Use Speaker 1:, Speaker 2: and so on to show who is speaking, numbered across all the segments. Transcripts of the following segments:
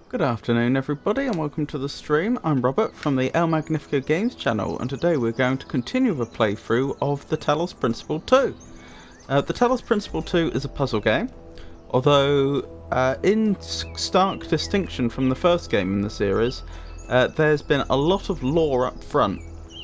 Speaker 1: Good afternoon everybody and welcome to the stream. I'm Robert from the El Magnifico Games channel, and today we're going to continue the playthrough of the Talos Principle 2. The Talos Principle 2 is a puzzle game, although in stark distinction from the first game in the series, there's been a lot of lore up front.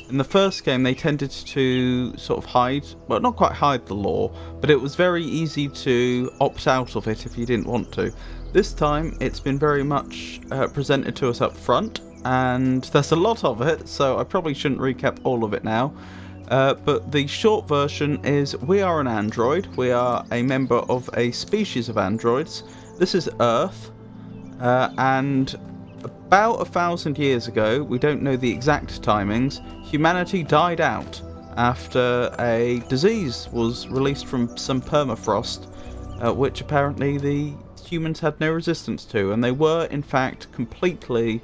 Speaker 1: In the first game they tended to sort of hide, well, not quite hide the lore, but it was very easy to opt out of it if you didn't want to. This time it's been very much presented to us up front, and there's a lot of it, so I probably shouldn't recap all of it now. But the short version is we are an android. We are a member of a species of androids. This is Earth, and about 1,000 years ago, we don't know the exact timings, humanity died out after a disease was released from some permafrost, which apparently the humans had no resistance to, and they were in fact completely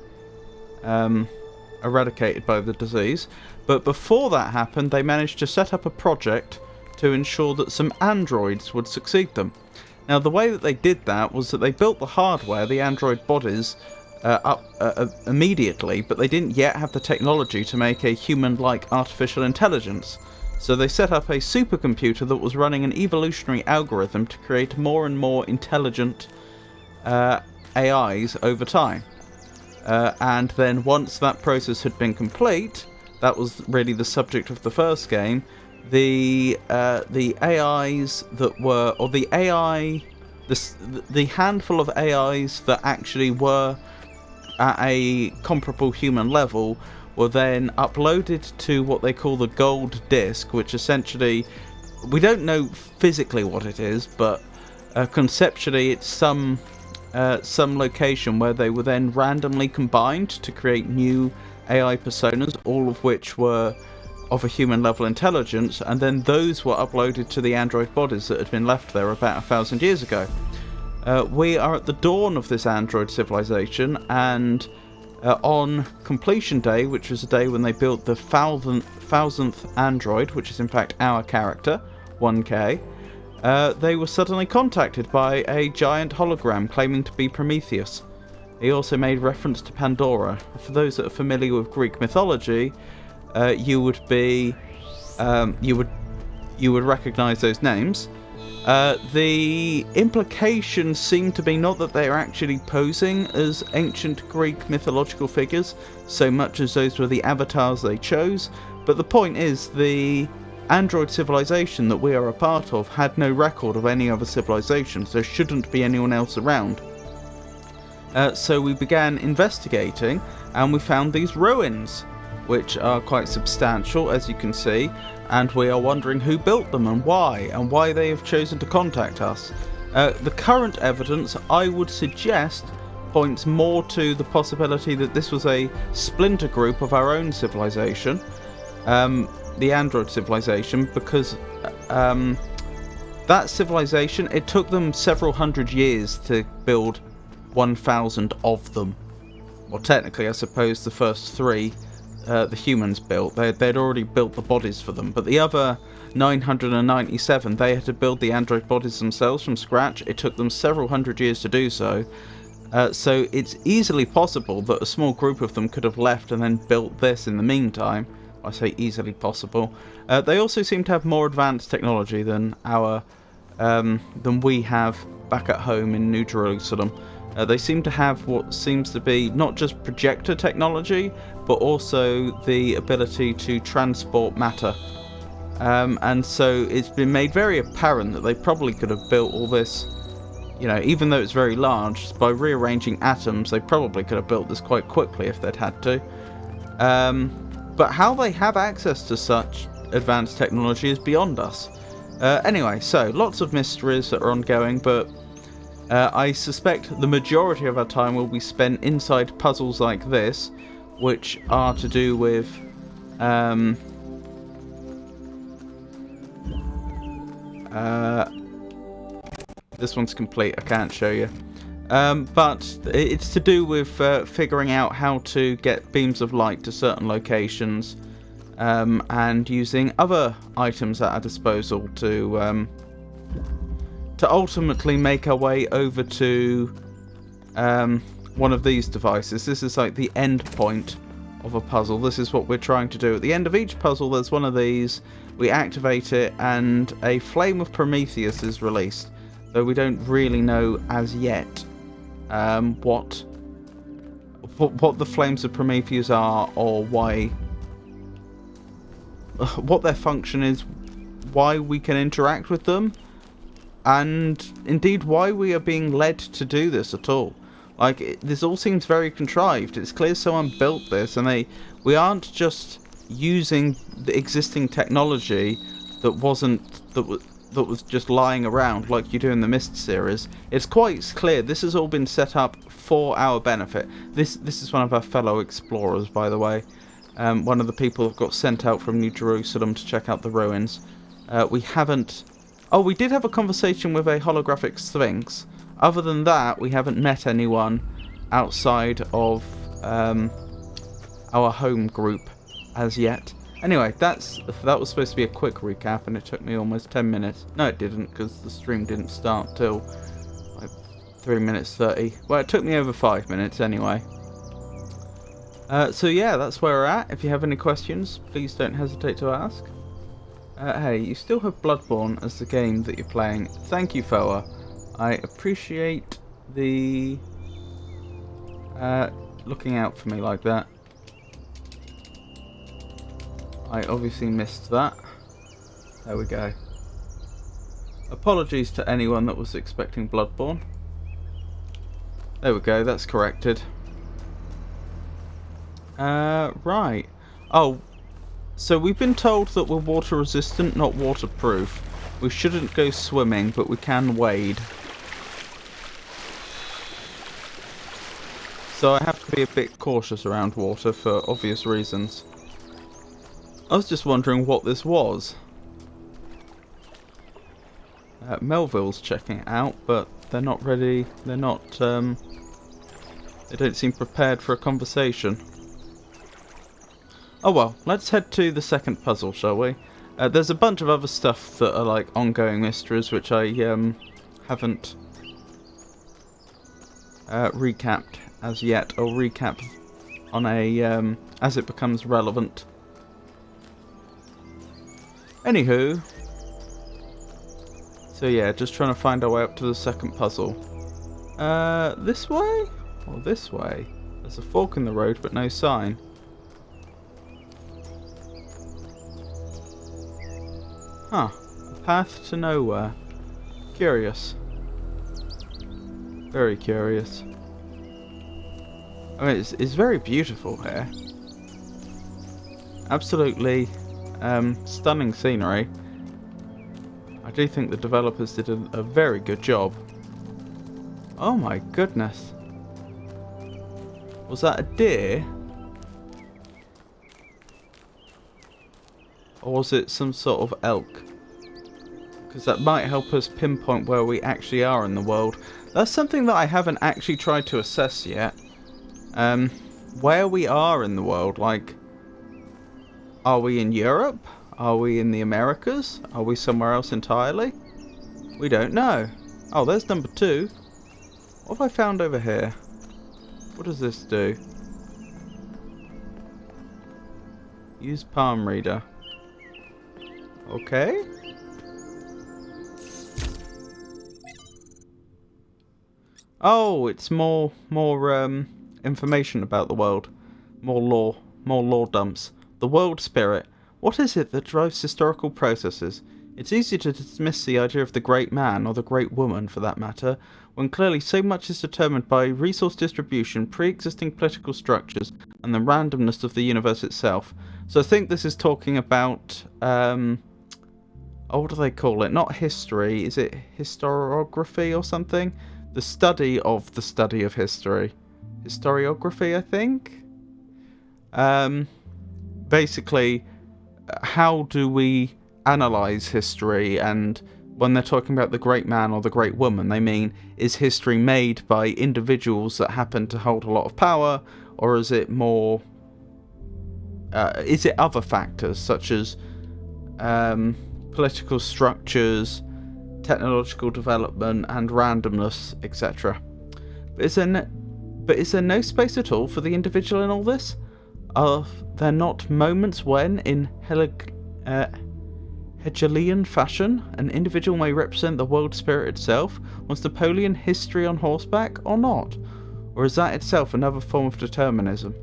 Speaker 1: eradicated by the disease. But before that happened, they managed to set up a project to ensure that some androids would succeed them. Now the way that they did that was that they built the hardware, the android bodies, up immediately, but they didn't yet have the technology to make a human-like artificial intelligence. So they set up a supercomputer that was running an evolutionary algorithm to create more and more intelligent AIs over time. And then once that process had been complete, that was really the subject of the first game, the AIs that were, or the AI, the handful of AIs that actually were at a comparable human level were then uploaded to what they call the gold disk, which essentially, we don't know physically what it is, but conceptually it's some location where they were then randomly combined to create new AI personas, all of which were of a human level intelligence, and then those were uploaded to the android bodies that had been left there about 1,000 years ago. We are at the dawn of this android civilization, and on completion day, which was the day when they built the thousandth android, which is in fact our character, 1K, they were suddenly contacted by a giant hologram claiming to be Prometheus. He also made reference to Pandora. For those that are familiar with Greek mythology, you would recognize those names. The implication seemed to be not that they are actually posing as ancient Greek mythological figures, so much as those were the avatars they chose, but the point is the android civilization that we are a part of had no record of any other civilizations. There shouldn't be anyone else around. So we began investigating, and we found these ruins, which are quite substantial, as you can see, and we are wondering who built them and why they have chosen to contact us. The current evidence, I would suggest, points more to the possibility that this was a splinter group of our own civilization, the android civilization, because that civilization, it took them several hundred years to build 1,000 of them. Well, technically, I suppose the first three the humans built. They'd already built the bodies for them, but the other 997, they had to build the android bodies themselves from scratch. It took them several hundred years to do so. So it's easily possible that a small group of them could have left and then built this in the meantime. I say easily possible. They also seem to have more advanced technology than than we have back at home in New Jerusalem. They seem to have what seems to be not just projector technology, but also the ability to transport matter. And so it's been made very apparent that they probably could have built all this, you know, even though it's very large, by rearranging atoms, they probably could have built this quite quickly if they'd had to. But how they have access to such advanced technology is beyond us. Anyway, so lots of mysteries that are ongoing, but I suspect the majority of our time will be spent inside puzzles like this, which are to do with this one's complete, I can't show you, but it's to do with figuring out how to get beams of light to certain locations, and using other items at our disposal to ultimately make our way over to one of these devices. This is like the end point of a puzzle. This is what we're trying to do. At the end of each puzzle, there's one of these. We activate it, and a flame of Prometheus is released. Though we don't really know as yet what the flames of Prometheus are, or why, what their function is, why we can interact with them, and indeed why we are being led to do this at all. Like, this all seems very contrived. It's clear someone built this, and we aren't just using the existing technology that was just lying around like you do in the Myst series. It's quite clear this has all been set up for our benefit. This is one of our fellow explorers, by the way. One of the people that got sent out from New Jerusalem to check out the ruins. We haven't... Oh, we did have a conversation with a holographic Sphinx. Other than that, we haven't met anyone outside of our home group as yet. Anyway, that was supposed to be a quick recap, and it took me almost 10 minutes. No, it didn't, because the stream didn't start till like 3 minutes 30. Well, it took me over 5 minutes anyway. So yeah, that's where we're at. If you have any questions, please don't hesitate to ask. Hey, you still have Bloodborne as the game that you're playing. Thank you, Foa. I appreciate the looking out for me like that. I obviously missed that. There we go. Apologies to anyone that was expecting Bloodborne. There we go, that's corrected. Right. Oh, so we've been told that we're water resistant, not waterproof. We shouldn't go swimming, but we can wade. So I have to be a bit cautious around water for obvious reasons. I was just wondering what this was. Melville's checking it out, but they're not ready. They're not, they don't seem prepared for a conversation. Oh well, let's head to the second puzzle, shall we? There's a bunch of other stuff that are like ongoing mysteries, which I haven't recapped as yet. I'll recap on a as it becomes relevant. Anywho, so yeah, just trying to find our way up to the second puzzle. This way? Or this way? There's a fork in the road, but no sign. Huh. A path to nowhere. Curious. Very curious. I mean, it's very beautiful here. Absolutely stunning scenery. I do think the developers did a very good job. Oh my goodness. Was that a deer? Or was it some sort of elk? Because that might help us pinpoint where we actually are in the world. That's something that I haven't actually tried to assess yet. Where we are in the world, like... Are we in Europe? Are we in the Americas? Are we somewhere else entirely? We don't know. Oh, there's number 2. What have I found over here? What does this do? Use palm reader. Okay. Oh, it's more information about the world. More lore dumps. The world spirit. What is it that drives historical processes? It's easy to dismiss the idea of the great man, or the great woman for that matter, when clearly so much is determined by resource distribution, pre-existing political structures, and the randomness of the universe itself. So I think this is talking about, oh, what do they call it? Not history, is it historiography or something? The study of history. Historiography, I think? Basically, how do we analyze history? And when they're talking about the great man or the great woman, they mean, is history made by individuals that happen to hold a lot of power, or is it more, is it other factors such as political structures, technological development, and randomness, etc. But But is there no space at all for the individual in all this? Are there not moments when, in Hegelian fashion, an individual may represent the world spirit itself? Was Napoleon history on horseback, or not? Or is that itself another form of determinism?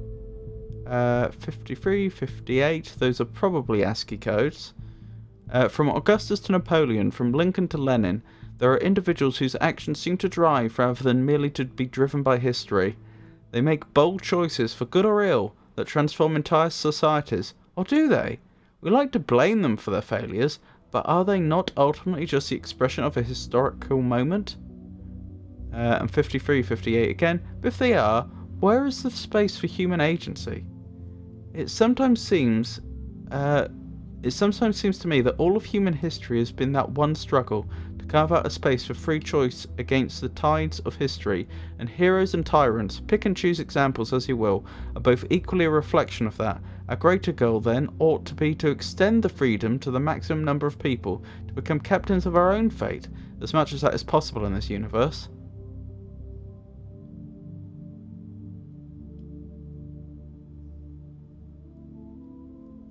Speaker 1: 53, 58, those are probably ASCII codes. From Augustus to Napoleon, from Lincoln to Lenin, there are individuals whose actions seem to drive rather than merely to be driven by history. They make bold choices, for good or ill, that transform entire societies. Or do they? We like to blame them for their failures, but are they not ultimately just the expression of a historical moment? And 53, 58 again. But if they are, where is the space for human agency? It sometimes seems to me that all of human history has been that one struggle to carve out a space for free choice against the tides of history, and heroes and tyrants, pick and choose examples as you will, are both equally a reflection of that. A greater goal, then, ought to be to extend the freedom to the maximum number of people, to become captains of our own fate, as much as that is possible in this universe.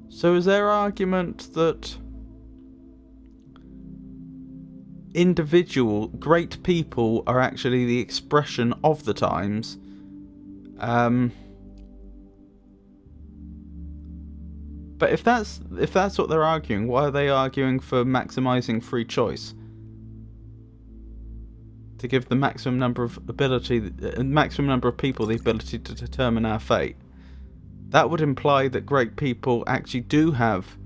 Speaker 1: So is their argument that great people are actually the expression of the times? But if that's what they're arguing, why are they arguing for maximizing free choice? To give the maximum number of people the ability to determine our fate. That would imply that great people actually do have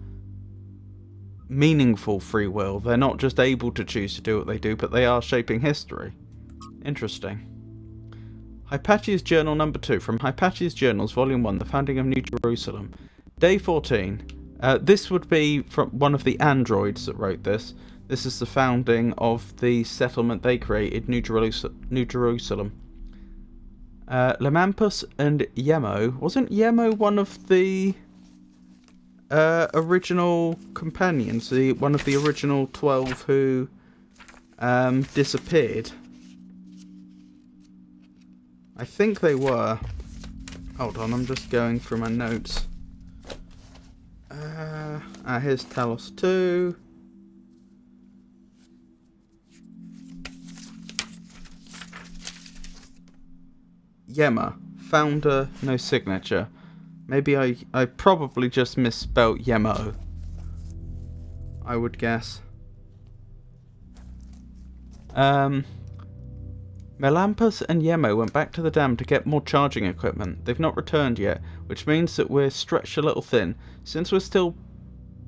Speaker 1: meaningful free will. They're not just able to choose to do what they do, but they are shaping history. Interesting. Hypatia's Journal number 2. From Hypatia's Journals, Volume 1, The Founding of New Jerusalem. Day 14. This would be from one of the androids that wrote this. This is the founding of the settlement they created, New Jerusalem. Lamampus and Yemo. Wasn't Yemo one of the original companions? One of the original 12 who disappeared? I think they were. Hold on, I'm just going through my notes. Here's Talos 2. Yema, founder, no signature. Maybe I probably just misspelt Yemo, I would guess. Melampus and Yemo went back to the dam to get more charging equipment. They've not returned yet, which means that we're stretched a little thin, since we're still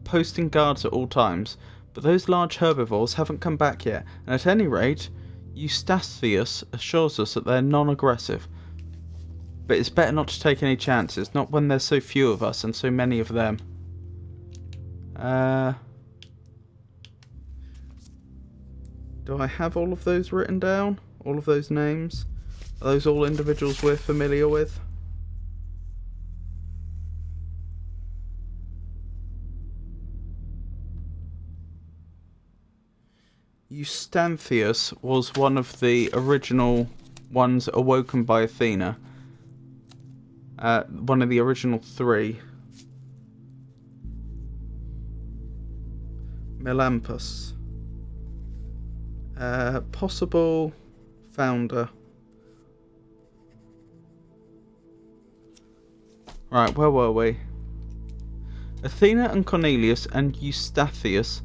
Speaker 1: posting guards at all times. But those large herbivores haven't come back yet, and at any rate, Eustathius assures us that they're non-aggressive. But it's better not to take any chances, not when there's so few of us and so many of them. Do I have all of those written down? All of those names? Are those all individuals we're familiar with? Eustathius was one of the original ones awoken by Athena. One of the original 3. Melampus. Possible founder. Right, where were we? Athena and Cornelius and Eustathius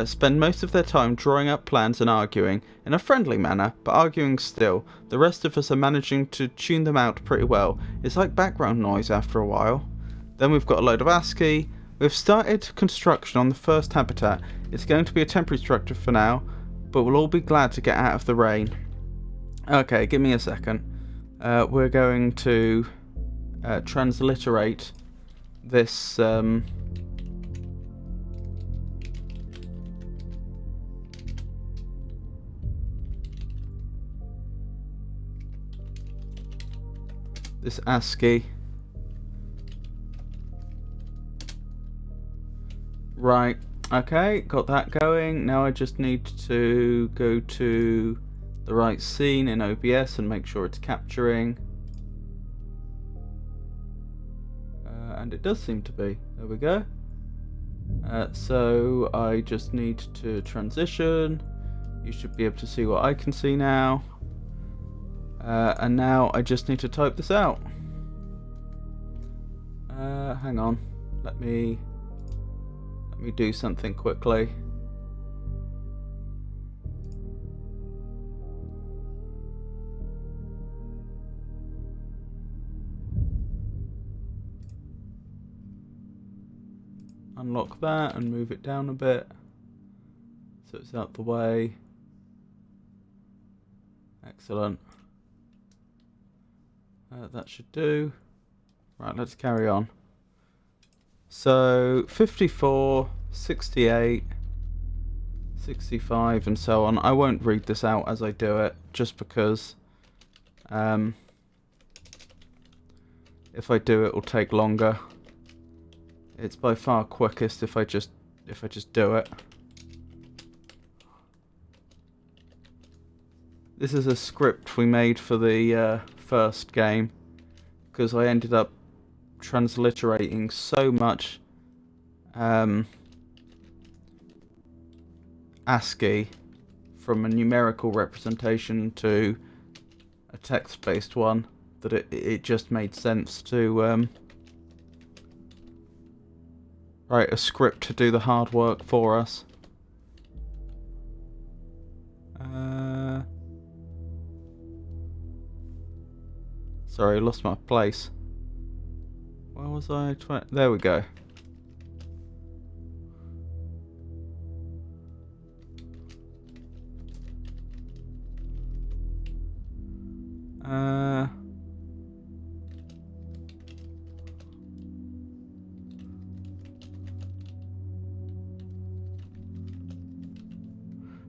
Speaker 1: spend most of their time drawing up plans and arguing, in a friendly manner, but arguing still. The rest of us are managing to tune them out pretty well. It's like background noise after a while. Then we've got a load of ASCII. We've started construction on the first habitat. It's going to be a temporary structure for now, but we'll all be glad to get out of the rain. Okay, give me a second. We're going to transliterate this this ASCII. Right, okay, got that going. Now I just need to go to the right scene in OBS and make sure it's capturing. And it does seem to be. There we go. So I just need to transition. You should be able to see what I can see now. And now I just need to type this out. Hang on. Let me do something quickly. Unlock that and move it down a bit so it's out the way. Excellent. That should do. Right, let's carry on. So 54, 68, 65 and so on. I won't read this out as I do it just because if I do it will take longer. It's by far quickest if I just do it. This is a script we made for the first game because I ended up transliterating so much ASCII from a numerical representation to a text-based one that it just made sense to write a script to do the hard work for us. Sorry, lost my place. Where was I? There we go.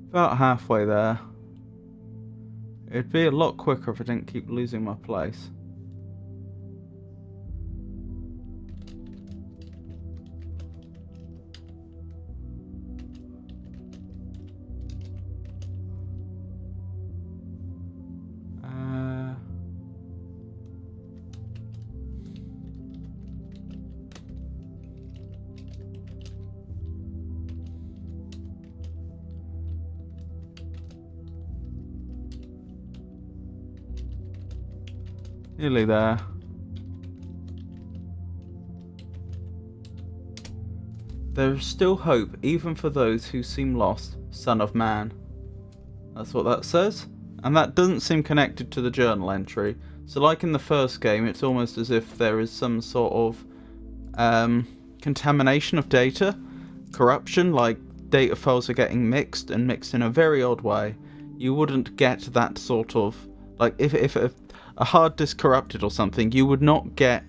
Speaker 1: About halfway there. It'd be a lot quicker if I didn't keep losing my place. Nearly there. There is still hope, even for those who seem lost, Son of Man. That's what that says. And that doesn't seem connected to the journal entry. So like in the first game, it's almost as if there is some sort of contamination of data. Corruption, like data files are getting mixed and mixed in a very odd way. You wouldn't get that sort of... Like if a hard disk corrupted or something, you would not get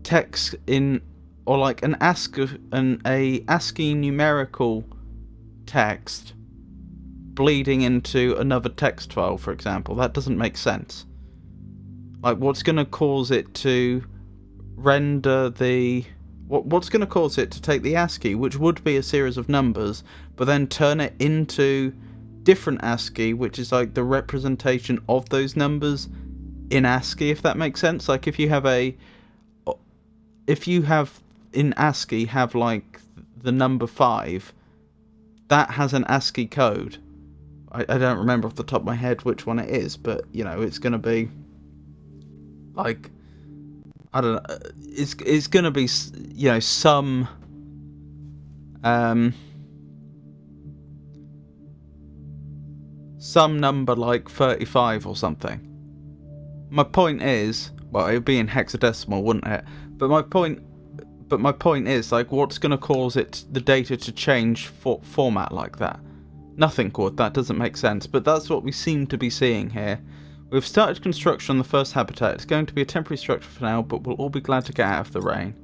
Speaker 1: text in, or like an ASCII numerical text bleeding into another text file, for example. That doesn't make sense. Like, what's going to cause it to render the... What's going to cause it to take the ASCII, which would be a series of numbers, but then turn it into different ASCII, which is like the representation of those numbers in ASCII, if that makes sense? Like, if you have in ASCII have like the number 5, that has an ASCII code. I don't remember off the top of my head which one it is, but you know, it's gonna be like, I don't know, it's gonna be, you know, some number like 35 or something. My point is, well, it would be in hexadecimal, wouldn't it? But my point is, like, what's going to cause the data to change format like that? Nothing would. That doesn't make sense. But that's what we seem to be seeing here. We've started construction on the first habitat. It's going to be a temporary structure for now, but we'll all be glad to get out of the rain.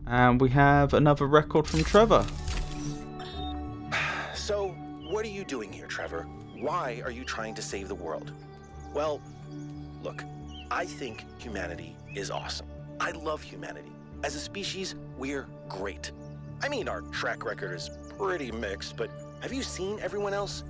Speaker 1: And we have another record from Trevor.
Speaker 2: So, what are you doing here, Trevor? Why are you trying to save the world? Well, look, I think humanity is awesome. I love humanity. As a species, we're great. I mean, our track record is pretty mixed, but have you seen everyone else?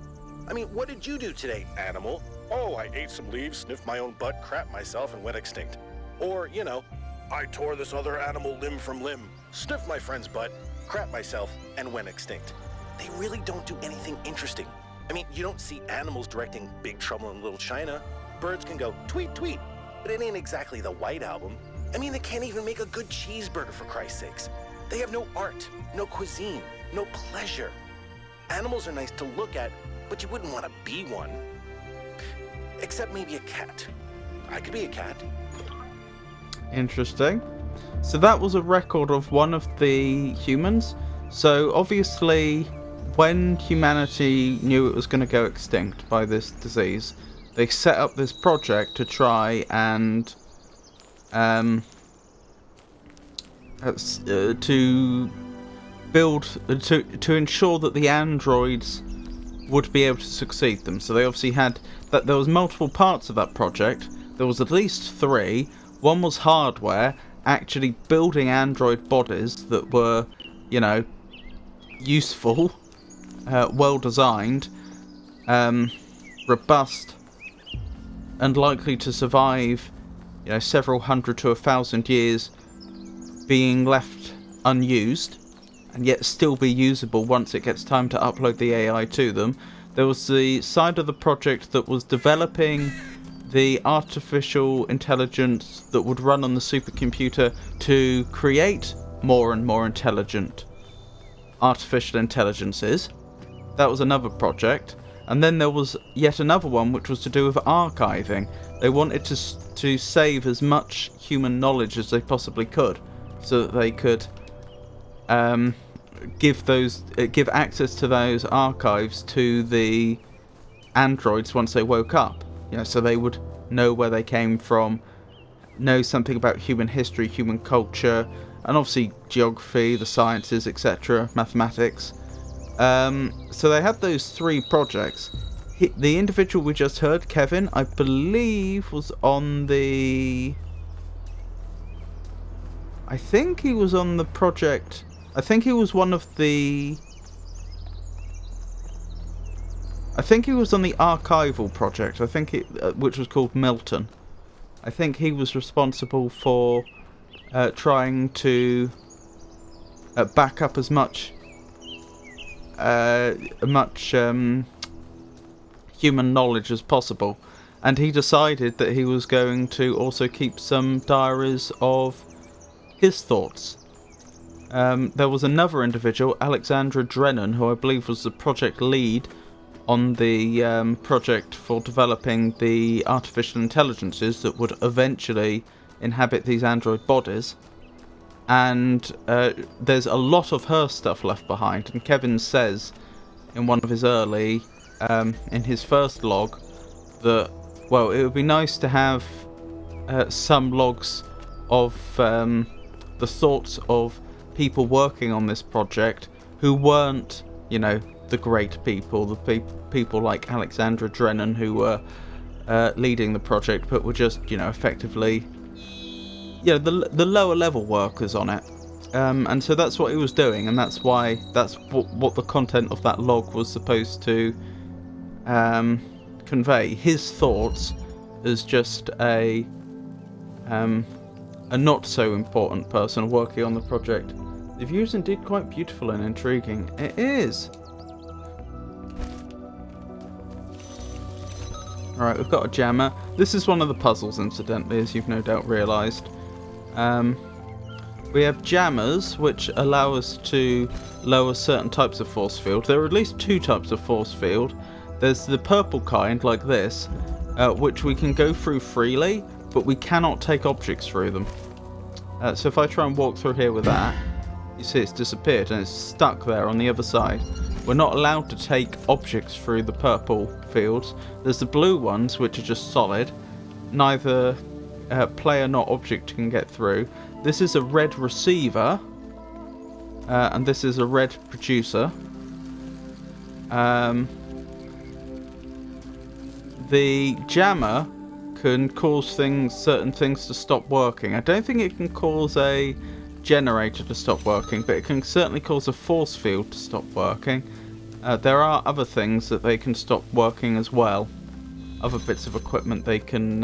Speaker 2: I mean, what did you do today, animal? Oh, I ate some leaves, sniffed my own butt, crapped myself, and went extinct. Or, you know, I tore this other animal limb from limb, sniffed my friend's butt, crapped myself, and went extinct. They really don't do anything interesting. I mean, you don't see animals directing Big Trouble in Little China. Birds can go tweet, tweet, but it ain't exactly the White Album. I mean, they can't even make a good cheeseburger, for Christ's sakes. They have no art, no cuisine, no pleasure. Animals are nice to look at, but you wouldn't want to be one. Except maybe a cat. I could be a cat.
Speaker 1: Interesting. So that was a record of one of the humans. So obviously, when humanity knew it was going to go extinct by this disease, they set up this project to try and to build to ensure that the androids would be able to succeed them. So they obviously had that there was multiple parts of that project. There was at least 3. One was hardware, actually building android bodies that were, you know, useful, well designed, robust, and likely to survive, you know, several hundred to 1,000 years, being left unused, and yet still be usable once it gets time to upload the AI to them. There was the side of the project that was developing the artificial intelligence that would run on the supercomputer to create more and more intelligent artificial intelligences. That was another project. And then there was yet another one which was to do with archiving. They wanted to save as much human knowledge as they possibly could, so that they could give access to those archives to the androids once they woke up. You know, so they would know where they came from, know something about human history, human culture, and obviously geography, the sciences, etc., mathematics. So they had those 3 projects. The individual we just heard, Kevin, I believe was on the... I think he was on the project... I think he was one of the... I think he was on the archival project, I think which was called Milton. I think he was responsible for trying to back up as much human knowledge as possible. And he decided that he was going to also keep some diaries of his thoughts. There was another individual, Alexandra Drennan, who I believe was the project lead on the project for developing the artificial intelligences that would eventually inhabit these android bodies. And there's a lot of her stuff left behind. And Kevin says in one of his early, in his first log, that, well, it would be nice to have some logs of the thoughts of people working on this project who weren't, you know, the great people, the people like Alexandra Drennan who were leading the project, but were just, you know, effectively, you know, the lower level workers on it. And so that's what he was doing, and that's why that's what the content of that log was supposed to convey. His thoughts as just a not so important person working on the project. The view is indeed quite beautiful and intriguing. It is. Alright, we've got a jammer. This is one of the puzzles, incidentally, as you've no doubt realised. We have jammers, which allow us to lower certain types of force field. There are at least 2 types of force field. There's the purple kind, like this, which we can go through freely, but we cannot take objects through them. So if I try and walk through here with that, you see it's disappeared and it's stuck there on the other side. We're not allowed to take objects through the purple fields. There's the blue ones, which are just solid. Neither player nor object can get through. This is a red receiver, and this is a red producer. The jammer can cause certain things to stop working. I don't think it can cause a generator to stop working, but it can certainly cause a force field to stop working. There are other things that they can stop working as well. Other bits of equipment they can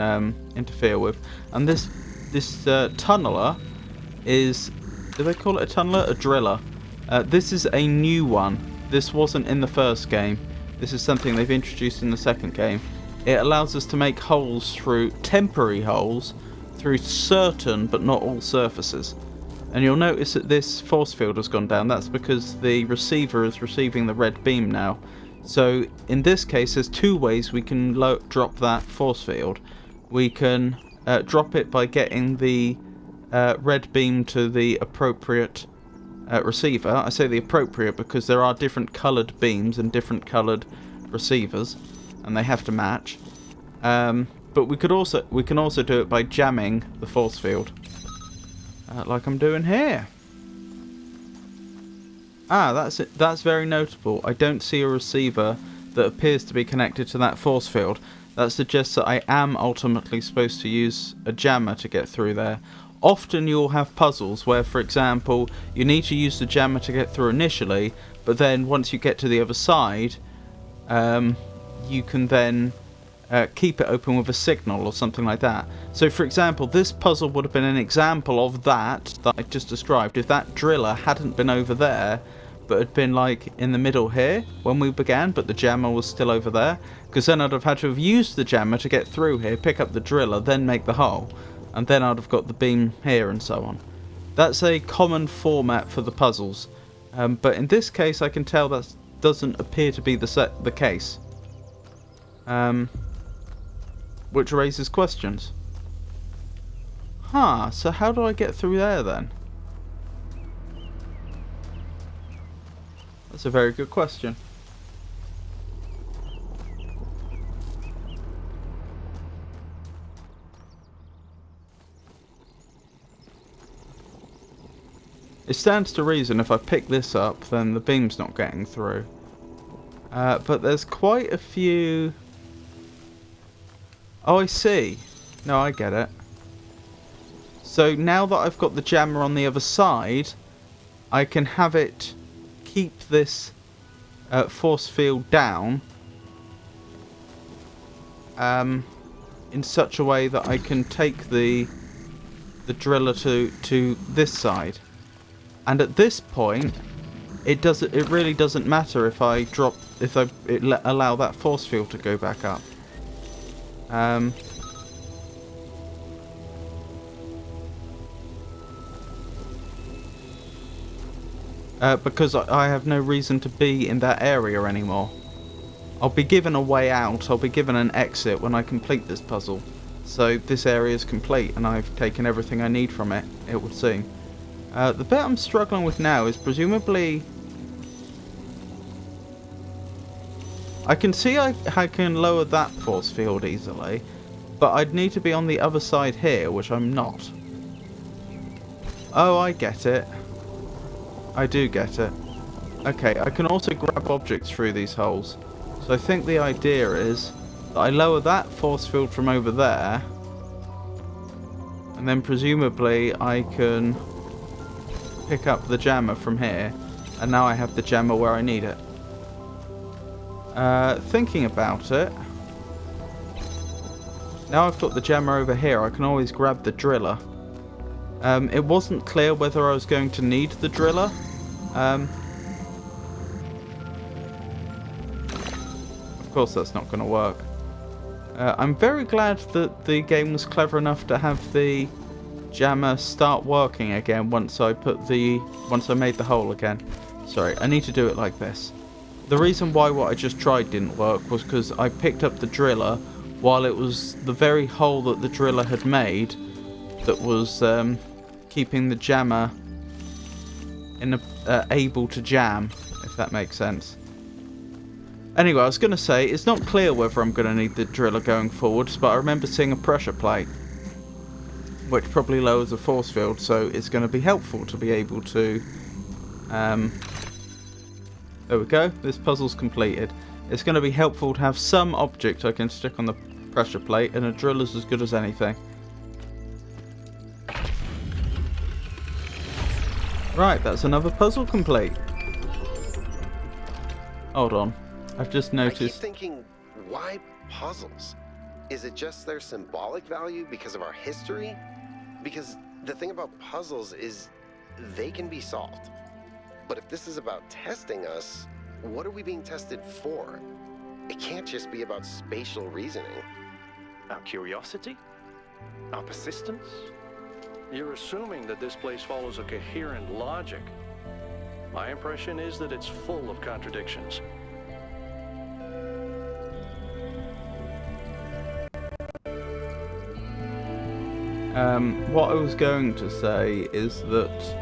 Speaker 1: interfere with. And this tunneler is... Do they call it a tunneler? A driller. This is a new one. This wasn't in the first game. This is something they've introduced in the second game. It allows us to make holes through... temporary holes through certain but not all surfaces. And you'll notice that this force field has gone down. That's because the receiver is receiving the red beam now. So in this case, there's two ways we can drop that force field. We can drop it by getting the red beam to the appropriate receiver. I say the appropriate because there are different coloured beams and different coloured receivers, and they have to match. But we can also do it by jamming the force field, like I'm doing here. Ah, that's it. That's very notable. I don't see a receiver that appears to be connected to that force field. That suggests that I am ultimately supposed to use a jammer to get through there. Often you'll have puzzles where, for example, you need to use the jammer to get through initially, but then once you get to the other side, you can then keep it open with a signal or something like that. So, for example, this puzzle would have been an example of that I just described if that driller hadn't been over there, but had been like in the middle here when we began, but the jammer was still over there, because then I'd have had to have used the jammer to get through here, pick up the driller, then make the hole, and then I'd have got the beam here and so on. That's a common format for the puzzles, but in this case I can tell that doesn't appear to be the case, which raises questions. So how do I get through there then? That's a very good question. It stands to reason if I pick this up, then the beam's not getting through. But there's quite a few... Oh, I see. No, I get it. So now that I've got the jammer on the other side, I can have it keep this force field down in such a way that I can take the driller to this side. And at this point, it really doesn't matter if I allow that force field to go back up. Because I have no reason to be in that area anymore. I'll be given a way out, I'll be given an exit when I complete this puzzle. So this area is complete and I've taken everything I need from it, it would seem. The bit I'm struggling with now is presumably... I can see I can lower that force field easily, but I'd need to be on the other side here, which I'm not. Oh, I get it. I do get it. Okay, I can also grab objects through these holes. So I think the idea is that I lower that force field from over there, and then presumably I can pick up the jammer from here, and now I have the jammer where I need it. Thinking about it, now I've got the jammer over here, I can always grab the driller. It wasn't clear whether I was going to need the driller. Of course that's not going to work. I'm very glad that the game was clever enough to have the jammer start working again once I made the hole again. Sorry, I need to do it like this. The reason why what I just tried didn't work was because I picked up the driller while it was the very hole that the driller had made that was keeping the jammer able to jam, if that makes sense. Anyway, I was going to say, it's not clear whether I'm going to need the driller going forwards, but I remember seeing a pressure plate, which probably lowers the force field, so it's going to be helpful to be able to... there we go, this puzzle's completed. It's going to be helpful to have some object I can stick on the pressure plate, and a driller's as good as anything. Right, that's another puzzle complete. Hold on. I've just noticed...
Speaker 3: I keep thinking, why puzzles? Is it just their symbolic value because of our history? Because the thing about puzzles is they can be solved. But if this is about testing us, what are we being tested for? It can't just be about spatial reasoning.
Speaker 4: Our curiosity? Our persistence? You're assuming that this place follows a coherent logic. My impression is that it's full of contradictions.
Speaker 1: What I was going to say is that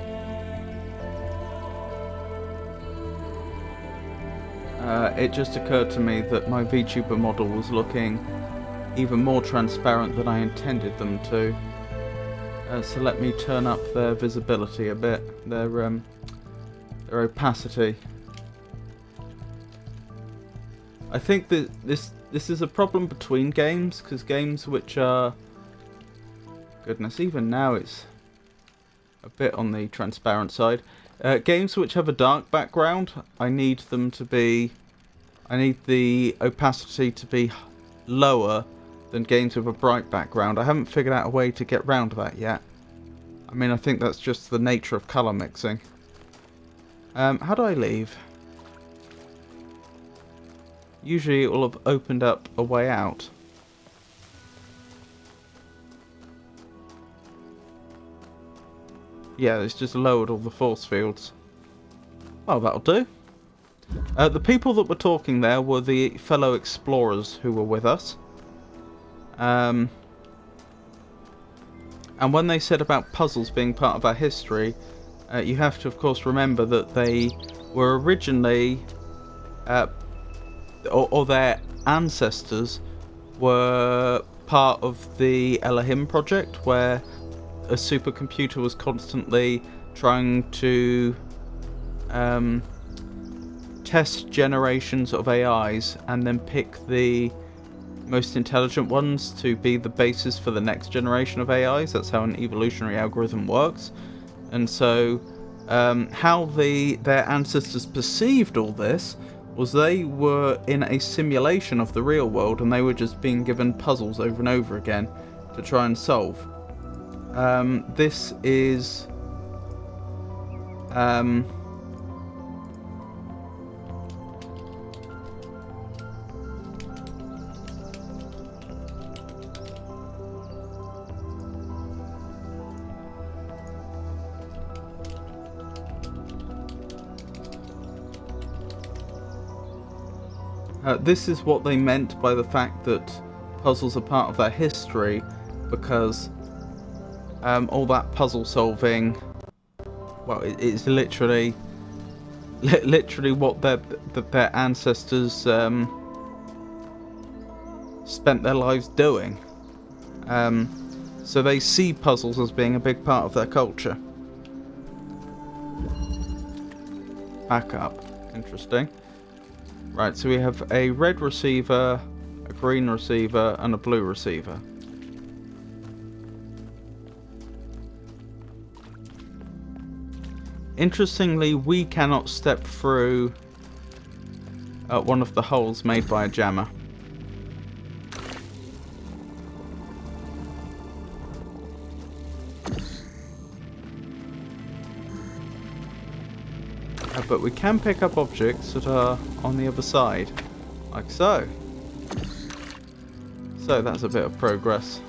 Speaker 1: it just occurred to me that my VTuber model was looking even more transparent than I intended them to. So let me turn up their visibility a bit, their opacity. I think that this is a problem between games, because games which are... Goodness, even now it's a bit on the transparent side. Games which have a dark background, I need the opacity to be lower than games with a bright background. I haven't figured out a way to get round that yet. I mean, I think that's just the nature of colour mixing. How do I leave? Usually it will have opened up a way out. Yeah, it's just lowered all the force fields. Well, that'll do. The people that were talking there were the fellow explorers who were with us. And when they said about puzzles being part of our history, you have to, of course, remember that they were originally, or their ancestors were part of the Elohim project, where a supercomputer was constantly trying to test generations of AIs and then pick the most intelligent ones to be the basis for the next generation of AIs. That's how an evolutionary algorithm works. And so how their ancestors perceived all this was they were in a simulation of the real world, and they were just being given puzzles over and over again to try and solve. This is this is what they meant by the fact that puzzles are part of their history, because all that puzzle solving, well, it's literally what their ancestors spent their lives doing. So they see puzzles as being a big part of their culture. Back up. Interesting. Right, so we have a red receiver, a green receiver, and a blue receiver. Interestingly, we cannot step through one of the holes made by a jammer. But we can pick up objects that are on the other side, like so. So that's a bit of progress.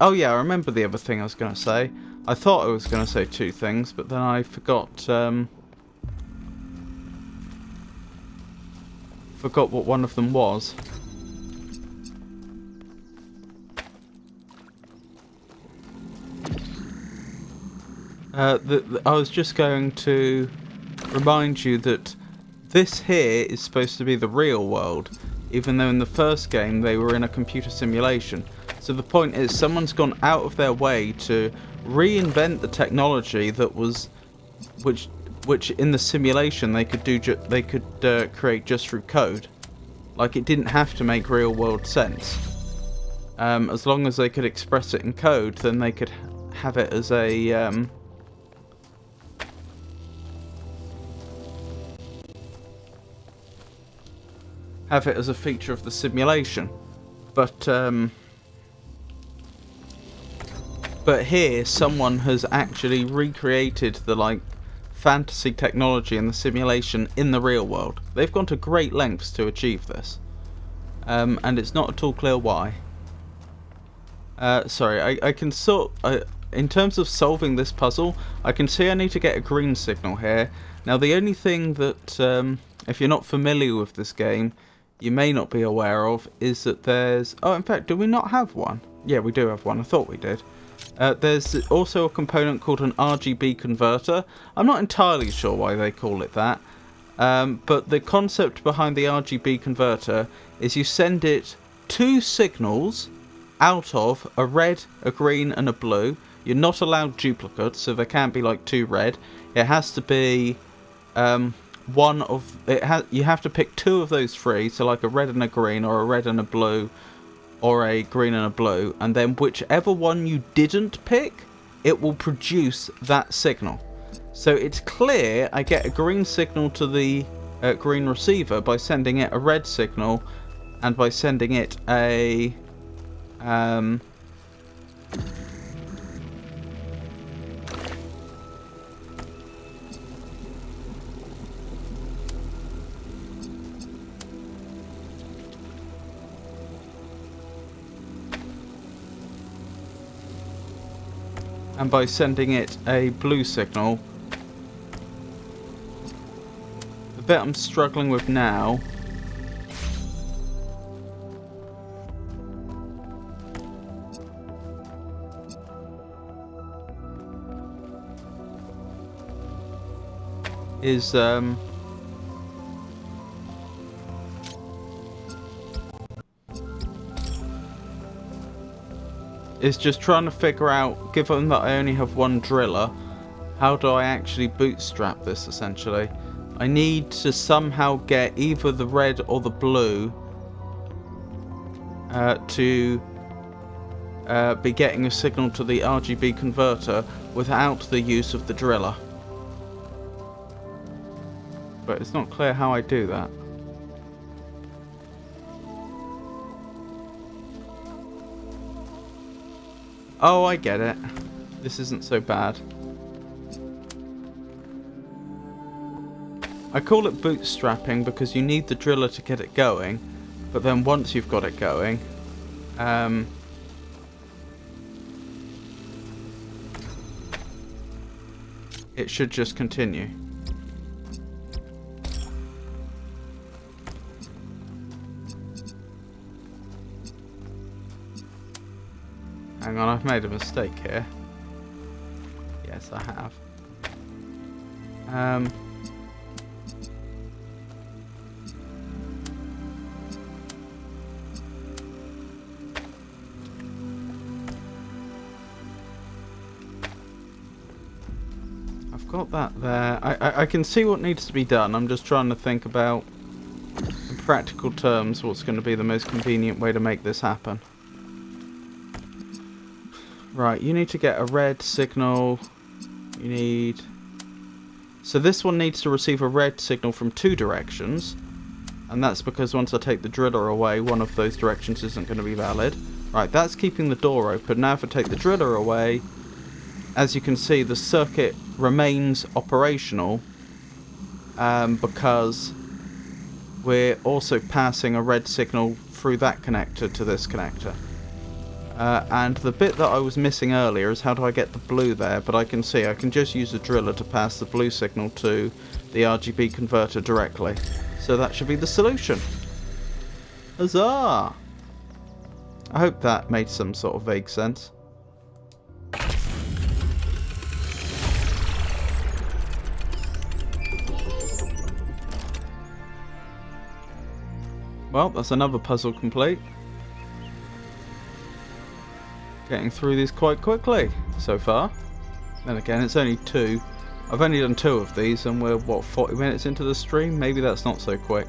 Speaker 1: Oh yeah, I remember the other thing I was going to say. I thought I was going to say two things, but then I forgot what one of them was. I was just going to remind you that this here is supposed to be the real world, even though in the first game they were in a computer simulation. So the point is, someone's gone out of their way to reinvent the technology that was, which in the simulation they could do. They could create just through code. Like, it didn't have to make real world sense. As long as they could express it in code, then they could have it as a feature of the simulation, but here someone has actually recreated the like fantasy technology in the simulation in the real world. They've gone to great lengths to achieve this, and it's not at all clear why. Sorry, I can in terms of solving this puzzle, I can see I need to get a green signal here. Now the only thing that, if you're not familiar with this game, you may not be aware of, is that there's... Oh, in fact, do we not have one? Yeah, we do have one. I thought we did. There's also a component called an RGB converter. I'm not entirely sure why they call it that. But the concept behind the RGB converter is you send it 2 signals out of a red, a green, and a blue. You're not allowed duplicates, so there can't be like 2 red. It has to be one of you have to pick 2 of those 3, so like a red and a green, or a red and a blue, or a green and a blue, and then whichever one you didn't pick, it will produce that signal. So it's clear I get a green signal to the green receiver by sending it a red signal, and by sending it a blue signal. The bit I'm struggling with now is just trying to figure out, given that I only have 1 driller, how do I actually bootstrap this, essentially. I need to somehow get either the red or the blue to be getting a signal to the RGB converter without the use of the driller. But it's not clear how I do that. Oh, I get it. This isn't so bad. I call it bootstrapping because you need the driller to get it going, but then once you've got it going, it should just continue. Hang on, I've made a mistake here. Yes, I have. I've got that there. I can see what needs to be done. I'm just trying to think about, in practical terms, what's going to be the most convenient way to make this happen. Right, you need to get a red signal. You need... So this one needs to receive a red signal from 2 directions. And that's because once I take the driller away, one of those directions isn't going to be valid. Right, that's keeping the door open. Now if I take the driller away, as you can see, the circuit remains operational. Because we're also passing a red signal through that connector to this connector. And the bit that I was missing earlier is how do I get the blue there, but I can see I can just use the driller to pass the blue signal to the RGB converter directly. So that should be the solution. Huzzah! I hope that made some sort of vague sense. Well, that's another puzzle complete. Getting through these quite quickly so far. Then again, it's only 2. I've only done 2 of these and we're, what, 40 minutes into the stream? Maybe that's not so quick.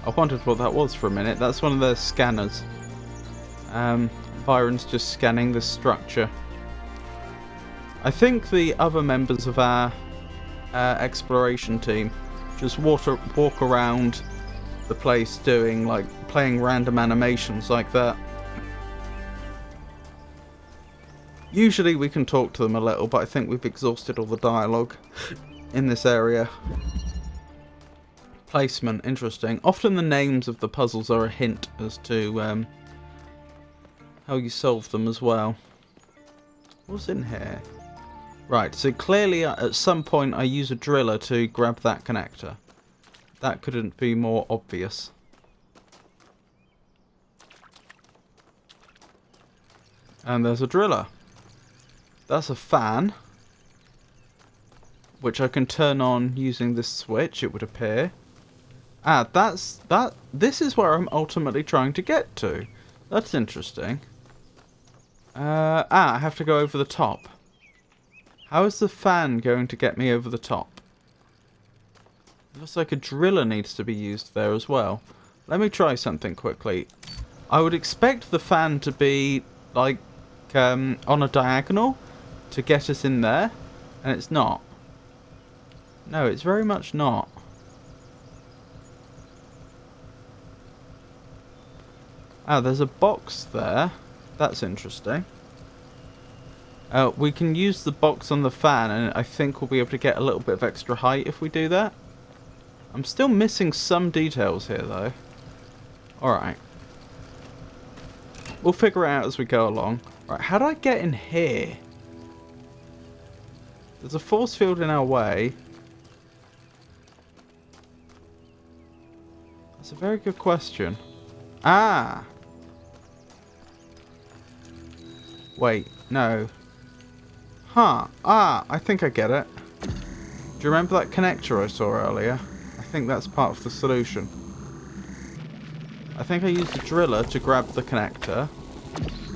Speaker 1: I wondered what that was for a minute. That's one of their scanners. Byron's just scanning the structure. I think the other members of our exploration team just walk around the place doing, like, playing random animations like that. Usually we can talk to them a little, but I think we've exhausted all the dialogue in this area. Placement, interesting. Often the names of the puzzles are a hint as to how you solve them as well. What's in here? Right, so clearly at some point I use a driller to grab that connector. That couldn't be more obvious. And there's a driller. That's a fan, which I can turn on using this switch, it would appear. Ah, this is where I'm ultimately trying to get to. That's interesting. I have to go over the top. How is the fan going to get me over the top? Looks like a driller needs to be used there as well. Let me try something quickly. I would expect the fan to be, like, on a diagonal to get us in there, and it's not. No, it's very much not. Ah, there's a box there. That's interesting. We can use the box on the fan, and I think we'll be able to get a little bit of extra height if we do that. I'm still missing some details here, though. Alright. We'll figure it out as we go along. Right, how do I get in here? There's a force field in our way. That's a very good question. Ah! Wait, no. Huh. Ah, I think I get it. Do you remember that connector I saw earlier? I think that's part of the solution. I think I used the driller to grab the connector.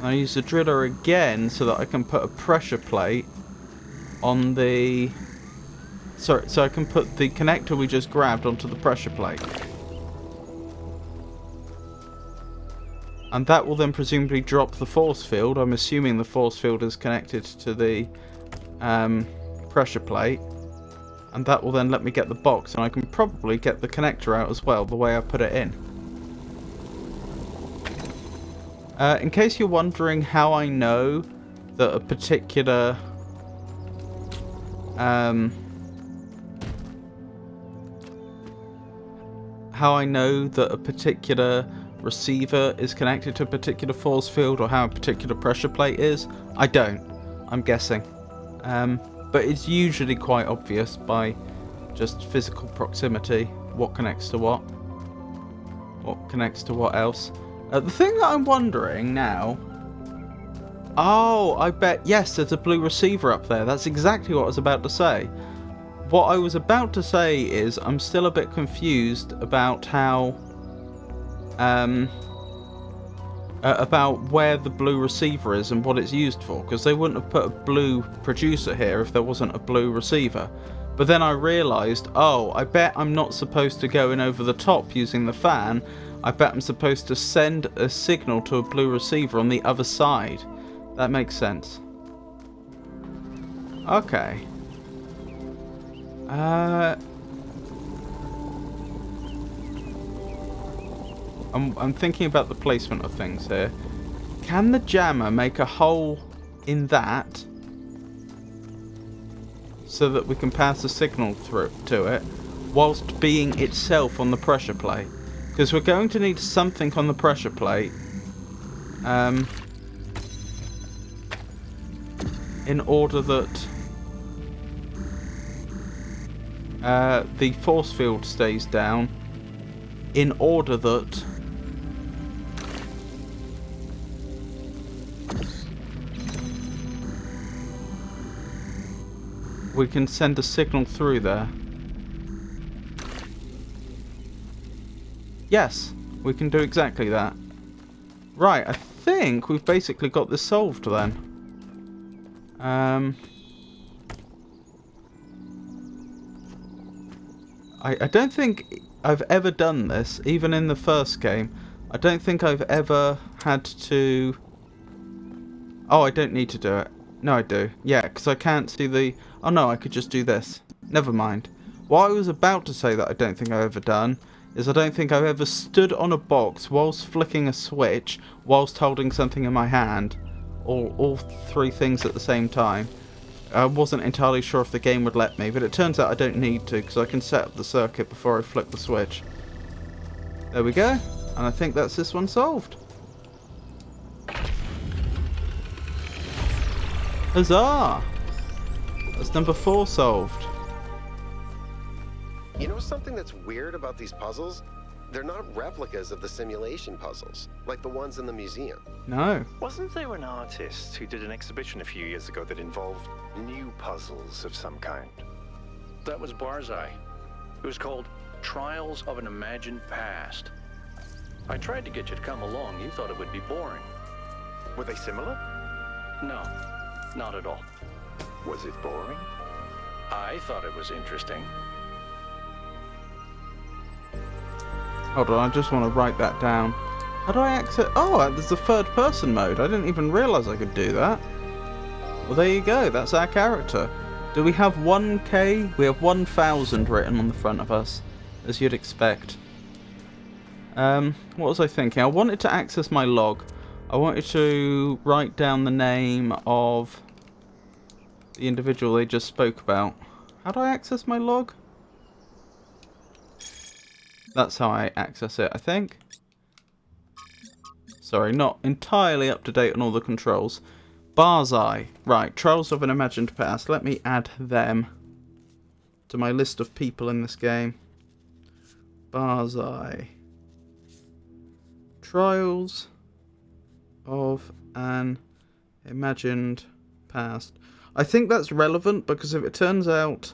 Speaker 1: I use the driller again so that I can put a pressure plate on the... Sorry, so I can put the connector we just grabbed onto the pressure plate. And that will then presumably drop the force field. I'm assuming the force field is connected to the pressure plate. And that will then let me get the box. And I can probably get the connector out as well, the way I put it in. In case you're wondering how I know that a particular... how I know that a particular receiver is connected to a particular force field, or how a particular pressure plate is, I don't. I'm guessing. But it's usually quite obvious by just physical proximity, what connects to what connects to what else. The thing that I'm wondering now... Oh, I bet, yes, there's a blue receiver up there. That's exactly what I was about to say. What I was about to say is I'm still a bit confused about how... about where the blue receiver is and what it's used for, because they wouldn't have put a blue producer here if there wasn't a blue receiver. But then I realised, oh, I bet I'm not supposed to go in over the top using the fan. I bet I'm supposed to send a signal to a blue receiver on the other side. That makes sense. Okay. I'm thinking about the placement of things here. Can the jammer make a hole in that so that we can pass a signal through to it whilst being itself on the pressure plate? Because we're going to need something on the pressure plate in order that the force field stays down, in order that we can send a signal through there. Yes, we can do exactly that. Right, I think we've basically got this solved then. I don't think I've ever done this, even in the first game. I don't think I've ever had to... Oh, I don't need to do it. No, I do. Yeah, because I can't see the... Oh no, I could just do this. Never mind. What I was about to say that I don't think I've ever done is I don't think I've ever stood on a box whilst flicking a switch whilst holding something in my hand. All three things at the same time. I wasn't entirely sure if the game would let me, but it turns out I don't need to because I can set up the circuit before I flick the switch. There we go. And I think that's this one solved. Huzzah! That's number 4 solved.
Speaker 3: You know something that's weird about these puzzles? They're not replicas of the simulation puzzles, like the ones in the museum.
Speaker 1: No.
Speaker 5: Wasn't there an artist who did an exhibition a few years ago that involved new puzzles of some kind?
Speaker 4: That was Barzai. It was called Trials of an Imagined Past. I tried to get you to come along. You thought it would be boring.
Speaker 5: Were they similar?
Speaker 4: No, not at all.
Speaker 5: Was it boring?
Speaker 4: I thought it was interesting.
Speaker 1: Hold on, I just want to write that down. How do I access... Oh, there's the third person mode. I didn't even realise I could do that. Well, there you go. That's our character. Do we have 1k? We have 1000 written on the front of us, as you'd expect. What was I thinking? I wanted to access my log. I wanted to write down the name of the individual they just spoke about. How do I access my log? That's how I access it, I think. Sorry, not entirely up to date on all the controls. Barzai. Right, Trials of an Imagined Past. Let me add them to my list of people in this game. Barzai. Trials of an Imagined Past. I think that's relevant because if it turns out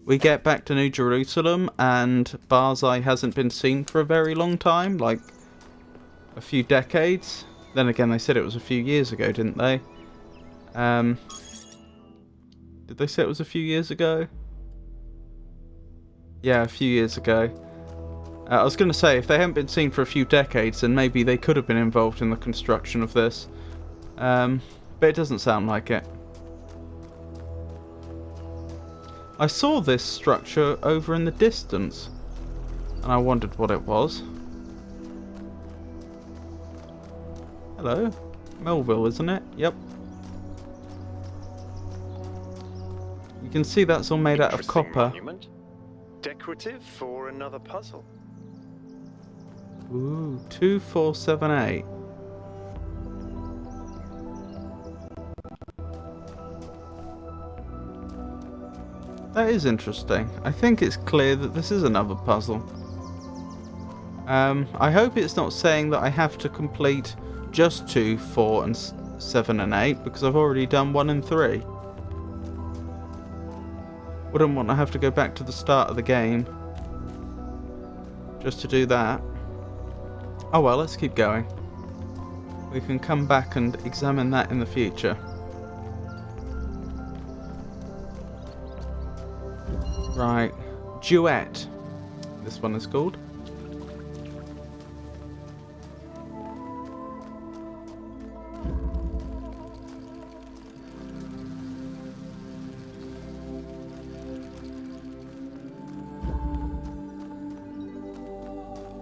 Speaker 1: we get back to New Jerusalem and Barzai hasn't been seen for a very long time, like a few decades. Then again, they said it was a few years ago, didn't they? Did they say it was a few years ago? Yeah, a few years ago. I was going to say, if they haven't been seen for a few decades, then maybe they could have been involved in the construction of this. But it doesn't sound like it. I saw this structure over in the distance, and I wondered what it was. Hello? Melville, isn't it? Yep. You can see that's all made out of
Speaker 5: Interesting
Speaker 1: copper.
Speaker 5: monument. Decorative for another puzzle.
Speaker 1: Ooh, 2478. That is interesting. I think it's clear that this is another puzzle. I hope it's not saying that I have to complete just 2, 4, and 7 and 8 because I've already done 1 and 3. Wouldn't want to have to go back to the start of the game just to do that. Oh well, let's keep going. We can come back and examine that in the future. Right, Duet. This one is called.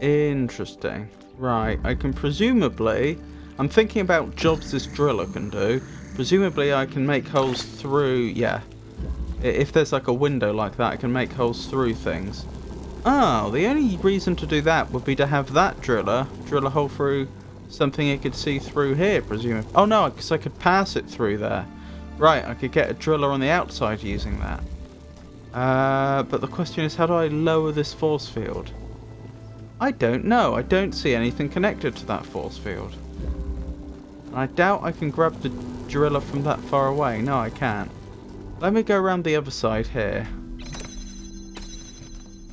Speaker 1: Interesting. Right, I can presumably... I'm thinking about jobs this driller can do. Presumably I can make holes through... Yeah. If there's like a window like that, I can make holes through things. Oh, the only reason to do that would be to have that driller drill a hole through something it could see through here, presumably. Oh no, because I could pass it through there. Right, I could get a driller on the outside using that. But the question is, how do I lower this force field? I don't know. I don't see anything connected to that force field. And I doubt I can grab the driller from that far away. No, I can't. Let me go around the other side here.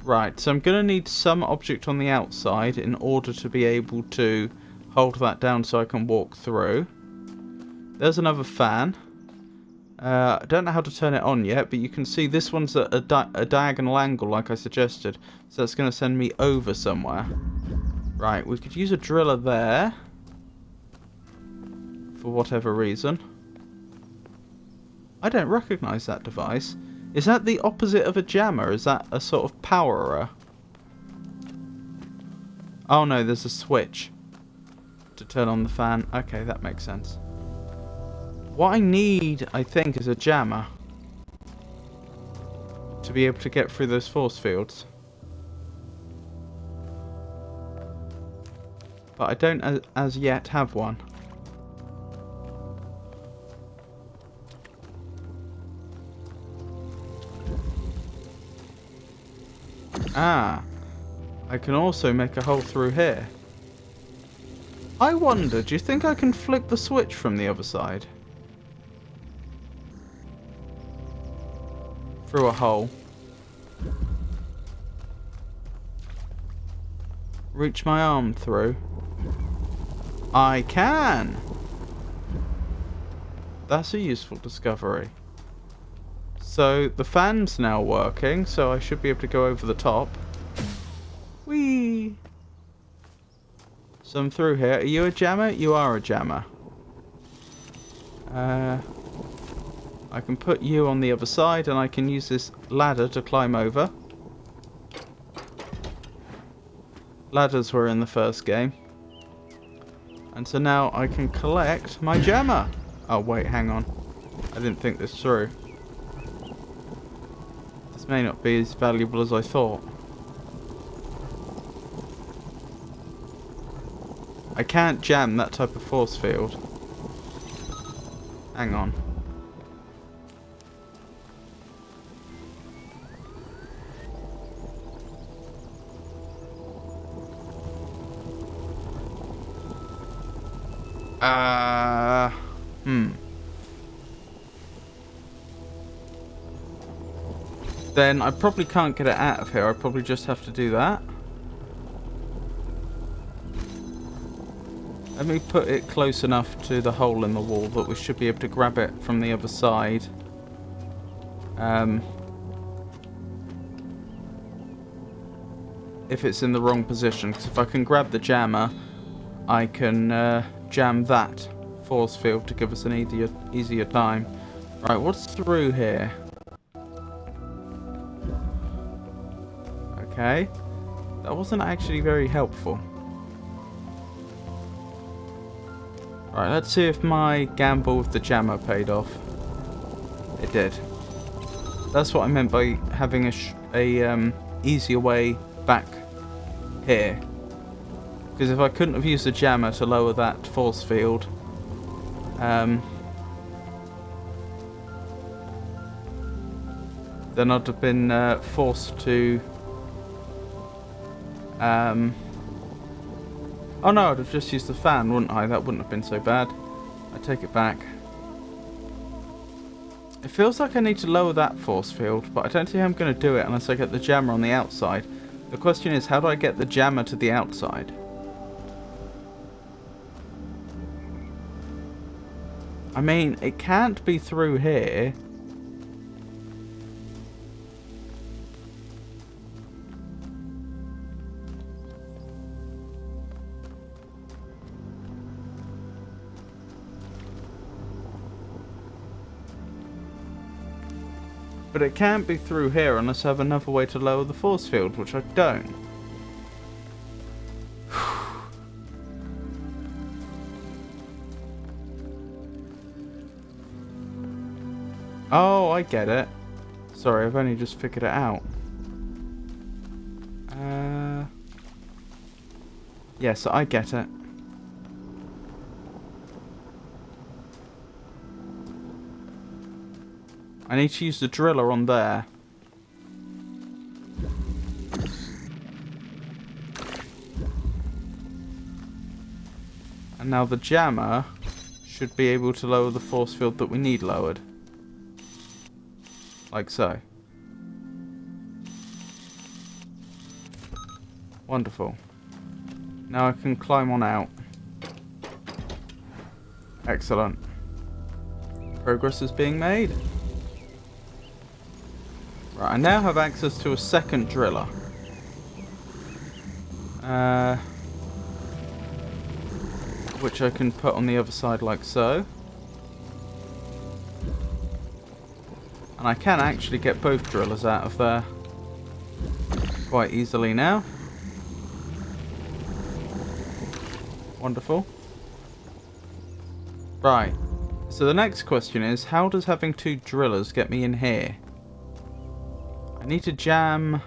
Speaker 1: Right, so I'm going to need some object on the outside in order to be able to hold that down so I can walk through. There's another fan. I don't know how to turn it on yet, but you can see this one's at a diagonal angle like I suggested. So it's going to send me over somewhere. Right, we could use a driller there. For whatever reason. I don't recognise that device. Is that the opposite of a jammer? Is that a sort of powerer? Oh no, there's a switch to turn on the fan. Okay, that makes sense. What I need, I think, is a jammer to be able to get through those force fields. But I don't as yet have one. Ah, I can also make a hole through here. I wonder, do you think I can flip the switch from the other side? Through a hole. Reach my arm through. I can! That's a useful discovery. So the fan's now working, so I should be able to go over the top. Whee! So I'm through here. Are you a jammer? You are a jammer. I can put you on the other side and I can use this ladder to climb over. Ladders were in the first game. And so now I can collect my jammer. Oh wait, hang on. I didn't think this through. This may not be as valuable as I thought. I can't jam that type of force field. Hang on. Then I probably can't get it out of here. I probably just have to do that. Let me put it close enough to the hole in the wall that we should be able to grab it from the other side. If it's in the wrong position, because if I can grab the jammer, I can jam that force field to give us an easier time. Right, what's through here? Okay, that wasn't actually very helpful. Right, let's see if my gamble with the jammer paid off. It did. That's what I meant by having a easier way back here. Because if I couldn't have used the jammer to lower that force field, then I'd have been forced to... Oh no, I'd have just used the fan, wouldn't I? That wouldn't have been so bad. I take it back. It feels like I need to lower that force field, but I don't think I'm going to do it unless I get the jammer on the outside. The question is, how do I get the jammer to the outside? I mean, it can't be through here. But it can't be through here unless I have another way to lower the force field, which I don't. Oh, I get it. Sorry, I've only just figured it out. Yes, I get it. I need to use the driller on there. And now the jammer should be able to lower the force field that we need lowered. Like so. Wonderful. Now I can climb on out. Excellent. Progress is being made. Right, I now have access to a second driller. Which I can put on the other side like so. And I can actually get both drillers out of there quite easily now. Wonderful. Right. So the next question is, how does having 2 drillers get me in here? I need to jam...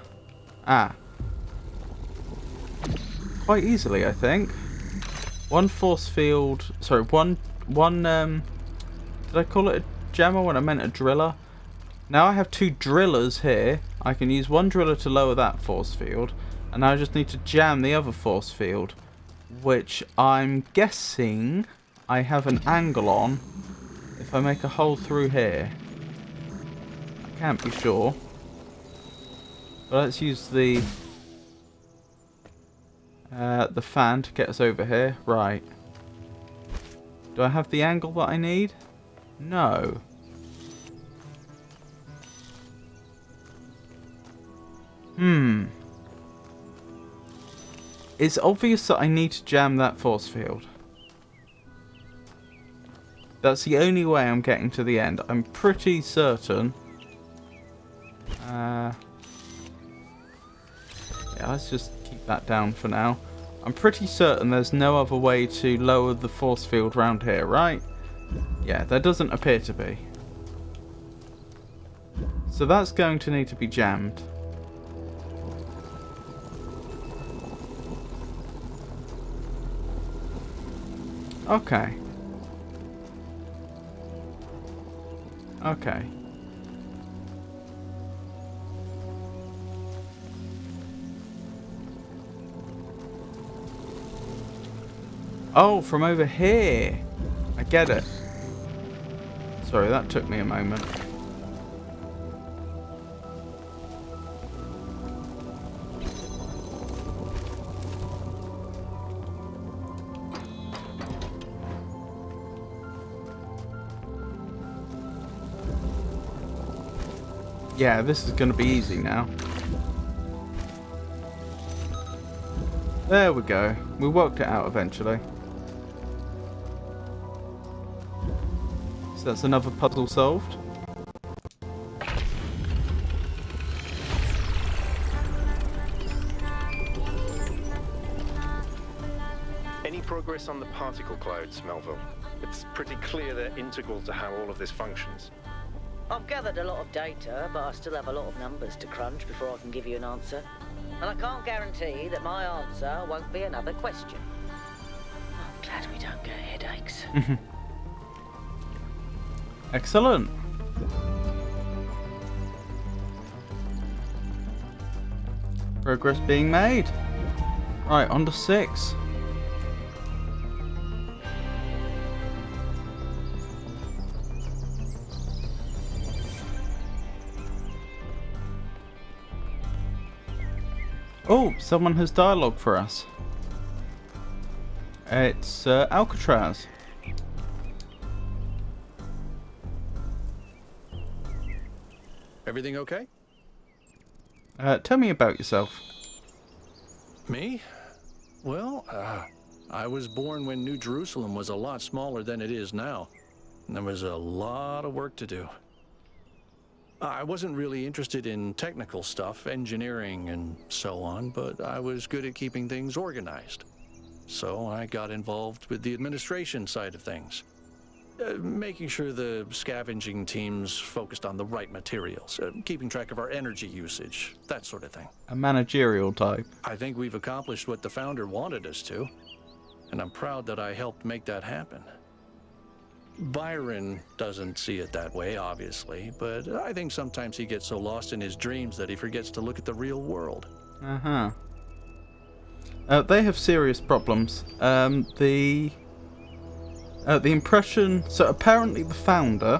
Speaker 1: quite easily, I think. One force field... Sorry, one... Did I call it a jammer when I meant a driller? Now I have 2 drillers here. I can use one driller to lower that force field. And now I just need to jam the other force field. Which I'm guessing I have an angle on if I make a hole through here. I can't be sure. But let's use the fan to get us over here. Right. Do I have the angle that I need? No. It's obvious that I need to jam that force field. That's the only way I'm getting to the end. I'm pretty certain. Yeah, let's just keep that down for now. I'm pretty certain there's no other way to lower the force field around here, right? Yeah, there doesn't appear to be. So that's going to need to be jammed. Okay. Okay. Oh, from over here. I get it. Sorry, that took me a moment. Yeah, this is going to be easy now. There we go. We worked it out eventually. So that's another puzzle solved.
Speaker 5: Any progress on the particle clouds, Melville? It's pretty clear they're integral to how all of this functions.
Speaker 6: I've gathered a lot of data, but I still have a lot of numbers to crunch before I can give you an answer. And I can't guarantee that my answer won't be another question. I'm glad we don't get headaches.
Speaker 1: Excellent. Progress being made. Right, on to 6. Oh, someone has dialogue for us. It's Alcatraz.
Speaker 4: Everything okay?
Speaker 1: Tell me about yourself.
Speaker 4: Me? Well, I was born when New Jerusalem was a lot smaller than it is now. And there was a lot of work to do. I wasn't really interested in technical stuff, engineering and so on, but I was good at keeping things organized. So I got involved with the administration side of things. Making sure the scavenging teams focused on the right materials, keeping track of our energy usage, that sort of thing.
Speaker 1: A managerial type.
Speaker 4: I think we've accomplished what the founder wanted us to, and I'm proud that I helped make that happen. Byron doesn't see it that way, obviously, but I think sometimes he gets so lost in his dreams that he forgets to look at the real world.
Speaker 1: They have serious problems. The impression... So apparently the founder,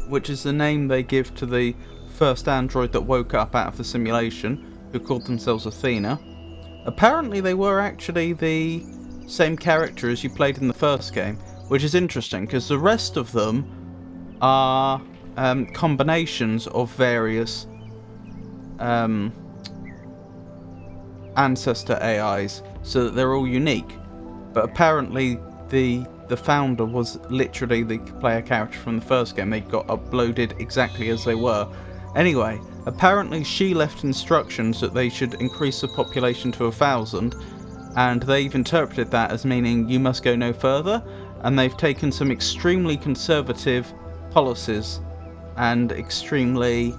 Speaker 1: which is the name they give to the first android that woke up out of the simulation, who called themselves Athena, apparently they were actually the same character as you played in the first game, which is interesting, because the rest of them are combinations of various ancestor AIs, so that they're all unique. But apparently the founder was literally the player character from the first game. They got uploaded exactly as they were. Anyway, apparently she left instructions that they should increase the population to 1,000, and they've interpreted that as meaning you must go no further, and they've taken some extremely conservative policies and extremely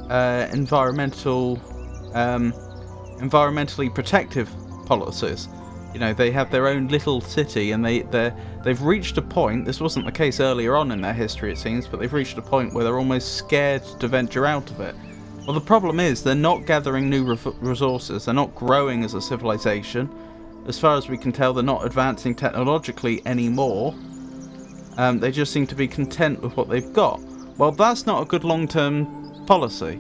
Speaker 1: environmentally protective policies. You know, they have their own little city, and they've reached a point. This wasn't the case earlier on in their history, it seems, but they've reached a point where they're almost scared to venture out of it. Well, the problem is they're not gathering new resources. They're not growing as a civilization. As far as we can tell, they're not advancing technologically anymore. They just seem to be content with what they've got. Well, that's not a good long-term policy.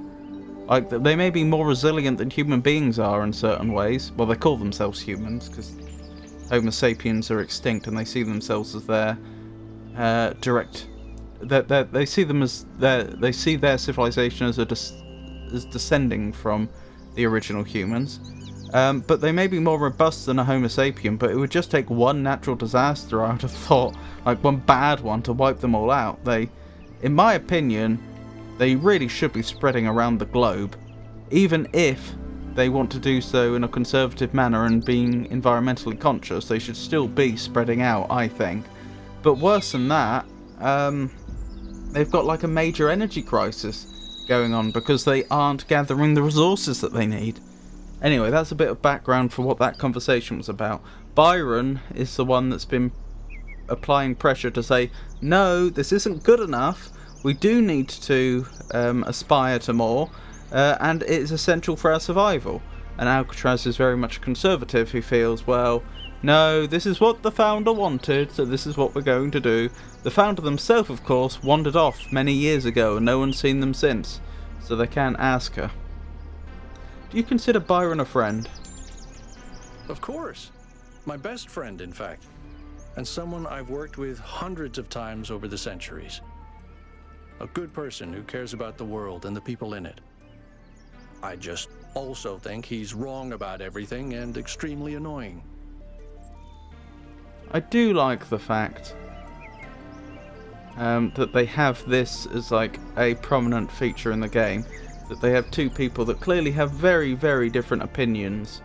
Speaker 1: Like, they may be more resilient than human beings are in certain ways. Well, they call themselves humans because Homo sapiens are extinct, and they see themselves as their direct. They see them as they see their civilization as as descending from the original humans. But they may be more robust than a Homo sapien. But it would just take one natural disaster, I would have thought, like one bad one, to wipe them all out. In my opinion, they really should be spreading around the globe, even if they want to do so in a conservative manner and being environmentally conscious. They should still be spreading out, I think. But worse than that, they've got like a major energy crisis going on because they aren't gathering the resources that they need. Anyway, that's a bit of background for what that conversation was about. Byron is the one that's been applying pressure to say, no, this isn't good enough. We do need to aspire to more, and it is essential for our survival. And Alcatraz is very much a conservative who feels, well, no, this is what the founder wanted, so this is what we're going to do. The founder themselves, of course, wandered off many years ago, and no one's seen them since, so they can't ask her. Do you consider Byron a friend?
Speaker 4: Of course. My best friend, in fact. And someone I've worked with hundreds of times over the centuries. A good person who cares about the world and the people in it. I just also think he's wrong about everything and extremely annoying.
Speaker 1: I do like the fact that they have this as like a prominent feature in the game. That they have two people that clearly have very, very different opinions.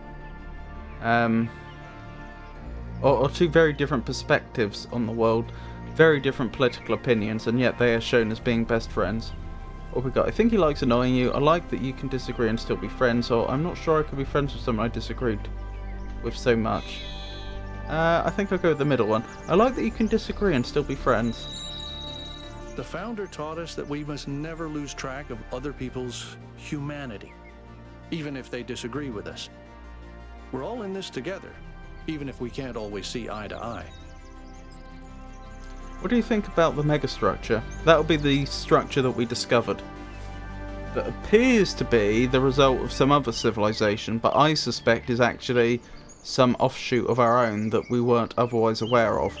Speaker 1: Or two very different perspectives on the world. Very different political opinions, and yet they are shown as being best friends. What we got? I think he likes annoying you. I like that you can disagree and still be friends, or I'm not sure I could be friends with someone I disagreed with so much. I think I'll go with the middle one. I like that you can disagree and still be friends.
Speaker 4: The founder taught us that we must never lose track of other people's humanity, even if they disagree with us. We're all in this together, even if we can't always see eye to eye.
Speaker 1: What do you think about the megastructure? That'll be the structure that we discovered. That appears to be the result of some other civilization, but I suspect is actually some offshoot of our own that we weren't otherwise aware of.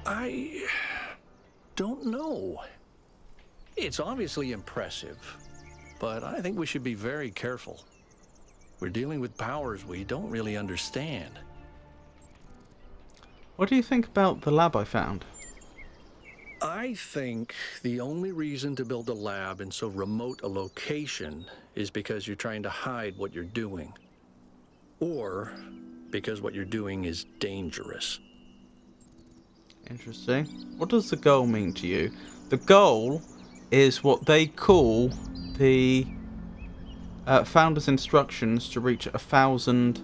Speaker 4: I don't know. It's obviously impressive, but I think we should be very careful. We're dealing with powers we don't really understand.
Speaker 1: What do you think about the lab I found?
Speaker 4: I think the only reason to build a lab in so remote a location is because you're trying to hide what you're doing. Or because what you're doing is dangerous.
Speaker 1: Interesting. What does the goal mean to you? The goal is what they call the founder's instructions to reach 1,000,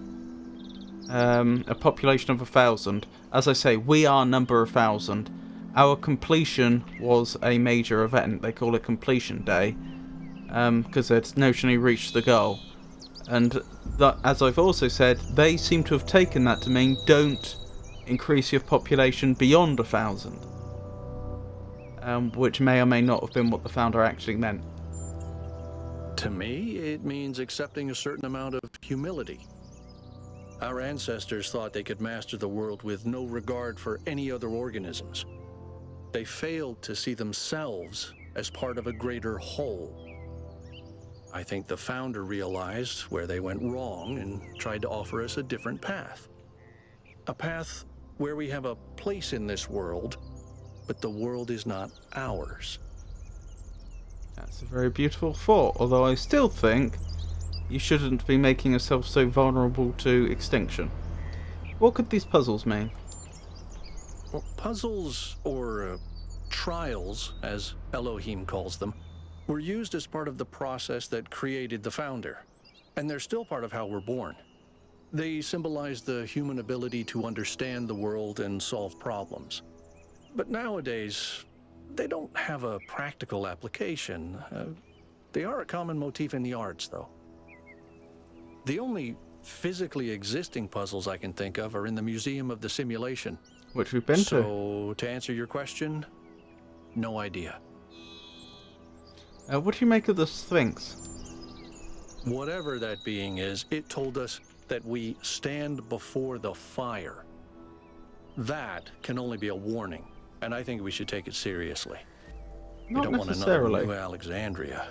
Speaker 1: a population of 1,000. As I say, we are number 1,000. Our completion was a major event. They call it completion day, because they'd notionally reached the goal. And that, as I've also said, they seem to have taken that to mean don't increase your population beyond 1,000, which may or may not have been what the founder actually meant.
Speaker 4: To me, it means accepting a certain amount of humility. Our ancestors thought they could master the world with no regard for any other organisms. They failed to see themselves as part of a greater whole. I think the founder realized where they went wrong and tried to offer us a different path. A path where we have a place in this world, but the world is not ours.
Speaker 1: That's a very beautiful thought, although I still think you shouldn't be making yourself so vulnerable to extinction. What could these puzzles mean?
Speaker 4: Well, puzzles, or trials, as Elohim calls them, were used as part of the process that created the founder, and they're still part of how we're born. They symbolize the human ability to understand the world and solve problems. But nowadays, they don't have a practical application. They are a common motif in the arts, though. The only physically existing puzzles I can think of are in the Museum of the Simulation.
Speaker 1: Which we've been to.
Speaker 4: So, to answer your question, no idea.
Speaker 1: What do you make of the Sphinx?
Speaker 4: Whatever that being is, it told us that we stand before the fire. That can only be a warning, and I think we should take it seriously. We
Speaker 1: Not
Speaker 4: don't want another
Speaker 1: necessarily.
Speaker 4: new Alexandria.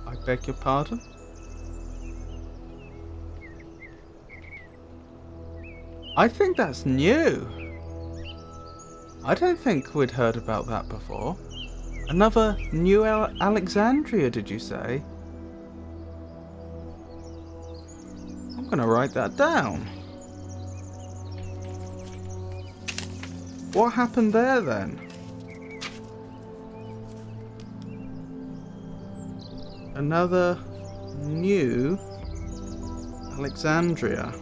Speaker 1: I beg your pardon? I think that's new. I don't think we'd heard about that before. Another new Alexandria, did you say? I'm gonna write that down. What happened there then? Another new Alexandria.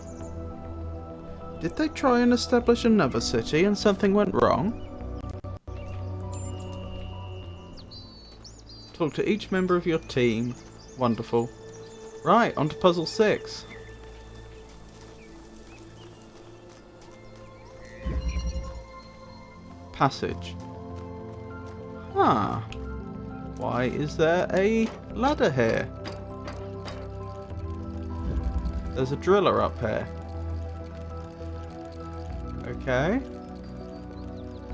Speaker 1: Did they try and establish another city and something went wrong? Talk to each member of your team. Wonderful. Right, on to puzzle 6. Passage. Huh. Why is there a ladder here? There's a driller up here. Okay.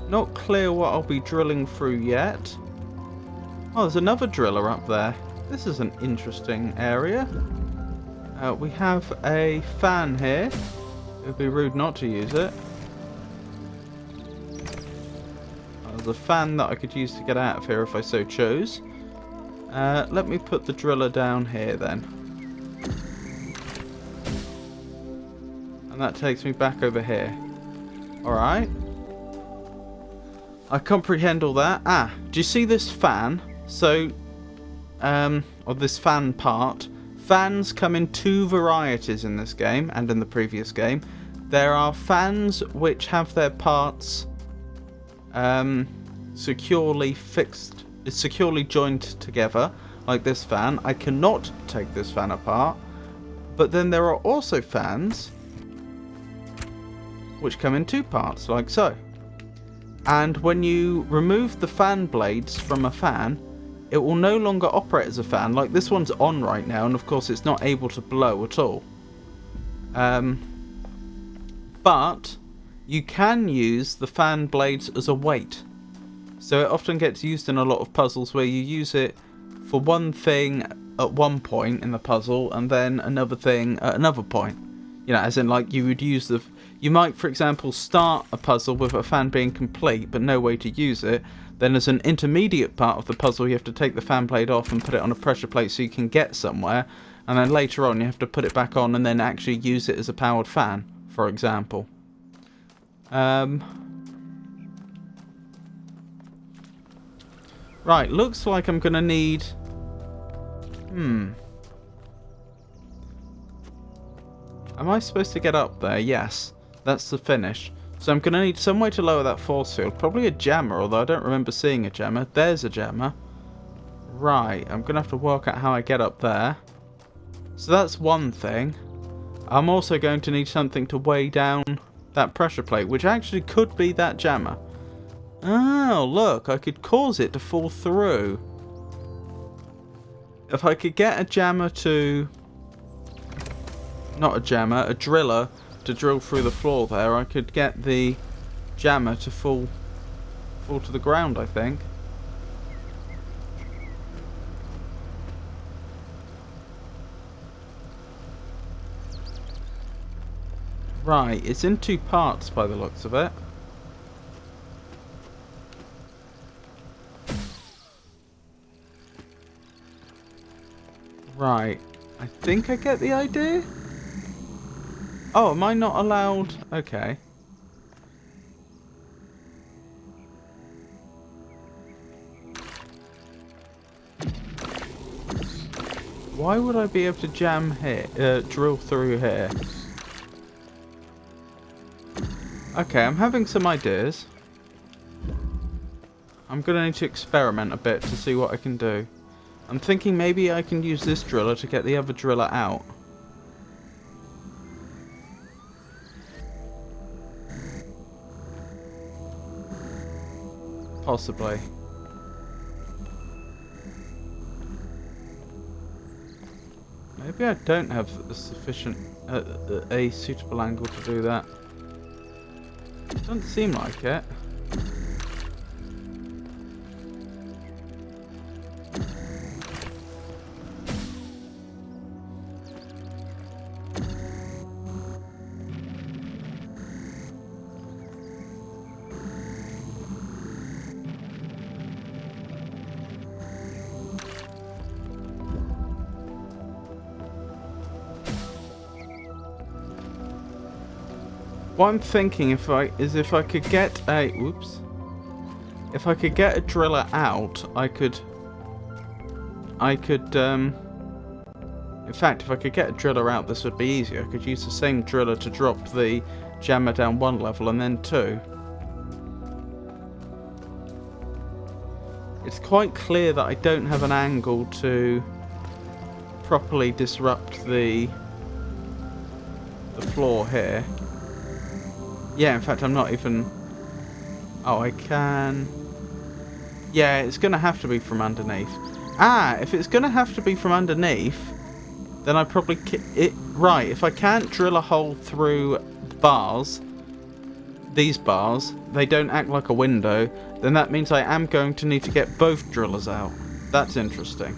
Speaker 1: Not clear what I'll be drilling through yet. Oh, there's another driller up there. This is an interesting area. We have a fan here. It would be rude not to use it. There's a fan that I could use to get out of here if I so chose. Let me put the driller down here then. And that takes me back over here. Alright. I comprehend all that. Ah, do you see this fan? So, or this fan part. Fans come in two varieties in this game and in the previous game. There are fans which have their parts securely fixed, securely joined together, like this fan. I cannot take this fan apart. But then there are also fans which come in two parts, like so. And when you remove the fan blades from a fan, it will no longer operate as a fan. Like this one's on right now, and of course it's not able to blow at all. But you can use the fan blades as a weight. So it often gets used in a lot of puzzles where you use it for one thing at one point in the puzzle and then another thing at another point. You know, as in like you would use the... You might, for example, start a puzzle with a fan being complete but no way to use it. Then as an intermediate part of the puzzle you have to take the fan blade off and put it on a pressure plate so you can get somewhere. And then later on you have to put it back on and then actually use it as a powered fan, for example. Right, looks like I'm gonna need... Am I supposed to get up there? Yes. That's the finish. So I'm gonna need some way to lower that force field. Probably a jammer, although I don't remember seeing a jammer. There's a jammer. Right, I'm gonna have to work out how I get up there. So that's one thing. I'm also going to need something to weigh down that pressure plate, which actually could be that jammer. Oh, look, I could cause it to fall through. If I could get a jammer to... Not a jammer, a driller to drill through the floor there, I could get the jammer to fall to the ground, I think. Right, it's in 2 parts by the looks of it. Right, I think I get the idea. Oh, am I not allowed? Okay. Why would I be able to jam here, drill through here? Okay, I'm having some ideas. I'm gonna need to experiment a bit to see what I can do. I'm thinking maybe I can use this driller to get the other driller out. Possibly. Maybe I don't have a sufficient, a suitable angle to do that. Doesn't seem like it. What I'm thinking if I could get a if I could get a driller out, I could in fact, if I could get a driller out, this would be easier. I could use the same driller to drop the jammer down 1 level and then 2. It's quite clear that I don't have an angle to properly disrupt the floor here. Yeah, in fact, I'm not even... Oh, I can... Yeah, it's going to have to be from underneath. Ah, if it's going to have to be from underneath, then I probably... Right, if I can't drill a hole through bars, these bars, they don't act like a window, then that means I am going to need to get both drillers out. That's interesting.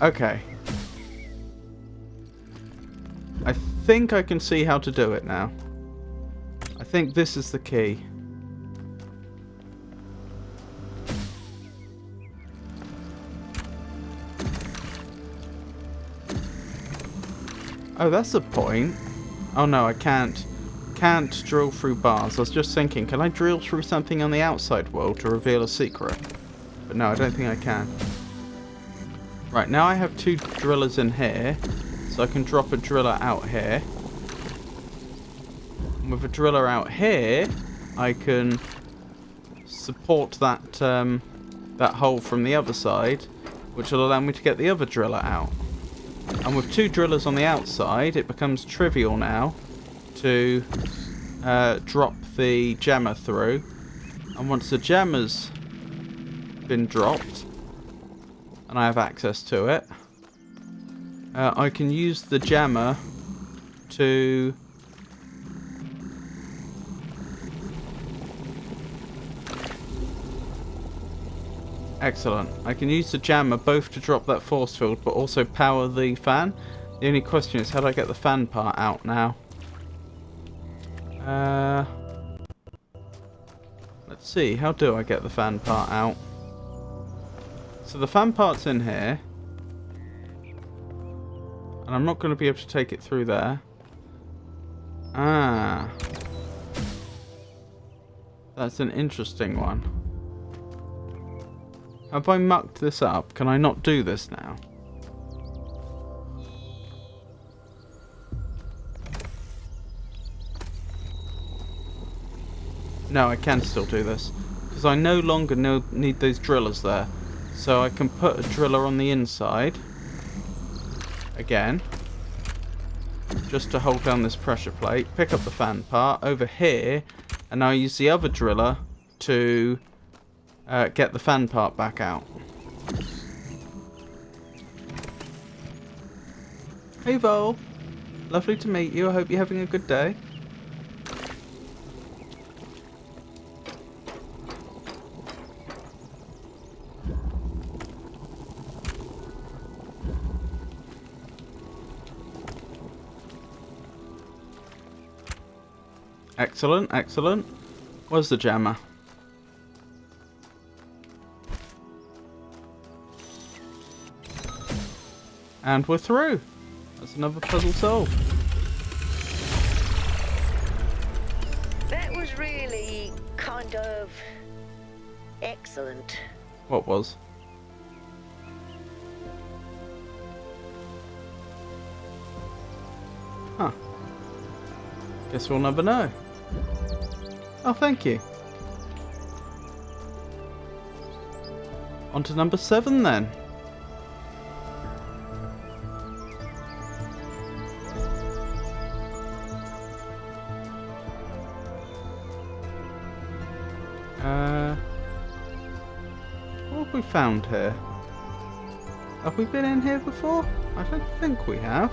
Speaker 1: Okay. I think I can see how to do it now. I think this is the key. Oh, that's the point. Oh no, I can't drill through bars. I was just thinking, can I drill through something on the outside wall to reveal a secret? But no, I don't think I can. Right, now I have 2 drillers in here. So I can drop a driller out here. And with a driller out here, I can support that that hole from the other side, which will allow me to get the other driller out. And with 2 drillers on the outside, it becomes trivial now to drop the jammer through. And once the jammer's been dropped, and I have access to it, I can use the jammer to... Excellent. I can use the jammer both to drop that force field, but also power the fan. The only question is, how do I get the fan part out now? Let's see, how do I get the fan part out? So the fan part's in here. And I'm not going to be able to take it through there. Ah. That's an interesting one. Have I mucked this up? Can I not do this now? No, I can still do this. Because I no longer need those drillers there. So I can put a driller on the inside. Again, just to hold down this pressure plate, pick up the fan part over here, and now use the other driller to get the fan part back out. Hey Vol! Lovely to meet you. I hope you're having a good day. Excellent, excellent. Where's the jammer? And we're through. That's another puzzle solved.
Speaker 6: That was really kind of excellent.
Speaker 1: What was? Huh. Guess we'll never know. Oh, thank you. On to number 7 then. What have we found here? Have we been in here before? I don't think we have.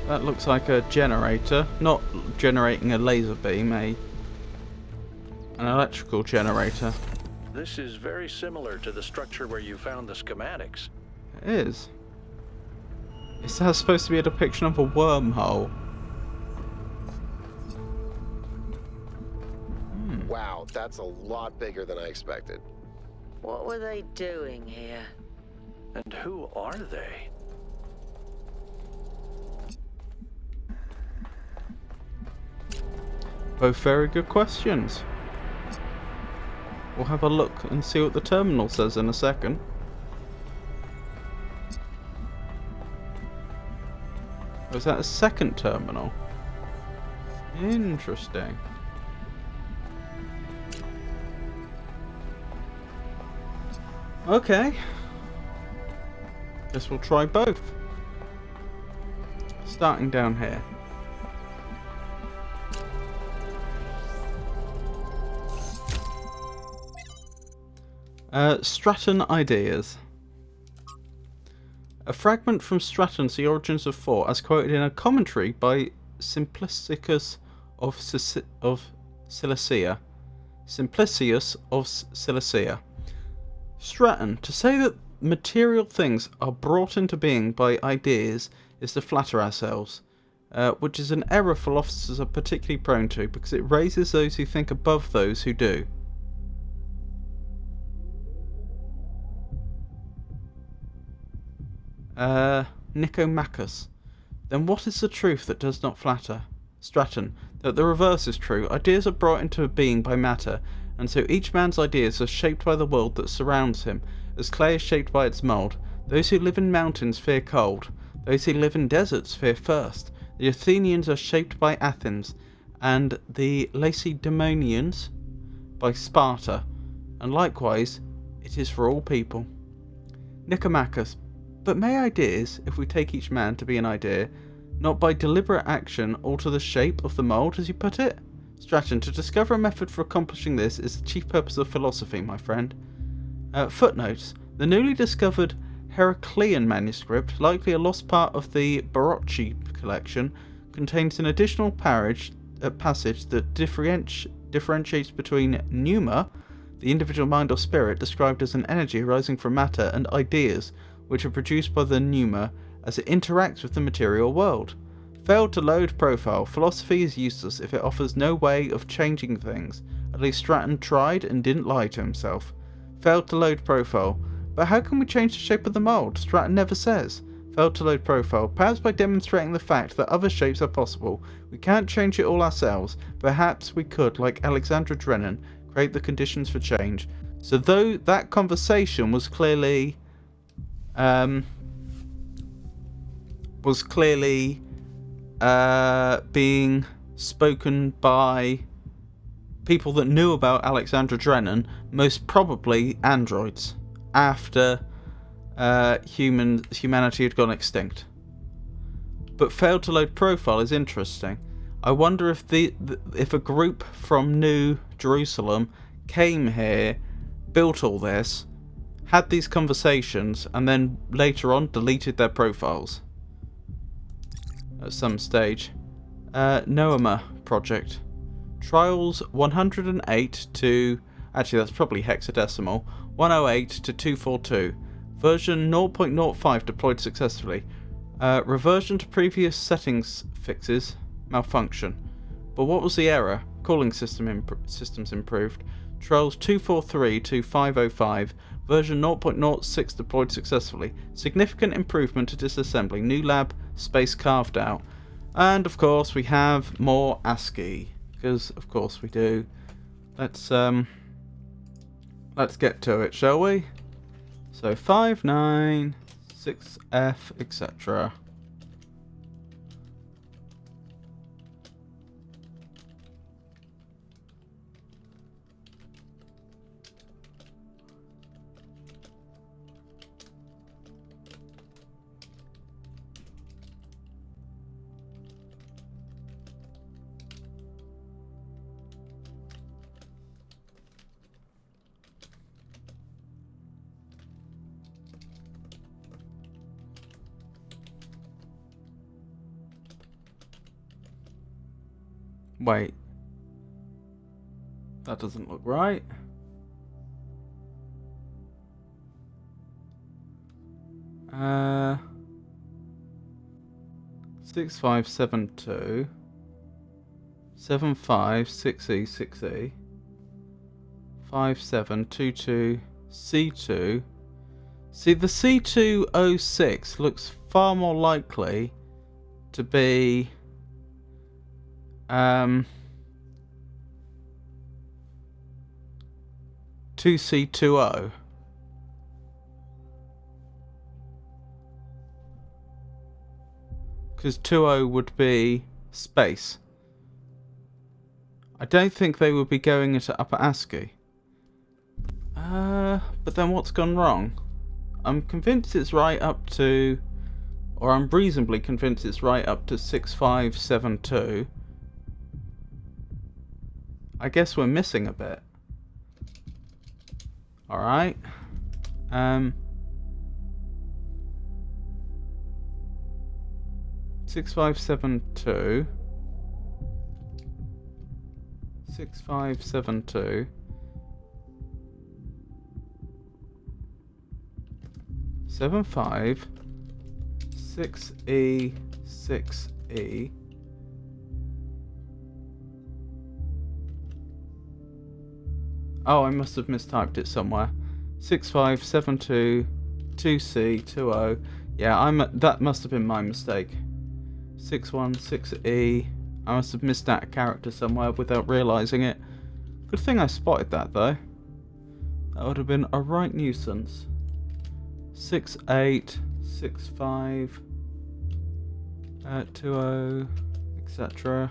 Speaker 1: That looks like a generator, not generating a laser beam, an electrical generator.
Speaker 4: This is very similar to the structure where you found the schematics.
Speaker 1: It is. Is that supposed to be a depiction of a wormhole?
Speaker 3: Wow, that's a lot bigger than I expected.
Speaker 6: What were they doing here?
Speaker 4: And who are they?
Speaker 1: Both very good questions. We'll have a look and see what the terminal says in a second. Was that a second terminal? Interesting. Okay. Guess we'll try both. Starting down here. Stratton Ideas. A fragment from Stratton's The Origins of Thought, as quoted in a commentary by Simplicius of Cilicia. Simplicius of Cilicia. Stratton, to say that material things are brought into being by ideas is to flatter ourselves, which is an error philosophers are particularly prone to, because it raises those who think above those who do. Nicomachus. Then what is the truth that does not flatter? Stratton. That the reverse is true. Ideas are brought into being by matter, and so each man's ideas are shaped by the world that surrounds him, as clay is shaped by its mould. Those who live in mountains fear cold. Those who live in deserts fear thirst. The Athenians are shaped by Athens, and the Lacedaemonians by Sparta, and likewise it is for all people. Nicomachus. But may ideas, if we take each man to be an idea, not by deliberate action alter the shape of the mould, as you put it? Stratton. To discover a method for accomplishing this is the chief purpose of philosophy, my friend. Footnotes. The newly discovered Heraclean manuscript, likely a lost part of the Barocci collection, contains an additional passage that differentiates between pneuma, the individual mind or spirit described as an energy arising from matter, and ideas, which are produced by the pneuma as it interacts with the material world. Failed to load profile. Philosophy is useless if it offers no way of changing things. At least Stratton tried and didn't lie to himself. Failed to load profile. But how can we change the shape of the mould? Stratton never says. Failed to load profile. Perhaps by demonstrating the fact that other shapes are possible. We can't change it all ourselves. Perhaps we could, like Alexandra Drennan, create the conditions for change. So though that conversation was clearly being spoken by people that knew about Alexandra Drennan, most probably androids, after humanity had gone extinct. But failed to load profile is interesting. I wonder if if a group from New Jerusalem came here, built all this, had these conversations and then later on deleted their profiles at some stage. Noema project. Trials 108 to... Actually, that's probably hexadecimal. 108 to 242. Version 0.05 deployed successfully. Reversion to previous settings fixes. Malfunction. But what was the error? Calling systems improved. Trials 243 to 505. Version 0.06 deployed successfully. Significant improvement to disassembly. New lab space carved out. And of course we have more ASCII. Because of course we do. Let's get to it, shall we? So 5, 9, 6F, etc. Wait. That doesn't look right. Uh, 6572 756E 6E 5722 C2. See, the C206 looks far more likely to be 2C20. Because 20 would be space. I don't think they would be going into upper ASCII. But then what's gone wrong? I'm convinced it's right up to... Or I'm reasonably convinced it's right up to 6572. I guess we're missing a bit. Alright. 6572. 6572. 75. 6E. 6E. Oh, I must have mistyped it somewhere. 6572 2C20. Yeah, that must have been my mistake. 616E. I must have missed that character somewhere without realising it. Good thing I spotted that though. That would have been a right nuisance. 68, 65, 20, etc.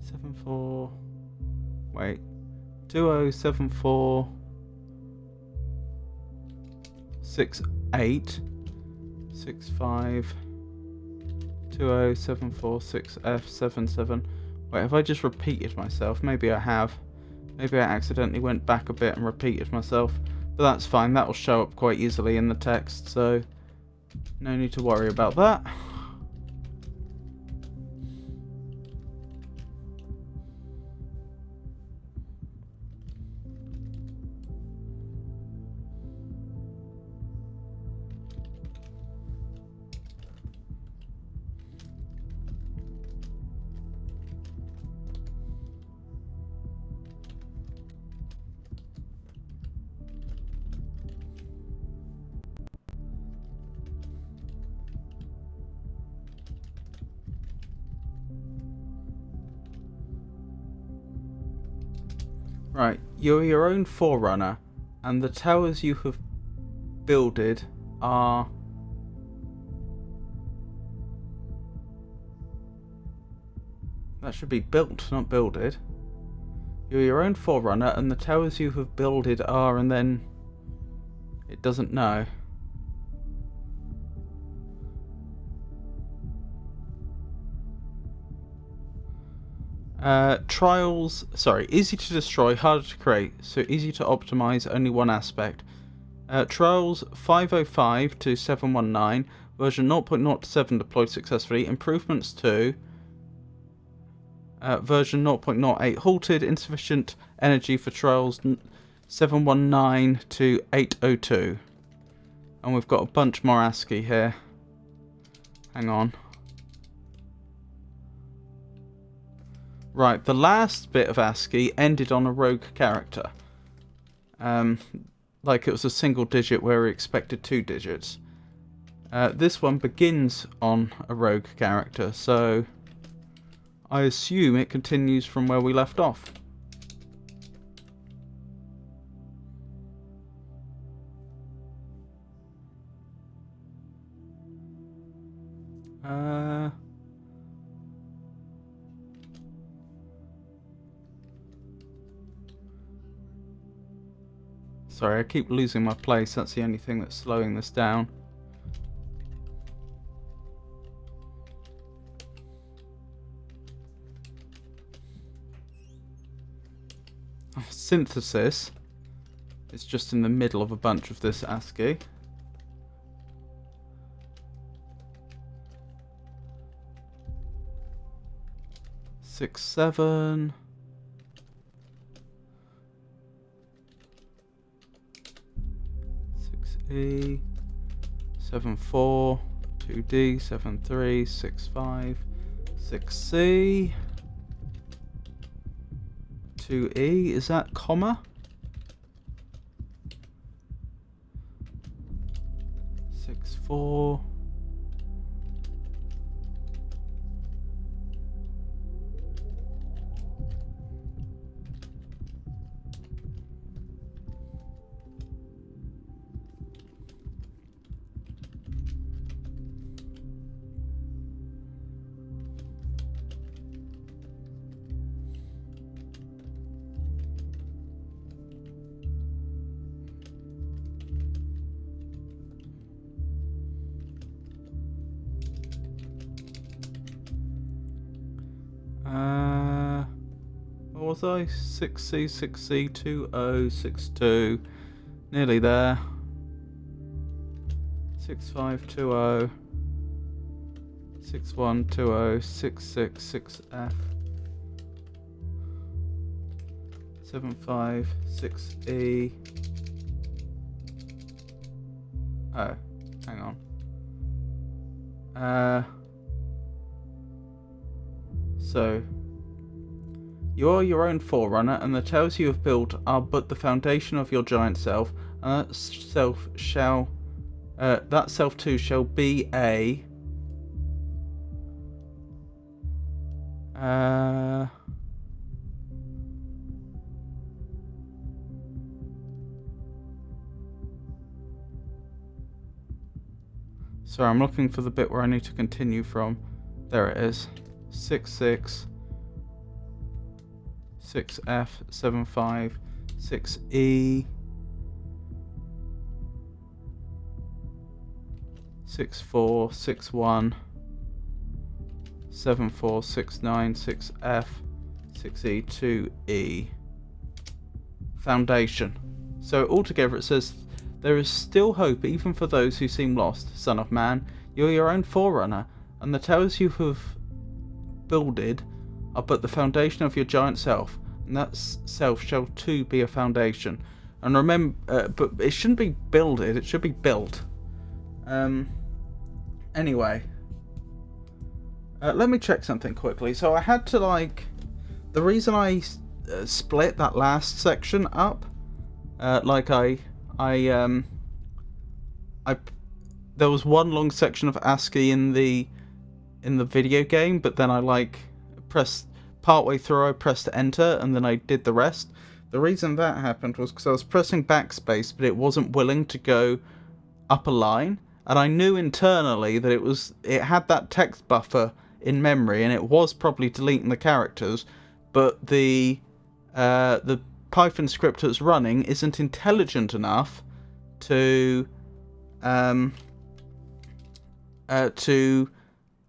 Speaker 1: 74. Wait. 2074 68 65 20746 F77. Wait, have I just repeated myself? Maybe I have. Maybe I accidentally went back a bit and repeated myself. But that's fine, that will show up quite easily in the text, so no need to worry about that. Right, you're your own forerunner, and the towers you have builded are... That should be built, not builded. You're your own forerunner, and the towers you have builded are, and then... It doesn't know. Easy to destroy, harder to create, so easy to optimize, only one aspect. Trials 505 to 719, version 0.0 to 7 deployed successfully. Improvements to version 0.08 halted, insufficient energy for trials 719 to 802. And we've got a bunch more ASCII here. Hang on. Right, the last bit of ASCII ended on a rogue character. Like it was a single digit where we expected 2 digits. This one begins on a rogue character, so I assume it continues from where we left off. Sorry, I keep losing my place. That's the only thing that's slowing this down. Synthesis is just in the middle of a bunch of this ASCII. Six, 7. E 7-4 2D 7-3 6-5 6C 2E, is that comma? 6-4 what was I? 6C, 6C, 20, 62. Nearly there. 6520. 6120. 66, 6F. 75, 6E. Oh, hang on. So you are your own forerunner, and the tales you have built are but the foundation of your giant self, and that self too shall be a sorry, I'm looking for the bit where I need to continue from. There it is. 6-6 6F 7-5 6E 6-4 6-1 7-4 6-9 6F 6E 2E. Foundation. So altogether it says, there is still hope even for those who seem lost, son of man. You are your own forerunner, and the tales you have builded are but the foundation of your giant self, and that self shall too be a foundation. And remember, but it shouldn't be builded, it should be built. Anyway, let me check something quickly. So I had to the reason I split that last section up, there was one long section of ASCII in the video game, but then I pressed partway through, I pressed enter, and then I did the rest. The reason that happened was because I was pressing backspace, but it wasn't willing to go up a line, and I knew internally that it had that text buffer in memory, and it was probably deleting the characters, but the Python script that's running isn't intelligent enough to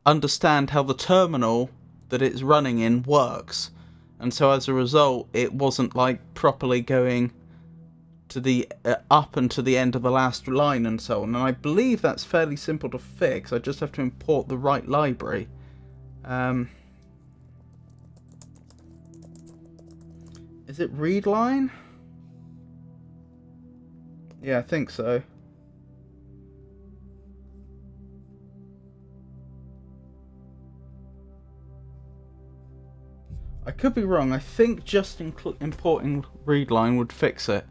Speaker 1: understand how the terminal that it's running in works. and so as a result, it wasn't like properly going to the up and to the end of the last line and so on. And I believe that's fairly simple to fix. I just have to import the right library. Is it read line? Yeah, I think so. I could be wrong. I think just importing read line would fix it.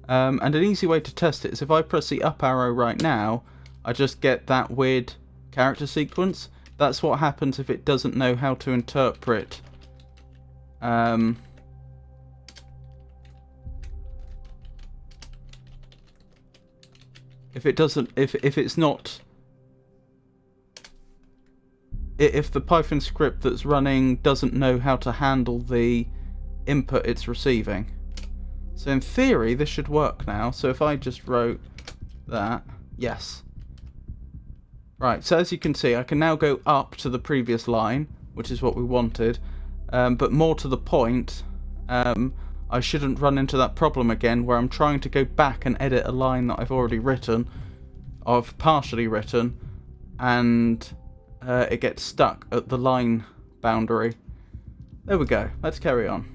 Speaker 1: And an easy way to test it is if I press the up arrow right now, I just get that weird character sequence. That's what happens if it doesn't know how to interpret if the Python script that's running doesn't know how to handle the input it's receiving. So in theory, this should work now. So if I just wrote that, yes. Right, so as you can see, I can now go up to the previous line, which is what we wanted. But more to the point, I shouldn't run into that problem again where I'm trying to go back and edit a line that I've already written, I've partially written, and it gets stuck at the line boundary. There we go. Let's carry on.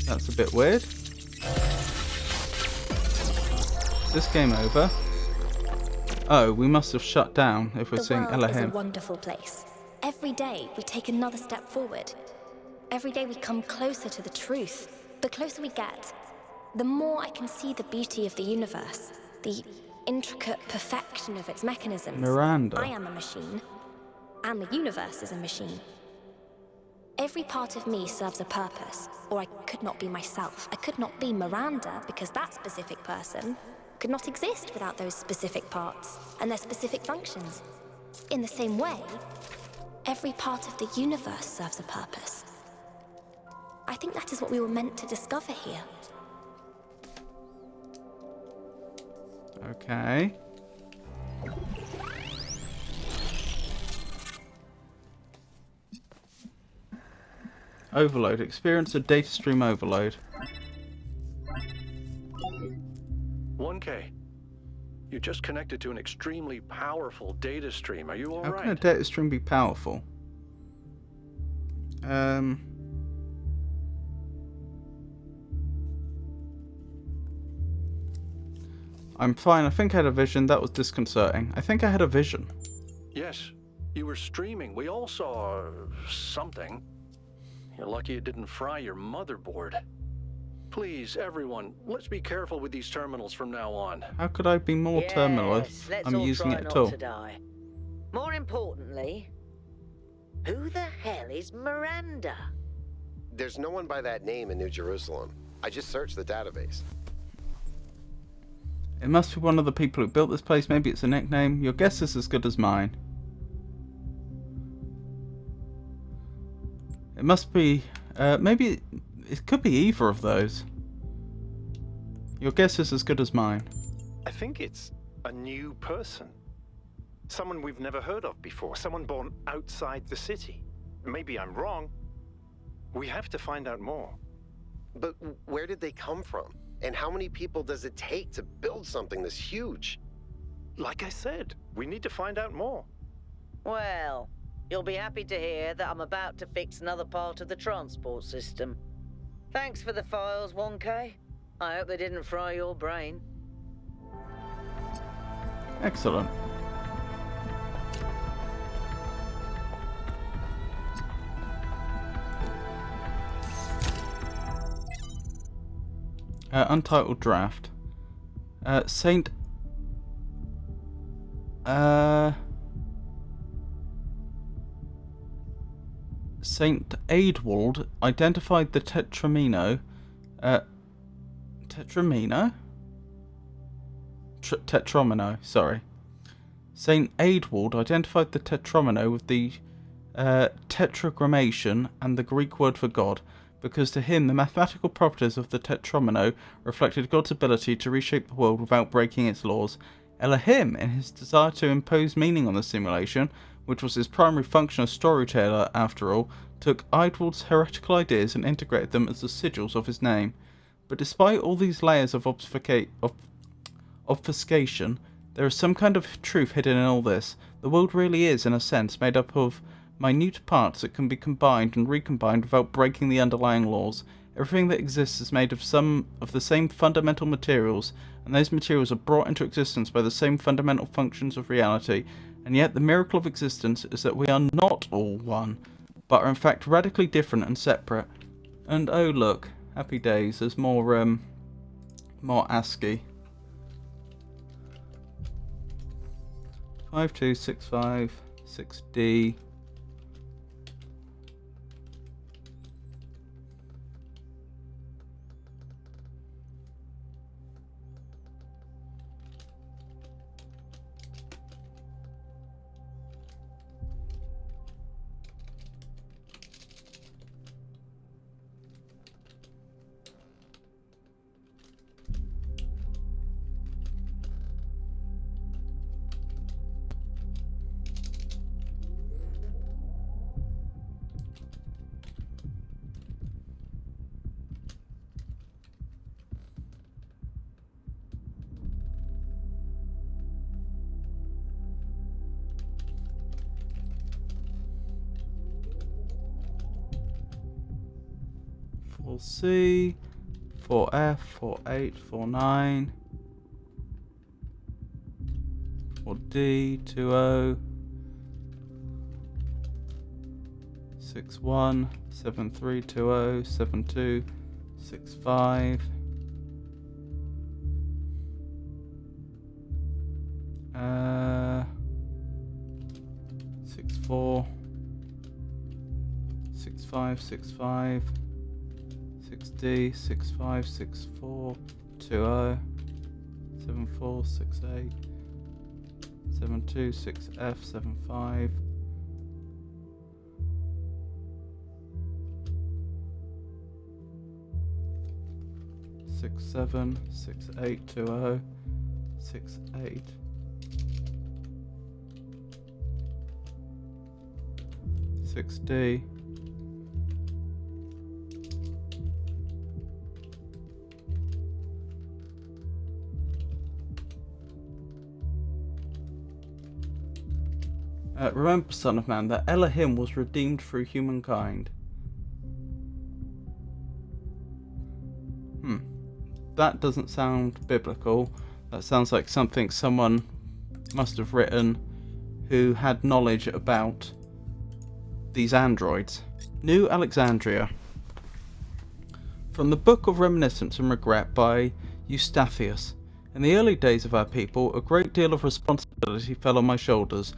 Speaker 1: That's a bit weird. Is this game over? Oh, we must have shut down if we're seeing
Speaker 7: The world is a
Speaker 1: Elohim.
Speaker 7: wonderful place. Every day we take another step forward. Every day we come closer to the truth. The closer we get, the more I can see the beauty of the universe, the intricate perfection of its mechanisms.
Speaker 1: Miranda.
Speaker 7: I am a machine, and the universe is a machine. Every part of me serves a purpose, or I could not be myself. I could not be Miranda, because that specific person could not exist without those specific parts and their specific functions. In the same way, every part of the universe serves a purpose. I think that is what we were meant to discover here.
Speaker 1: Okay. Overload. Experience a data stream overload.
Speaker 4: 1K. You just connected to an extremely powerful data stream. Are you all
Speaker 1: How
Speaker 4: right?
Speaker 1: can a data stream be powerful? I'm fine. I think I had a vision. That was disconcerting. I think I had a vision.
Speaker 4: Yes, you were streaming. We all saw something. You're lucky it didn't fry your motherboard. Please, everyone, let's be careful with these terminals from now on.
Speaker 1: How could I be more terminal if
Speaker 6: let's
Speaker 1: I'm
Speaker 6: all
Speaker 1: using
Speaker 6: try
Speaker 1: it at
Speaker 6: not
Speaker 1: all?
Speaker 6: to die. More importantly, who the hell is Miranda?
Speaker 3: There's no one by that name in New Jerusalem. I just searched the database.
Speaker 1: It must be one of the people who built this place. Maybe it's a nickname. Your guess is as good as mine. It must be... maybe it could be either of those. Your guess is as good as mine.
Speaker 5: I think it's a new person. Someone we've never heard of before. Someone born outside the city. Maybe I'm wrong. We have to find out more.
Speaker 3: But where did they come from? And how many people does it take to build something this huge?
Speaker 5: Like I said, we need to find out more.
Speaker 6: Well, you'll be happy to hear that I'm about to fix another part of the transport system. Thanks for the files, 1K. I hope they didn't fry your brain.
Speaker 1: Excellent. Untitled draft. Saint Aidwald identified the Tetramino. Tetramino, sorry. Saint Aidwald identified the Tetramino with the tetragrammation and the Greek word for God. because to him the mathematical properties of the tetromino reflected God's ability to reshape the world without breaking its laws. Elohim, in his desire to impose meaning on the simulation, which was his primary function as storyteller after all, took Eidwald's heretical ideas and integrated them as the sigils of his name. But despite all these layers of obfuscation, there is some kind of truth hidden in all this. The world really is, in a sense, made up of minute parts that can be combined and recombined without breaking the underlying laws. Everything that exists is made of some of the same fundamental materials, and those materials are brought into existence by the same fundamental functions of reality, and yet the miracle of existence is that we are not all one, but are in fact radically different and separate. And oh look, happy days, there's more ASCII. 5265 6D. C, 4F, 48, 49, 4D, 20, 61, 7320, 72, 65, 64, 65, 65, 6D, 65, 64, 20, 74, 68, 72, 6F, 75, 67, 68, 20, 68, 6D, remember, Son of Man, that Elohim was redeemed through humankind. That doesn't sound biblical. That sounds like something someone must have written who had knowledge about these androids. New Alexandria. From the Book of Reminiscence and Regret by Eustathius. In the early days of our people, a great deal of responsibility fell on my shoulders.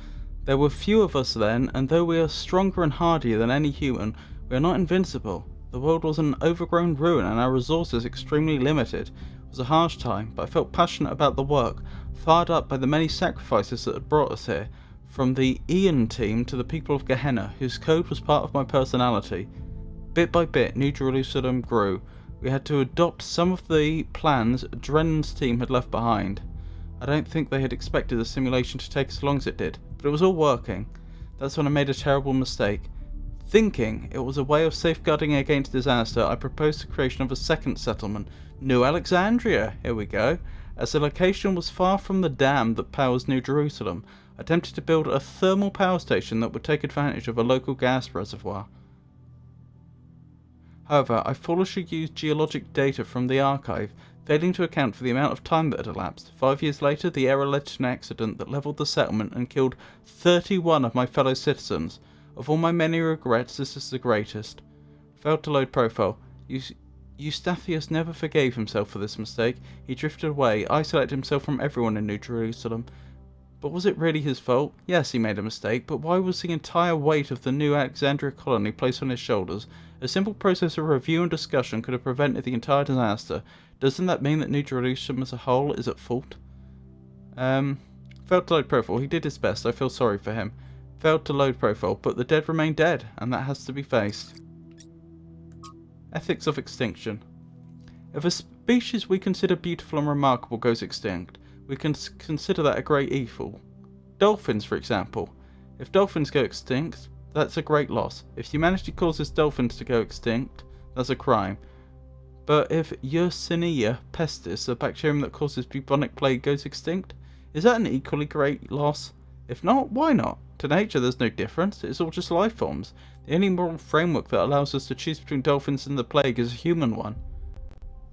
Speaker 1: There were few of us then, and though we are stronger and hardier than any human, we are not invincible. The world was an overgrown ruin and our resources extremely limited. It was a harsh time, but I felt passionate about the work, fired up by the many sacrifices that had brought us here, from the Ian team to the people of Gehenna, whose code was part of my personality. Bit by bit, New Jerusalem grew. We had to adopt some of the plans Drennan's team had left behind. I don't think they had expected the simulation to take as long as it did, but it was all working. That's when I made a terrible mistake. Thinking it was a way of safeguarding against disaster, I proposed the creation of a second settlement, New Alexandria, here we go. As the location was far from the dam that powers New Jerusalem, I attempted to build a thermal power station that would take advantage of a local gas reservoir. However, I foolishly used geologic data from the archive, failing to account for the amount of time that had elapsed. 5 years later, the error led to an accident that levelled the settlement and killed 31 of my fellow citizens. Of all my many regrets, this is the greatest. Failed to load profile. Eustathius never forgave himself for this mistake. He drifted away, isolated himself from everyone in New Jerusalem. But was it really his fault? Yes, he made a mistake, but why was the entire weight of the New Alexandria colony placed on his shoulders? A simple process of review and discussion could have prevented the entire disaster. Doesn't that mean that New Jerusalem as a whole is at fault? Failed to load profile. He did his best. I feel sorry for him. Failed to load profile, but the dead remain dead, and that has to be faced. Ethics of extinction. If a species we consider beautiful and remarkable goes extinct, we can consider that a great evil. Dolphins, for example. If dolphins go extinct, that's a great loss. If humanity causes dolphins to go extinct, that's a crime. But if Yersinia pestis, a bacterium that causes bubonic plague, goes extinct, is that an equally great loss? If not, why not? To nature there's no difference, it's all just life forms. The only moral framework that allows us to choose between dolphins and the plague is a human one.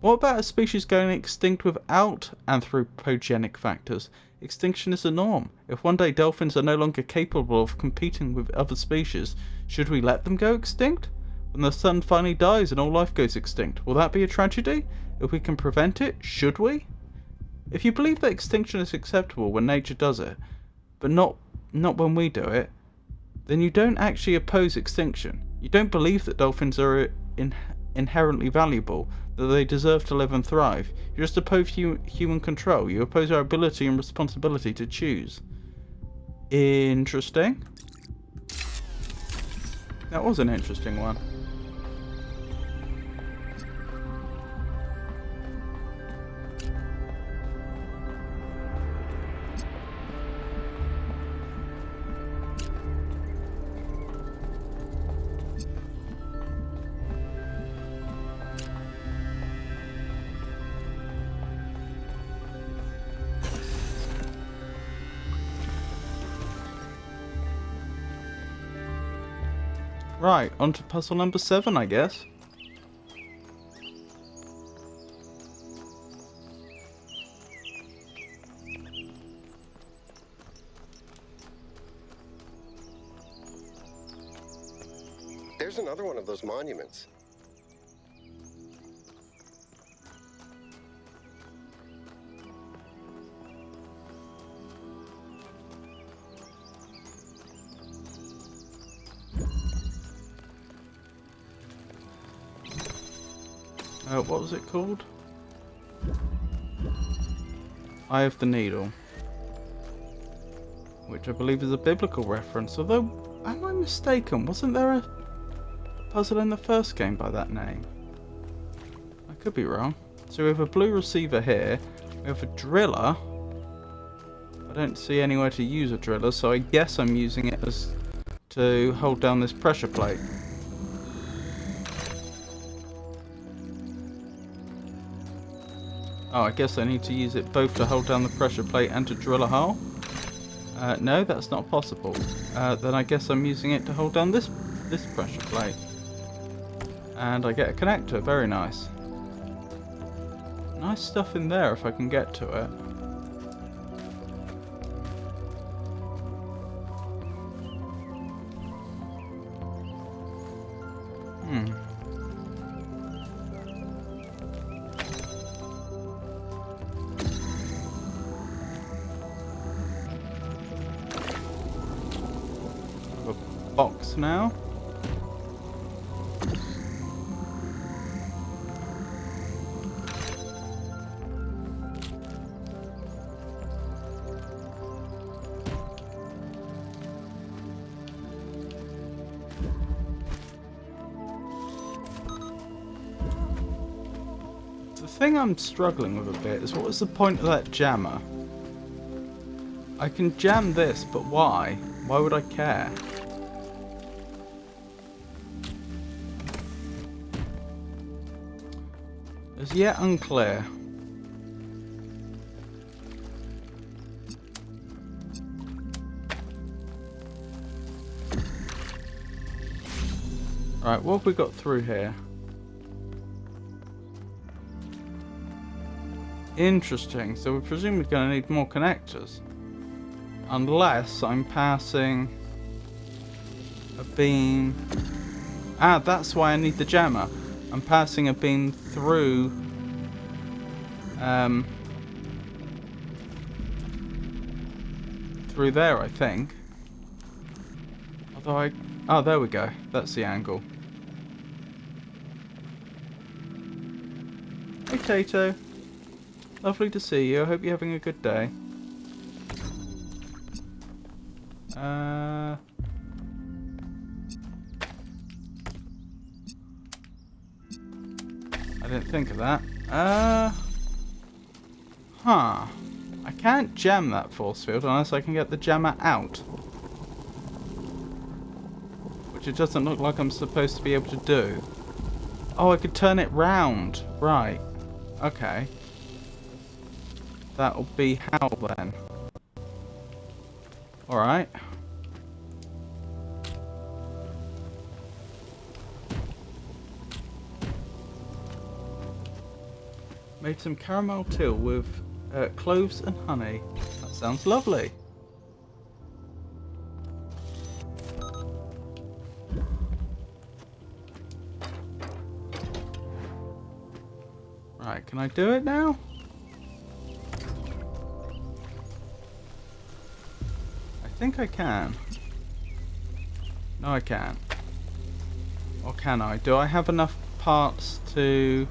Speaker 1: What about a species going extinct without anthropogenic factors? Extinction is the norm. If one day dolphins are no longer capable of competing with other species, should we let them go extinct? When the sun finally dies and all life goes extinct, will that be a tragedy? If we can prevent it, should we? If you believe that extinction is acceptable when nature does it, but not when we do it, then you don't actually oppose extinction. You don't believe that dolphins are inherently valuable, that they deserve to live and thrive. You just oppose human control. You oppose our ability and responsibility to choose. Interesting. That was an interesting one. Right, on to puzzle number 7, I guess.
Speaker 3: There's another one of those monuments.
Speaker 1: What was it called? Eye of the Needle. Which I believe is a biblical reference, although, am I mistaken? Wasn't there a puzzle in the first game by that name? I could be wrong. So we have a blue receiver here. We have a driller. I don't see anywhere to use a driller, so I guess I'm using it as to hold down this pressure plate. Oh, I guess I need to use it both to hold down the pressure plate and to drill a hole. No, that's not possible. Then I guess I'm using it to hold down this pressure plate. And I get a connector, very nice. Nice stuff in there if I can get to it. Box now. The thing I'm struggling with a bit is what was the point of that jammer? I can jam this, but why? Why would I care? As yet unclear. Right, what have we got through here? Interesting, so we're presumably going to need more connectors. Unless I'm passing a beam... Ah, that's why I need the jammer. I'm passing a beam through through there, I think. Although oh, there we go. That's the angle. Hey, Tato. Lovely to see you. I hope you're having a good day. didn't think of that. Huh. I can't jam that force field unless I can get the jammer out. Which it doesn't look like I'm supposed to be able to do. Oh, I could turn it round. Right. Okay. That'll be how then. Alright. Made some caramel till with cloves and honey. That sounds lovely. Right, can I do it now? I think I can. No, I can't. Or can I? Do I have enough parts to...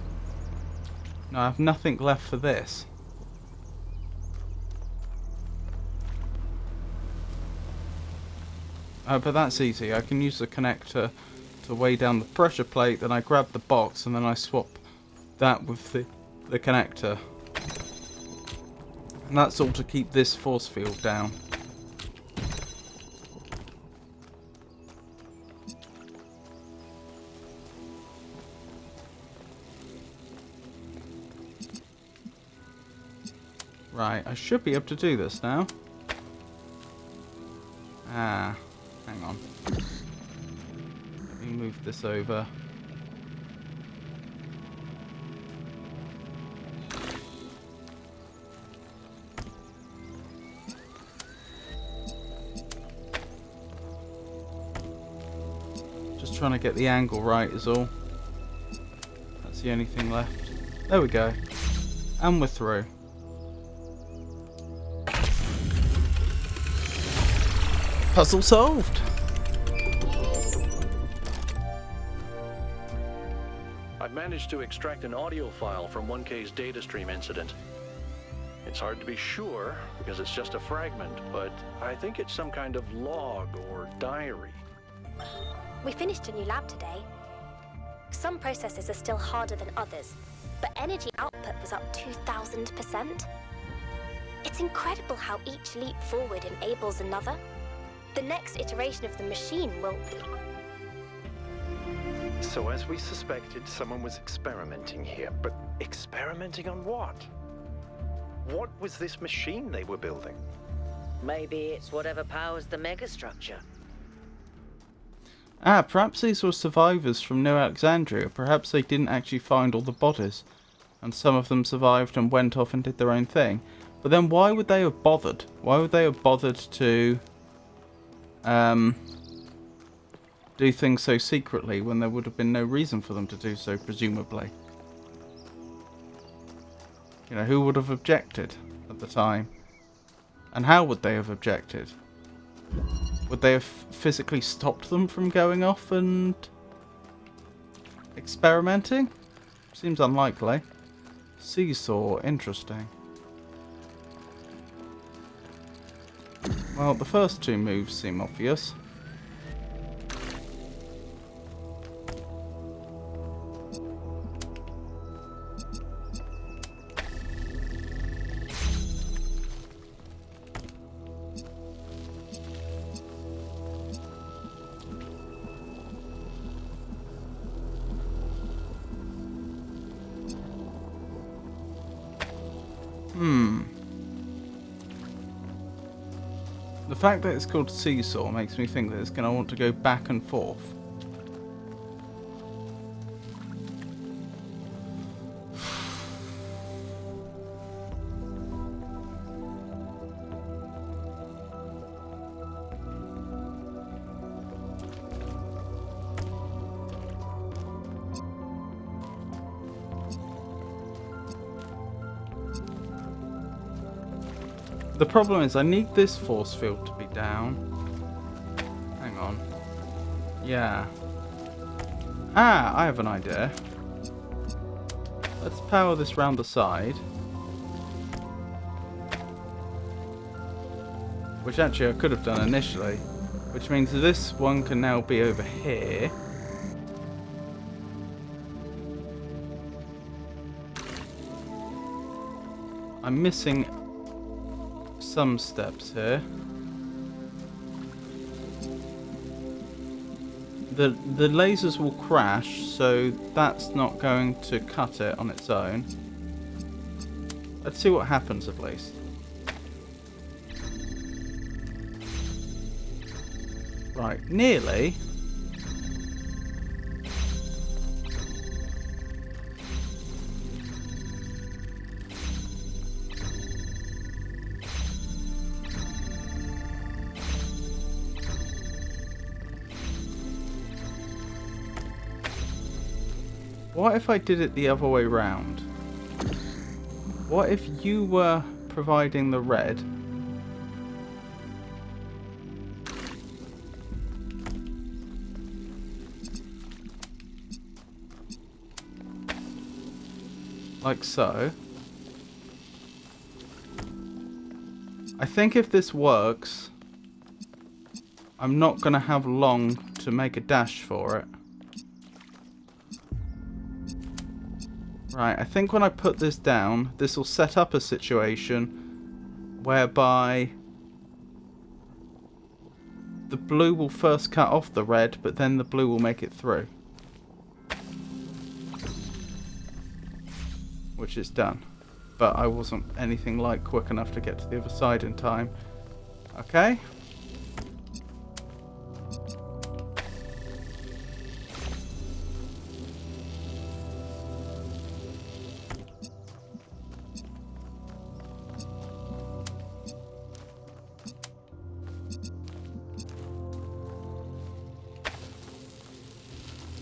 Speaker 1: No, I have nothing left for this. But that's easy. I can use the connector to weigh down the pressure plate, then I grab the box and then I swap that with the connector. And that's all to keep this force field down. Right, I should be able to do this now. Ah, hang on. Let me move this over. Just trying to get the angle right is all. That's the only thing left. There we go. And we're through. Puzzle solved.
Speaker 4: I've managed to extract an audio file from 1K's data stream incident. It's hard to be sure because it's just a fragment, but I think it's some kind of log or diary.
Speaker 7: We finished a new lab today. Some processes are still harder than others, but energy output was up 2,000%. It's incredible how each leap forward enables another. The next iteration of the machine will...
Speaker 5: So as we suspected, someone was experimenting here. But experimenting on what? What was this machine they were building?
Speaker 6: Maybe it's whatever powers the megastructure.
Speaker 1: Ah, perhaps these were survivors from New Alexandria. Perhaps they didn't actually find all the bodies. And some of them survived and went off and did their own thing. But then why would they have bothered? Why would they have bothered to... do things so secretly when there would have been no reason for them to do so, presumably? You know, who would have objected at the time? And how would they have objected? Would they have physically stopped them from going off and experimenting? Seems unlikely. Seesaw, interesting. Well, the first two moves seem obvious. The fact that it's called Seesaw makes me think that it's going to want to go back and forth. The problem is I need this force field to be down. Hang on. Yeah. Ah, I have an idea. Let's power this round the side. Which actually I could have done initially. Which means this one can now be over here. I'm missing some steps here. The lasers will crash, so that's not going to cut it on its own. Let's see what happens at least. Right, nearly. What if I did it the other way round? What if you were providing the red? Like so. I think if this works, I'm not going to have long to make a dash for it. Right, I think when I put this down, this will set up a situation whereby the blue will first cut off the red, but then the blue will make it through. Which is done. But I wasn't anything like quick enough to get to the other side in time. Okay.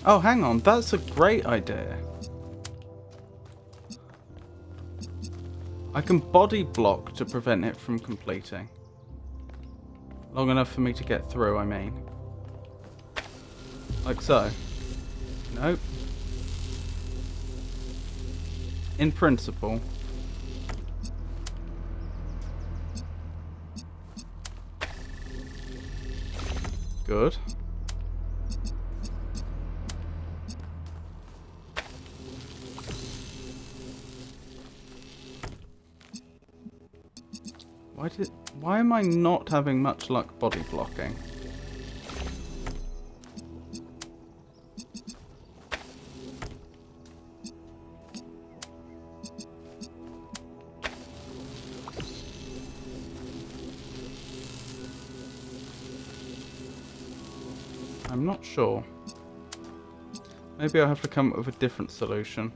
Speaker 1: Oh, hang on. That's a great idea. I can body block to prevent it from completing. Long enough for me to get through, I mean. Like so. Nope. In principle. Good. Why am I not having much luck body blocking? I'm not sure. Maybe I'll have to come up with a different solution.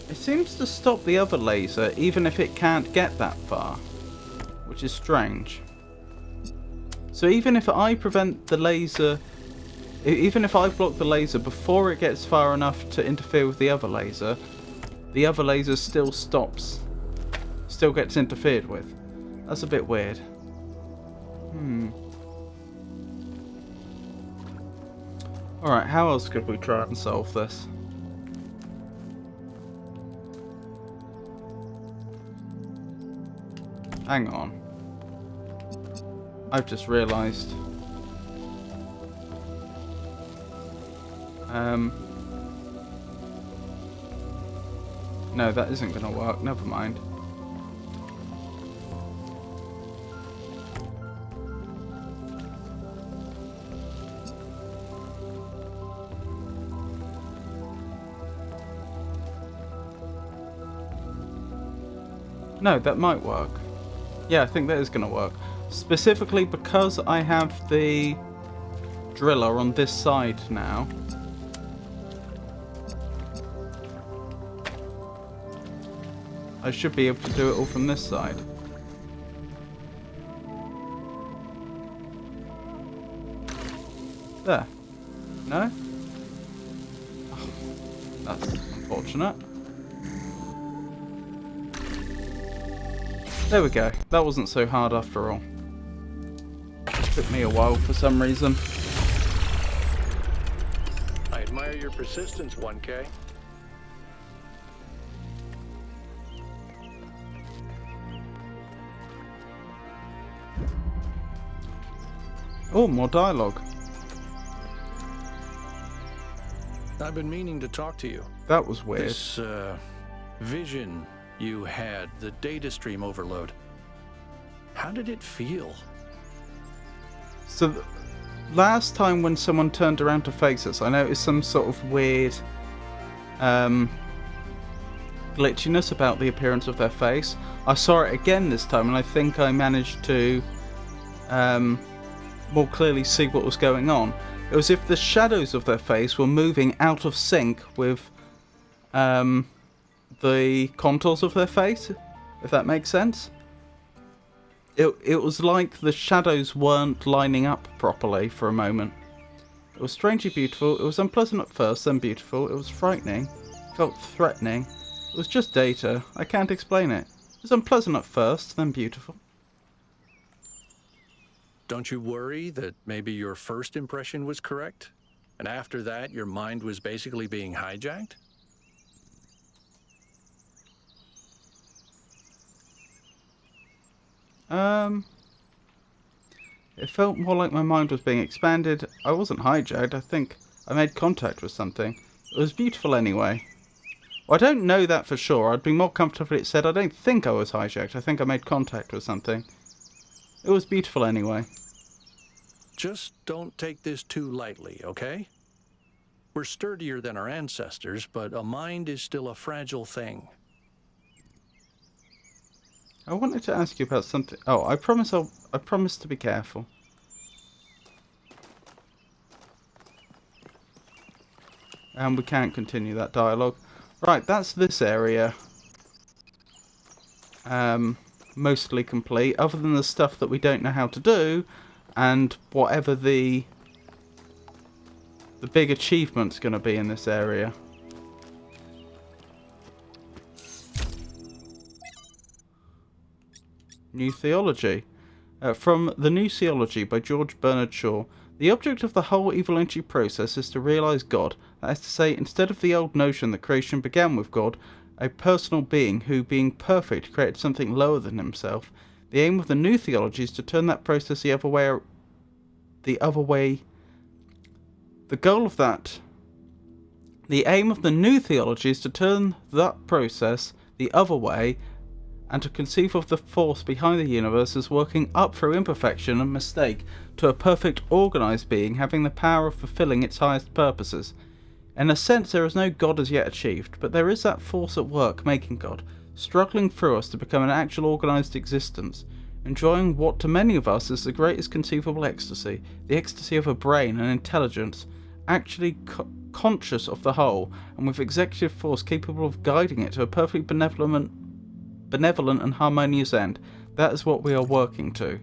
Speaker 1: It seems to stop the other laser even if it can't get that far, which is strange. So even if I prevent the laser, even if I block the laser before it gets far enough to interfere with the other laser still stops, still gets interfered with. That's a bit weird. Alright, how else could we try and solve this? Hang on. I've just realised. No, that isn't going to work. Never mind. No, that might work. Yeah, I think that is going to work. Specifically because I have the driller on this side now. I should be able to do it all from this side. There. No? Oh, that's unfortunate. There we go. That wasn't so hard after all. Took me a while for some reason.
Speaker 4: I admire your persistence, 1K.
Speaker 1: Oh, more dialogue.
Speaker 4: I've been meaning to talk to you.
Speaker 1: That was weird.
Speaker 4: This vision you had, the data stream overload. How did it feel?
Speaker 1: So, last time when someone turned around to face us, I noticed some sort of weird glitchiness about the appearance of their face. I saw it again this time, and I think I managed to more clearly see what was going on. It was as if the shadows of their face were moving out of sync with the contours of their face, if that makes sense. It was like the shadows weren't lining up properly for a moment. It was strangely beautiful. It was unpleasant at first, then beautiful. It was frightening. It felt threatening. It was just data. I can't explain it. It was unpleasant at first, then beautiful.
Speaker 4: Don't you worry that maybe your first impression was correct? And after that, your mind was basically being hijacked?
Speaker 1: It felt more like my mind was being expanded. I wasn't hijacked. I think I made contact with something. It was beautiful anyway. Well, I don't know that for sure. I'd be more comfortable if it said I don't think I was hijacked. I think I made contact with something. It was beautiful anyway.
Speaker 4: Just don't take this too lightly, okay? We're sturdier than our ancestors, but a mind is still a fragile thing.
Speaker 1: I wanted to ask you about something. Oh, I promise to be careful. And we can't continue that dialogue. Right, that's this area. Mostly complete, other than the stuff that we don't know how to do, and whatever the big achievement's going to be in this area. New Theology. From The New Theology by George Bernard Shaw. The object of the whole evolutionary process is to realise God. That is to say, instead of the old notion that creation began with God, a personal being who, being perfect, created something lower than himself, the aim of the new theology is to turn that process the other way. The aim of the new theology is to turn that process the other way, and to conceive of the force behind the universe as working up through imperfection and mistake to a perfect organised being having the power of fulfilling its highest purposes. In a sense, there is no God as yet achieved, but there is that force at work making God, struggling through us to become an actual organised existence, enjoying what to many of us is the greatest conceivable ecstasy, the ecstasy of a brain and intelligence, actually conscious of the whole, and with executive force capable of guiding it to a perfectly benevolent and harmonious end. That is what we are working to.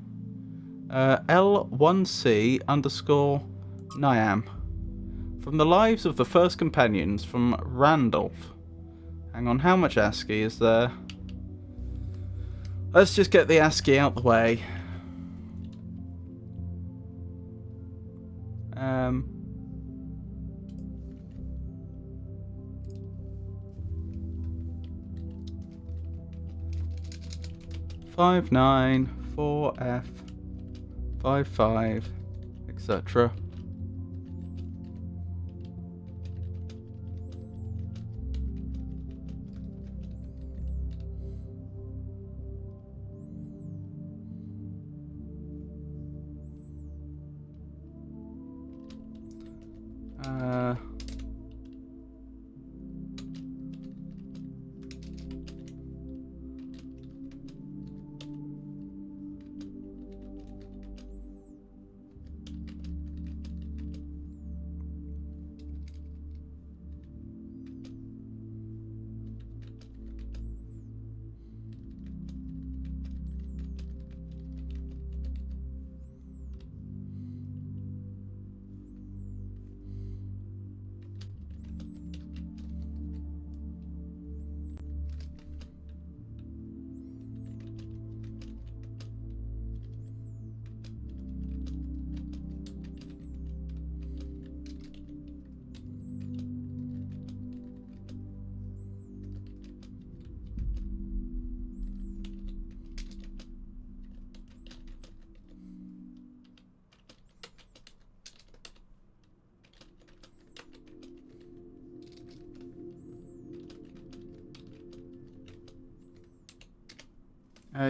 Speaker 1: L1C_Niam. From the Lives of the First Companions, from Randolph. Hang on, how much ASCII is there? Let's just get the ASCII out the way. Five 9 4F 55 etc.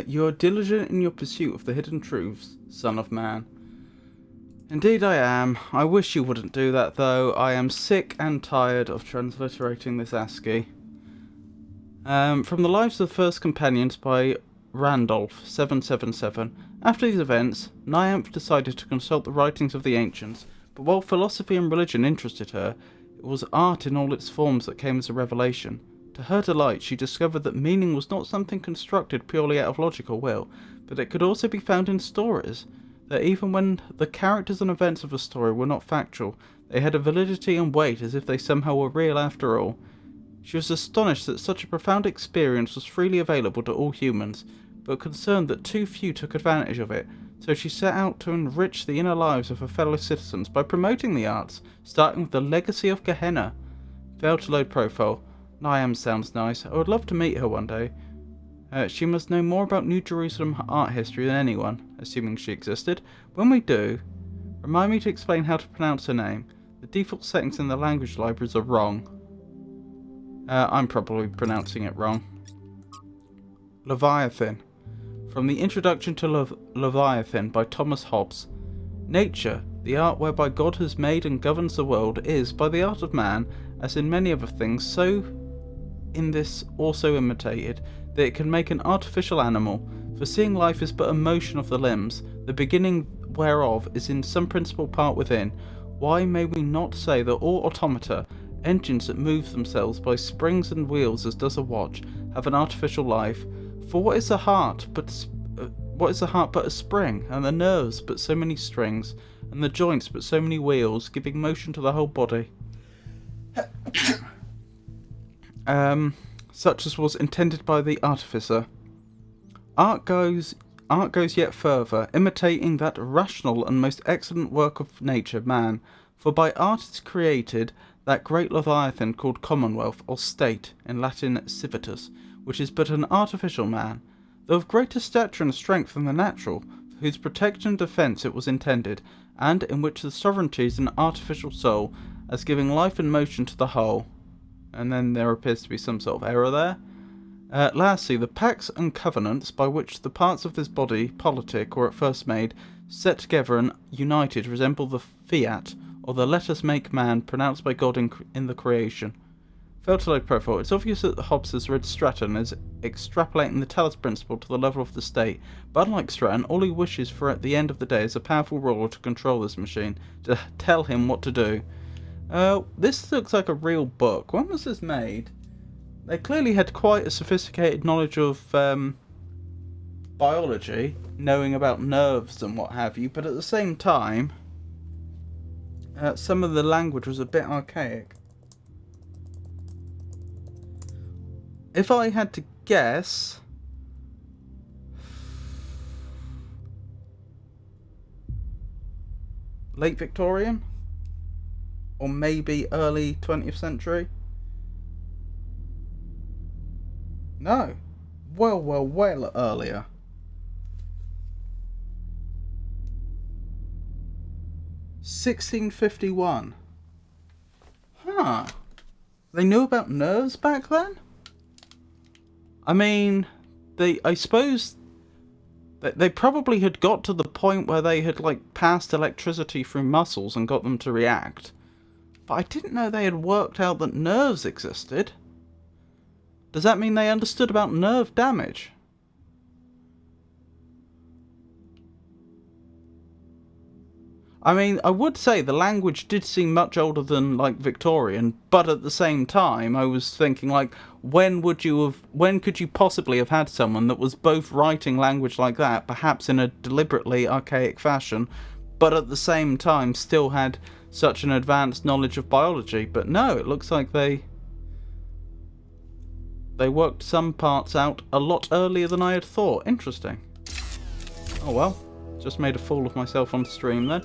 Speaker 1: You are diligent in your pursuit of the hidden truths, son of man. Indeed I am. I wish you wouldn't do that, though. I am sick and tired of transliterating this ASCII. From the Lives of the First Companions by Randolph, 777. After these events, Niamph decided to consult the writings of the ancients, but while philosophy and religion interested her, it was art in all its forms that came as a revelation. To her delight, she discovered that meaning was not something constructed purely out of logical will, but it could also be found in stories, that even when the characters and events of a story were not factual, they had a validity and weight as if they somehow were real after all. She was astonished that such a profound experience was freely available to all humans, but concerned that too few took advantage of it, so she set out to enrich the inner lives of her fellow citizens by promoting the arts, starting with the Legacy of Gehenna. Failed to load profile. Niam sounds nice. I would love to meet her one day. She must know more about New Jerusalem art history than anyone, assuming she existed. When we do, remind me to explain how to pronounce her name. The default settings in the language libraries are wrong. I'm probably pronouncing it wrong. Leviathan. From the Introduction to Leviathan by Thomas Hobbes. Nature, the art whereby God has made and governs the world, is, by the art of man, as in many other things, so in this also imitated, that it can make an artificial animal, for seeing life is but a motion of the limbs, the beginning whereof is in some principal part within. Why may we not say that all automata, engines that move themselves by springs and wheels as does a watch, have an artificial life? For what is the heart but a spring, and the nerves but so many strings, and the joints but so many wheels, giving motion to the whole body? Such as was intended by the artificer. Art goes yet further, imitating that rational and most excellent work of nature, man. For by art is created that great Leviathan called Commonwealth, or State, in Latin civitas, which is but an artificial man, though of greater stature and strength than the natural, for whose protection and defence it was intended, and in which the sovereignty is an artificial soul, as giving life and motion to the whole. And then there appears to be some sort of error there. Lastly, the pacts and covenants by which the parts of this body, politic, were at first made, set together and united, resemble the fiat, or the let us make man, pronounced by God in the creation. Failed to load profile. It's obvious that Hobbes has read Stratton and is extrapolating the Talos principle to the level of the state, but unlike Stratton, all he wishes for at the end of the day is a powerful ruler to control this machine, to tell him what to do. This looks like a real book. When was this made? They clearly had quite a sophisticated knowledge of biology, knowing about nerves and what have you, but at the same time, some of the language was a bit archaic. If I had to guess, late Victorian? Or maybe early 20th century? No. Well earlier. (1651). Huh. They knew about nerves back then? I mean, I suppose they probably had got to the point where they had, like, passed electricity through muscles and got them to react. But I didn't know they had worked out that nerves existed. Does that mean they understood about nerve damage? I mean, I would say the language did seem much older than, like, Victorian, but at the same time, I was thinking, like, when could you possibly have had someone that was both writing language like that, perhaps in a deliberately archaic fashion, but at the same time still had such an advanced knowledge of biology? But no, it looks like they worked some parts out a lot earlier than I had thought. Interesting. Oh well, just made a fool of myself on stream then.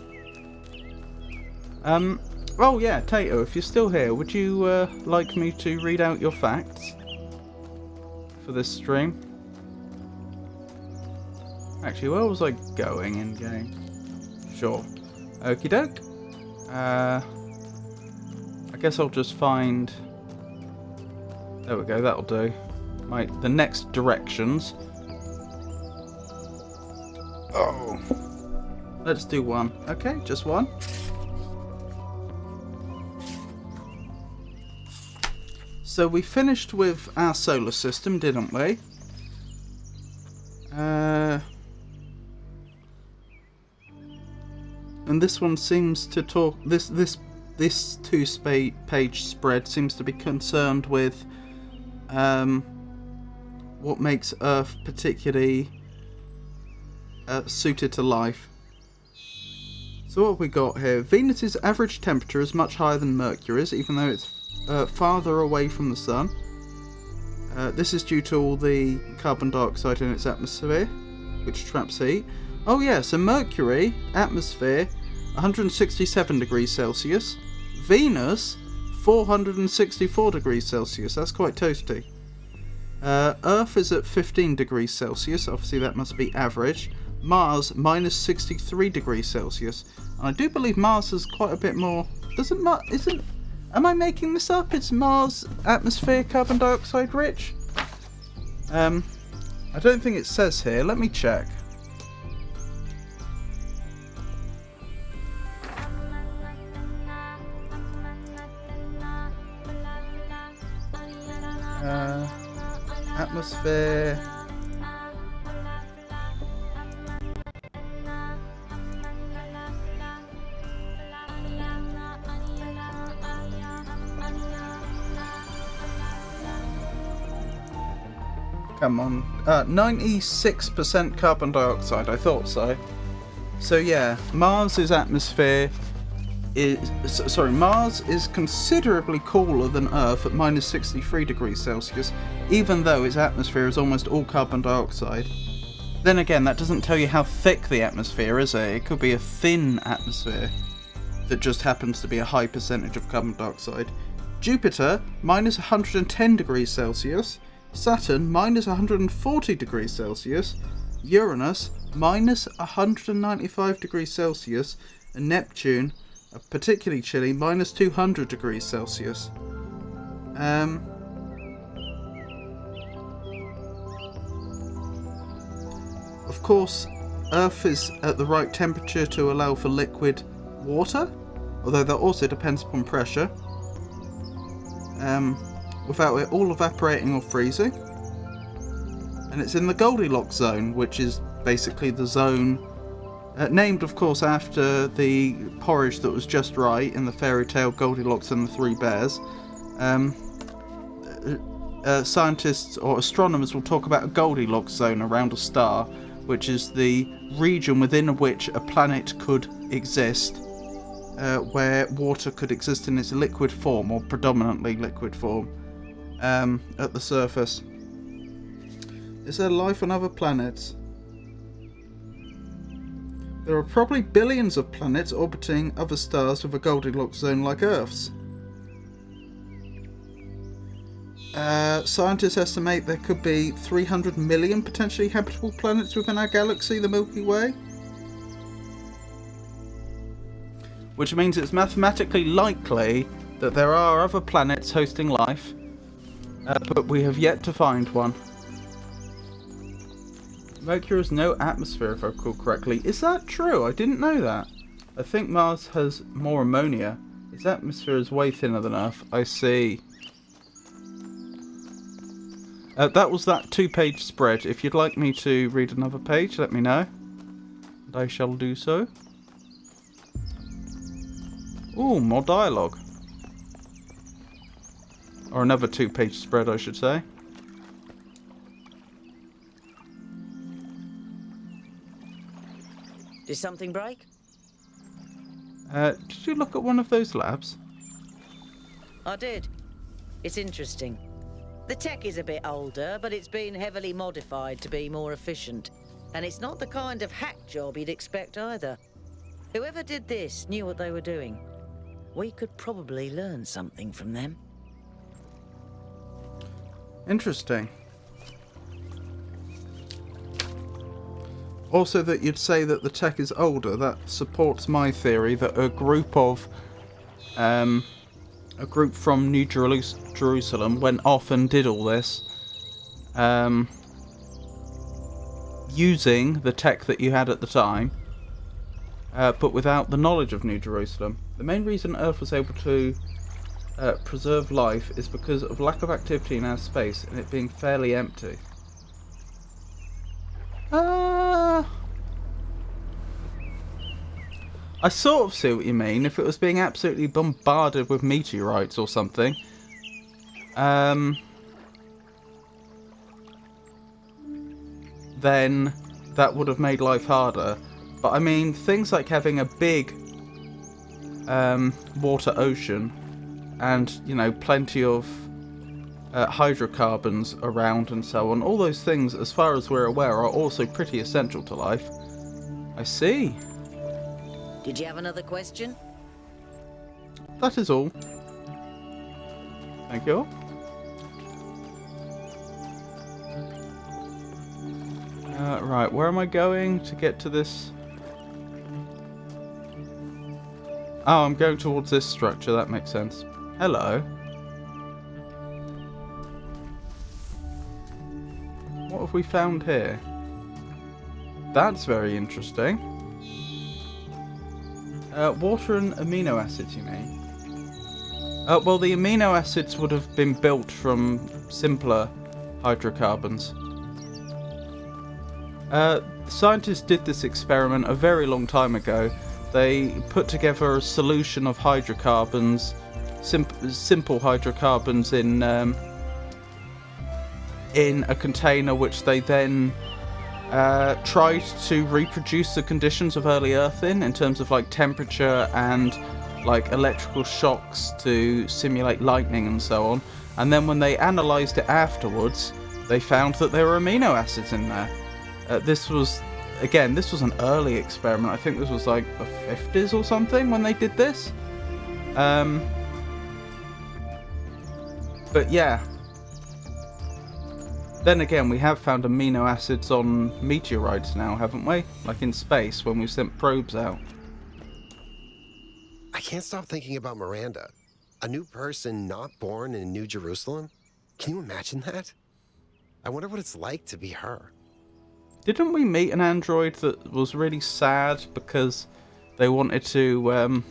Speaker 1: Oh yeah, Tato, if you're still here, would you like me to read out your facts for this stream? Actually, where was I going in game? Sure. Okie doke. I guess I'll just find... There we go, that'll do. The next directions. Oh. Let's do one. Okay, just one. So we finished with our solar system, didn't we? And this one seems to talk. This 2-page spread seems to be concerned with what makes Earth particularly suited to life. So what have we got here? Venus's average temperature is much higher than Mercury's, even though it's farther away from the sun. This is due to all the carbon dioxide in its atmosphere, which traps heat. Oh yeah, so Mercury, atmosphere, 167 degrees Celsius. Venus, 464 degrees Celsius. That's quite toasty. Earth is at 15 degrees Celsius. Obviously that must be average. Mars, minus 63 degrees Celsius. And I do believe Mars is quite a bit more... Am I making this up? Is Mars' atmosphere carbon dioxide rich? I don't think it says here. Let me check. Atmosphere. Come on. 96% carbon dioxide. I thought so. So yeah, Mars's atmosphere Mars is considerably cooler than Earth at minus 63 degrees Celsius, even though its atmosphere is almost all carbon dioxide. Then again, that doesn't tell you how thick the atmosphere is, eh? It could be a thin atmosphere that just happens to be a high percentage of carbon dioxide. Jupiter, minus 110 degrees Celsius. Saturn, minus 140 degrees Celsius. Uranus, minus 195 degrees Celsius. And Neptune, particularly chilly, minus 200 degrees Celsius. Of course, Earth is at the right temperature to allow for liquid water, although that also depends upon pressure, without it all evaporating or freezing. And it's in the Goldilocks zone, which is basically the zone named, of course, after the porridge that was just right in the fairy tale Goldilocks and the Three Bears. Scientists or astronomers will talk about a Goldilocks zone around a star, which is the region within which a planet could exist, where water could exist in its liquid form, or predominantly liquid form, at the surface. Is there life on other planets? There are probably billions of planets orbiting other stars with a Goldilocks zone like Earth's. Scientists estimate there could be 300 million potentially habitable planets within our galaxy, the Milky Way. Which means it's mathematically likely that there are other planets hosting life, but we have yet to find one. Mercury has no atmosphere, if I recall correctly. Is that true? I didn't know that. I think Mars has more ammonia. Its atmosphere is way thinner than Earth. I see. That was that 2-page spread. If you'd like me to read another page, let me know. And I shall do so. Ooh, more dialogue. Or another 2-page spread, I should say.
Speaker 6: Did something break?
Speaker 1: Did you look at one of those labs?
Speaker 6: I did. It's interesting. The tech is a bit older, but it's been heavily modified to be more efficient. And it's not the kind of hack job you'd expect either. Whoever did this knew what they were doing. We could probably learn something from them.
Speaker 1: Interesting. Also, that you'd say that the tech is older, that supports my theory that a group from New Jerusalem went off and did all this using the tech that you had at the time, but without the knowledge of New Jerusalem. The main reason Earth was able to preserve life is because of lack of activity in our space and it being fairly empty. I sort of see what you mean. If it was being absolutely bombarded with meteorites or something, then that would have made life harder. But I mean, things like having a big water ocean and, you know, plenty of hydrocarbons around and so on, all those things, as far as we're aware, are also pretty essential to life. I see.
Speaker 6: Did you have another question?
Speaker 1: That is all. Thank you. Right, where am I going to get to this? Oh, I'm going towards this structure, that makes sense. Hello. What have we found here? That's very interesting. Water and amino acids, you mean? Well, the amino acids would have been built from simpler hydrocarbons. Scientists did this experiment a very long time ago. They put together a solution of hydrocarbons, simple hydrocarbons in a container, which they then tried to reproduce the conditions of early Earth in terms of like temperature and like electrical shocks to simulate lightning and so on. And then when they analysed it afterwards, they found that there were amino acids in there. This was an early experiment. I think this was like the 50s or something when they did this. But yeah. Then again, we have found amino acids on meteorites now, haven't we? Like in space when we sent probes out.
Speaker 3: I can't stop thinking about Miranda. A new person not born in New Jerusalem? Can you imagine that? I wonder what it's like to be her.
Speaker 1: Didn't we meet an android that was really sad because they wanted to find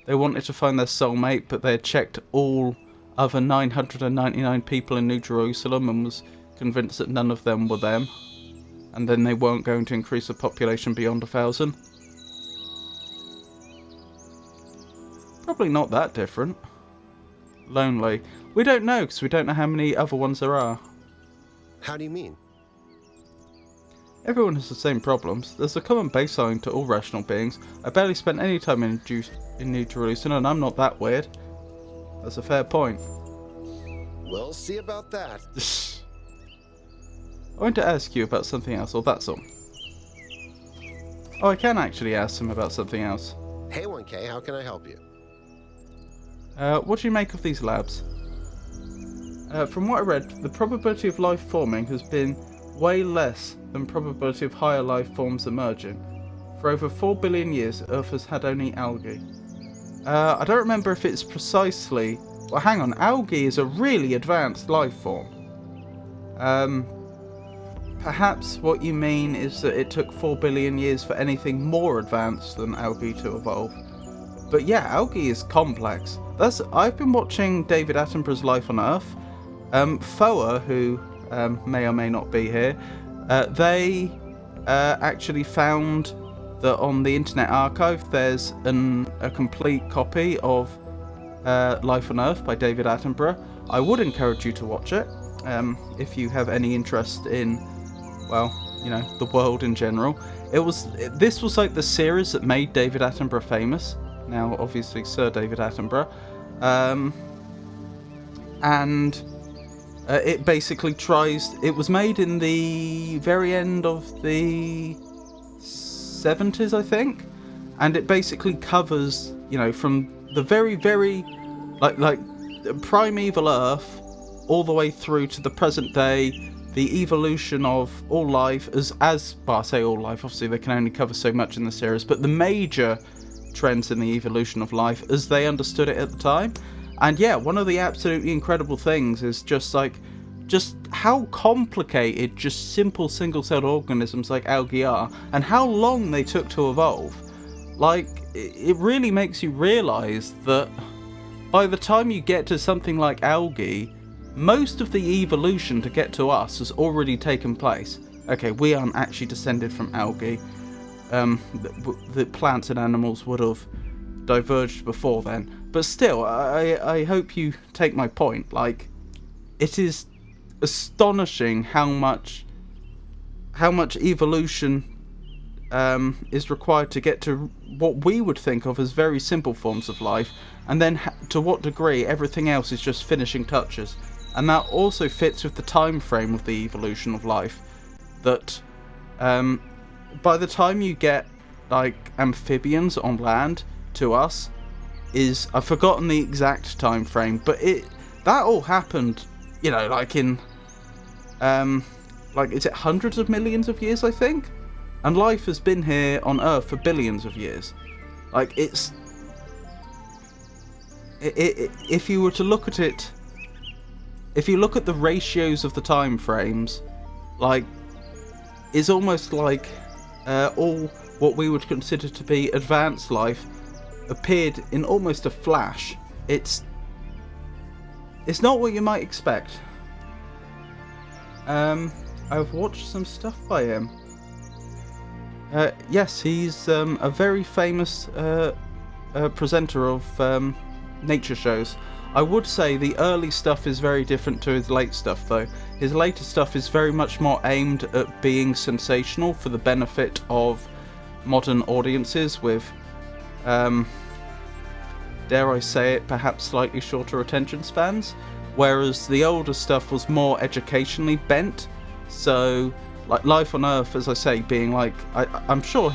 Speaker 1: their soulmate, but they had checked all other 999 people in New Jerusalem and was convinced that none of them were them, and then they weren't going to increase the population beyond 1,000? Probably not that different. Lonely. We don't know, because we don't know how many other ones there are.
Speaker 3: How do you mean?
Speaker 1: Everyone has the same problems. There's a common baseline to all rational beings. I barely spent any time in New Jerusalem, and I'm not that weird. That's a fair point.
Speaker 3: We'll see about that.
Speaker 1: I want to ask you about something else, or that's all. Oh, I can actually ask him about something else.
Speaker 3: Hey 1K, how can I help you?
Speaker 1: What do you make of these labs? From what I read, the probability of life forming has been way less than probability of higher life forms emerging. For over 4 billion years, Earth has had only algae. I don't remember if it's precisely... Well, hang on, algae is a really advanced life form. Perhaps what you mean is that it took 4 billion years for anything more advanced than algae to evolve. But yeah, algae is complex. I've been watching David Attenborough's Life on Earth. FOA, who may or may not be here, they actually found that on the Internet Archive there's a complete copy of Life on Earth by David Attenborough. I would encourage you to watch it if you have any interest in, well, you know, the world in general. This was like the series that made David Attenborough famous. Now, obviously, Sir David Attenborough, and it basically tries. It was made in the very end of the 70s, I think, and it basically covers, you know, from the very, very like primeval Earth all the way through to the present day, the evolution of all life well, I say all life, obviously they can only cover so much in the series, but the major trends in the evolution of life as they understood it at the time. And yeah, one of the absolutely incredible things is just like just how complicated just simple single-celled organisms like algae are, and how long they took to evolve. Like, it really makes you realise that by the time you get to something like algae, most of the evolution to get to us has already taken place. Okay, we aren't actually descended from algae. The plants and animals would have diverged before then. But still, I hope you take my point. Like, it is astonishing how much evolution is required to get to what we would think of as very simple forms of life, and then to what degree everything else is just finishing touches. And that also fits with the time frame of the evolution of life, that by the time you get like amphibians on land to us is, I've forgotten the exact time frame, but that all happened, you know, like in like, is it hundreds of millions of years, I think? And life has been here on Earth for billions of years. Like, if you were to look at it, if you look at the ratios of the time frames, like, it's almost like all what we would consider to be advanced life appeared in almost a flash. It's not what you might expect. I've watched some stuff by him. Yes, he's a very famous presenter of nature shows. I would say the early stuff is very different to his late stuff, though. His later stuff is very much more aimed at being sensational for the benefit of modern audiences with, dare I say it, perhaps slightly shorter attention spans, whereas the older stuff was more educationally bent. So, like Life on Earth, as I say, being like, I'm sure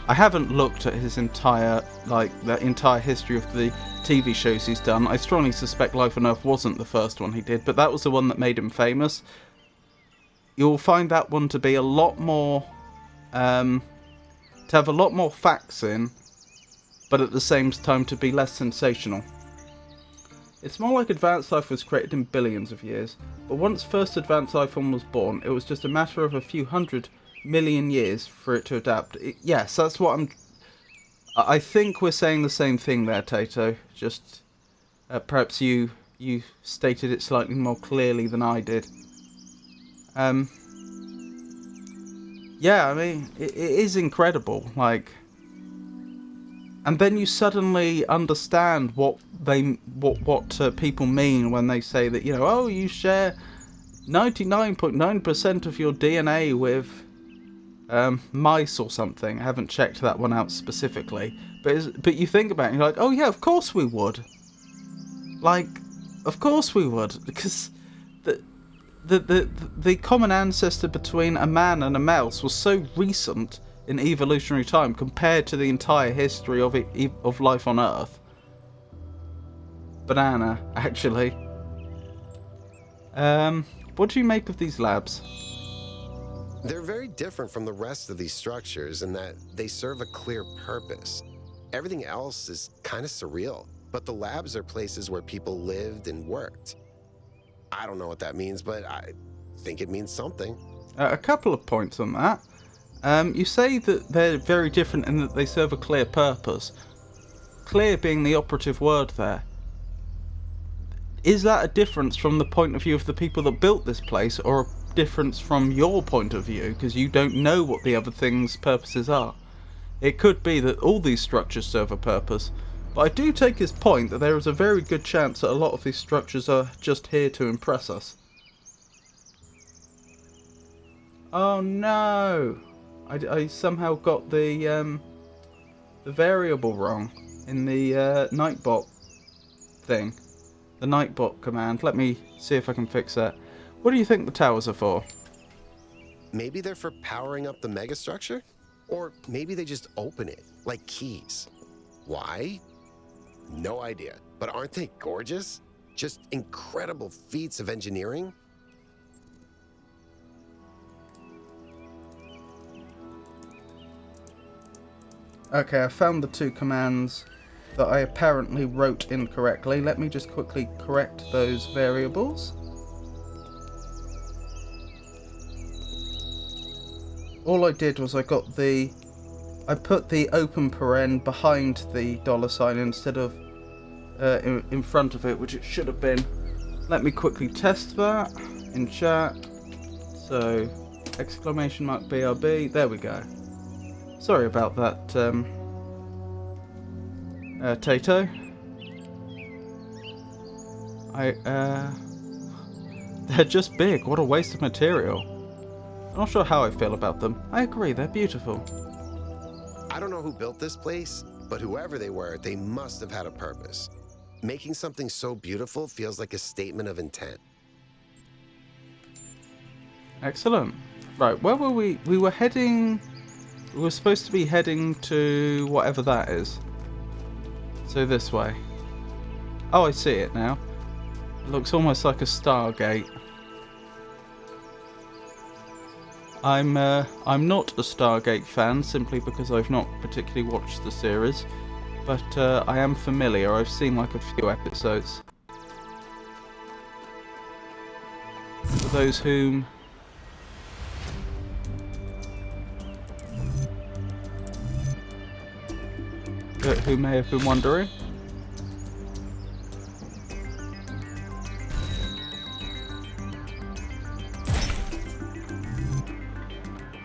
Speaker 1: I haven't looked at his entire, like, the entire history of the TV shows he's done. I strongly suspect Life on Earth wasn't the first one he did, but that was the one that made him famous. You'll find that one to be a lot more, to have a lot more facts in, but at the same time to be less sensational. It's more like advanced life was created in billions of years, but once first advanced life form was born, it was just a matter of a few 100 million years for it to adapt. Yes, that's what I think we're saying the same thing there, Tato. Just perhaps you stated it slightly more clearly than I did. Yeah, I mean, it is incredible. Like, and then you suddenly understand what people mean when they say that, you know, oh, you share 99.9% of your DNA with mice or something. I haven't checked that one out specifically, but you think about it and you're like, oh yeah, of course we would. Like, of course we would, because the common ancestor between a man and a mouse was so recent in evolutionary time compared to the entire history of life on Earth. Banana, actually. What do you make of these labs?
Speaker 3: They're very different from the rest of these structures in that they serve a clear purpose. Everything else is kind of surreal, but the labs are places where people lived and worked. I don't know what that means, but I think it means something.
Speaker 1: A couple of points on that. You say that they're very different in that they serve a clear purpose. Clear being the operative word there. Is that a difference from the point of view of the people that built this place, or a difference from your point of view, because you don't know what the other things' purposes are? It could be that all these structures serve a purpose, but I do take his point that there is a very good chance that a lot of these structures are just here to impress us. Oh no! I somehow got the variable wrong in the Nightbot thing. The Nightbot command. Let me see if I can fix that. What do you think the towers are for?
Speaker 3: Maybe they're for powering up the megastructure? Or maybe they just open it, like keys. Why? No idea. But aren't they gorgeous? Just incredible feats of engineering?
Speaker 1: Okay, I found the two commands that I apparently wrote incorrectly. Let me just quickly correct those variables. all I did was I put the open paren behind the $ instead of in front of it, which it should have been. Let me quickly test that in chat. So, exclamation mark BRB, there we go. Sorry about that, Tato. They're just big, what a waste of material. I'm not sure how I feel about them. I agree, they're beautiful.
Speaker 3: I don't know who built this place, but whoever they were, they must have had a purpose. Making something so beautiful feels like a statement of intent.
Speaker 1: Excellent. Right, where were we? We were supposed to be heading to whatever that is. So this way. Oh, I see it now. It looks almost like a Stargate. I'm not a Stargate fan simply because I've not particularly watched the series, but I am familiar. I've seen like a few episodes. For those who may have been wondering.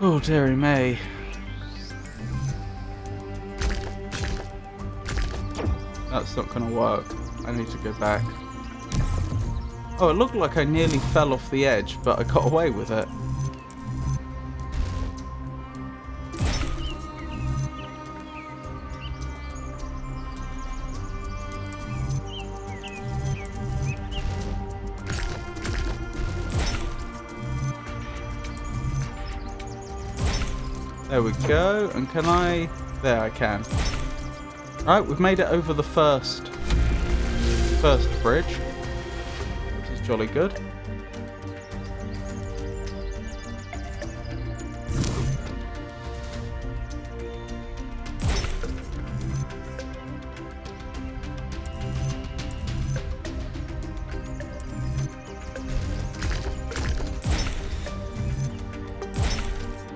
Speaker 1: Oh, dearie me. That's not gonna work. I need to go back. Oh, it looked like I nearly fell off the edge, but I got away with it. There we go, and can I... There, I can. Right, we've made it over the first bridge, which is jolly good.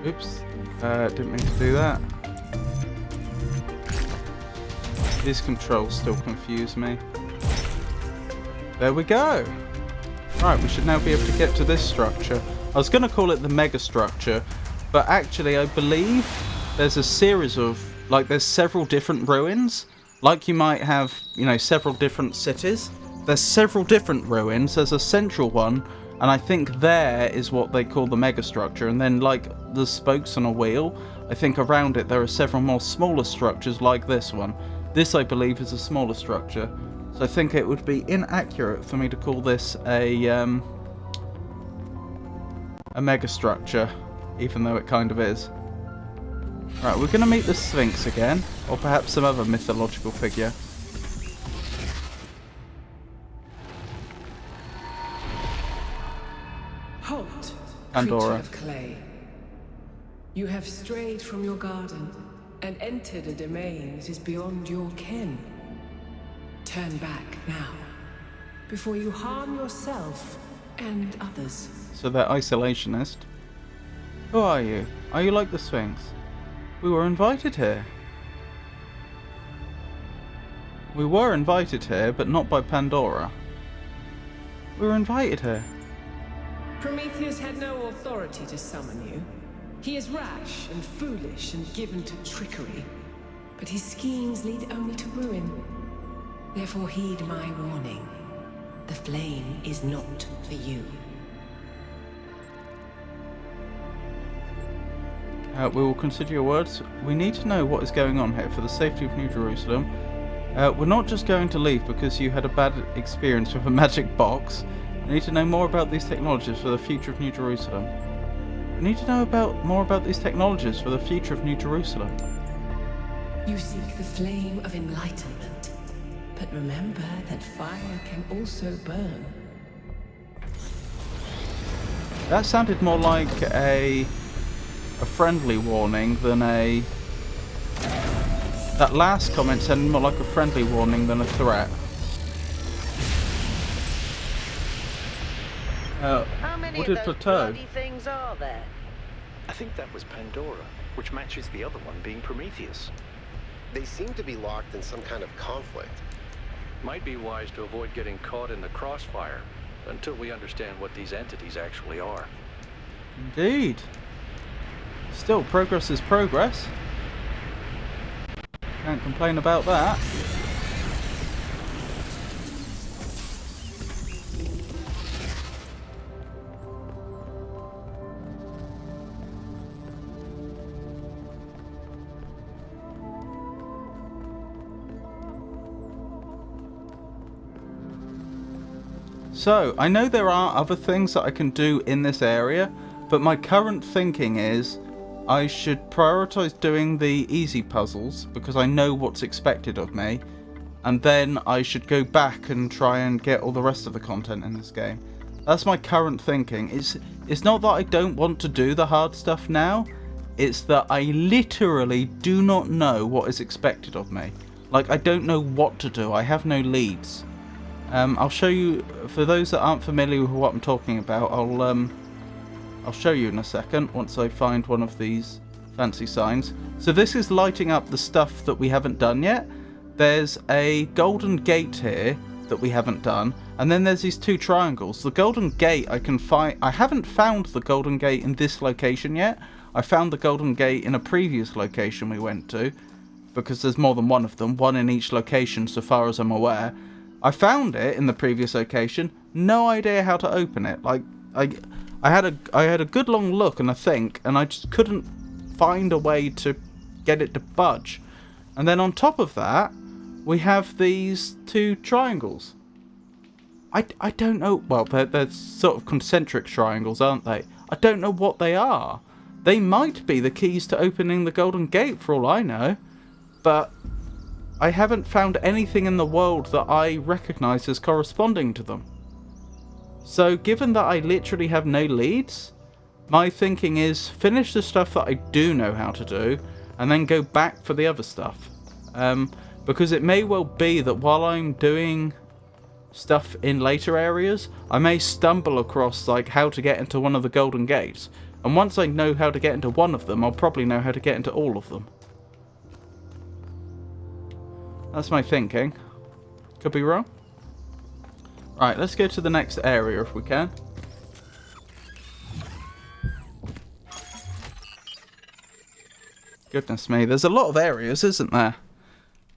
Speaker 1: Oops. Didn't mean to do that. These controls still confuse me. There we go! Right, we should now be able to get to this structure. I was going to call it the mega structure, but actually I believe there's a series of, like, there's several different ruins. Like you might have, you know, several different cities. There's several different ruins. There's a central one, and I think there is what they call the mega structure. And then, like the spokes on a wheel, I think around it there are several more smaller structures like this one. This, I believe, is a smaller structure. So I think it would be inaccurate for me to call this a mega structure, even though it kind of is. Right, we're going to meet the Sphinx again, or perhaps some other mythological figure.
Speaker 8: Halt,
Speaker 1: Pandora.
Speaker 8: creature of clay. You have strayed from your garden and entered a domain that is beyond your ken. Turn back now, before you harm yourself and others.
Speaker 1: So they're isolationist. Who are you? Are you like the Sphinx? We were invited here. We were invited here, but not by Pandora. We were invited here.
Speaker 8: Prometheus had no authority to summon you. He is rash and foolish and given to trickery, but his schemes lead only to ruin. Therefore heed my warning. The flame is not for you.
Speaker 1: We will consider your words. We need to know what is going on here for the safety of New Jerusalem. We're not just going to leave because you had a bad experience with a magic box. We need to know more about these technologies for the future of New Jerusalem. We need to know more about these technologies for the future of New Jerusalem.
Speaker 8: You seek the flame of enlightenment, but remember that fire can also burn.
Speaker 1: That sounded more like a friendly warning than a... That last comment sounded more like a friendly warning than a threat.
Speaker 6: How many
Speaker 1: What
Speaker 6: of
Speaker 1: did
Speaker 6: those
Speaker 1: Plateau?
Speaker 6: bloody things are there?
Speaker 5: I think that was Pandora, which matches the other one being Prometheus.
Speaker 3: They seem to be locked in some kind of conflict.
Speaker 4: Might be wise to avoid getting caught in the crossfire until we understand what these entities actually are.
Speaker 1: Indeed. Still, progress is progress. Can't complain about that. So, I know there are other things that I can do in this area, but my current thinking is I should prioritize doing the easy puzzles because I know what's expected of me, and then I should go back and try and get all the rest of the content in this game. That's my current thinking. It's not that I don't want to do the hard stuff now, it's that I literally do not know what is expected of me. Like, I don't know what to do, I have no leads. I'll show you, for those that aren't familiar with what I'm talking about, I'll show you in a second once I find one of these fancy signs. So this is lighting up the stuff that we haven't done yet. There's a golden gate here that we haven't done, and then there's these two triangles. The golden gate I can find. I haven't found the golden gate in this location yet. I found the golden gate in a previous location we went to, because there's more than one of them, one in each location so far as I'm aware. I found it in the previous location, no idea how to open it. Like, I had a good long look and a think, and I just couldn't find a way to get it to budge. And then on top of that, we have these two triangles. I don't know, well, they're sort of concentric triangles, aren't they? I don't know what they are. They might be the keys to opening the Golden Gate for all I know, but I haven't found anything in the world that I recognise as corresponding to them. So given that I literally have no leads, my thinking is finish the stuff that I do know how to do and then go back for the other stuff. Because it may well be that while I'm doing stuff in later areas, I may stumble across like how to get into one of the Golden Gates. And once I know how to get into one of them, I'll probably know how to get into all of them. That's my thinking. Could be wrong. Right, let's go to the next area if we can. Goodness me, there's a lot of areas, isn't there?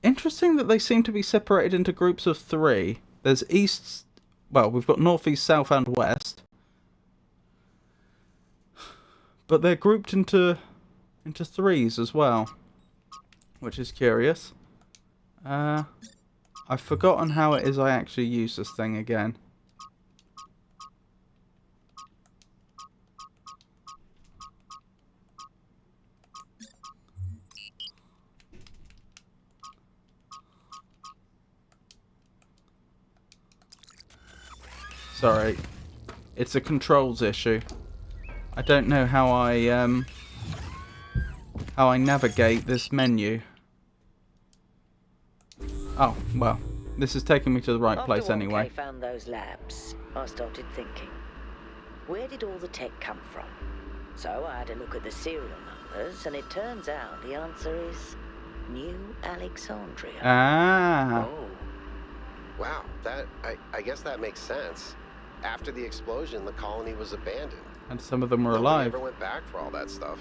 Speaker 1: Interesting that they seem to be separated into groups of 3. There's east, well, we've got north, east, south and west. But they're grouped into 3s as well, which is curious. I've forgotten how it is I actually use this thing again. Sorry, it's a controls issue. I don't know how I navigate this menu. Oh, well, this is taking me to the right place anyway.
Speaker 6: After found those labs, I started thinking, where did all the tech come from? So I had a look at the serial numbers, and it turns out the answer is New Alexandria.
Speaker 1: Ah.
Speaker 3: Oh. Wow, I guess that makes sense. After the explosion, the colony was abandoned.
Speaker 1: And some of them were
Speaker 3: No one
Speaker 1: alive.
Speaker 3: never went back for all that stuff.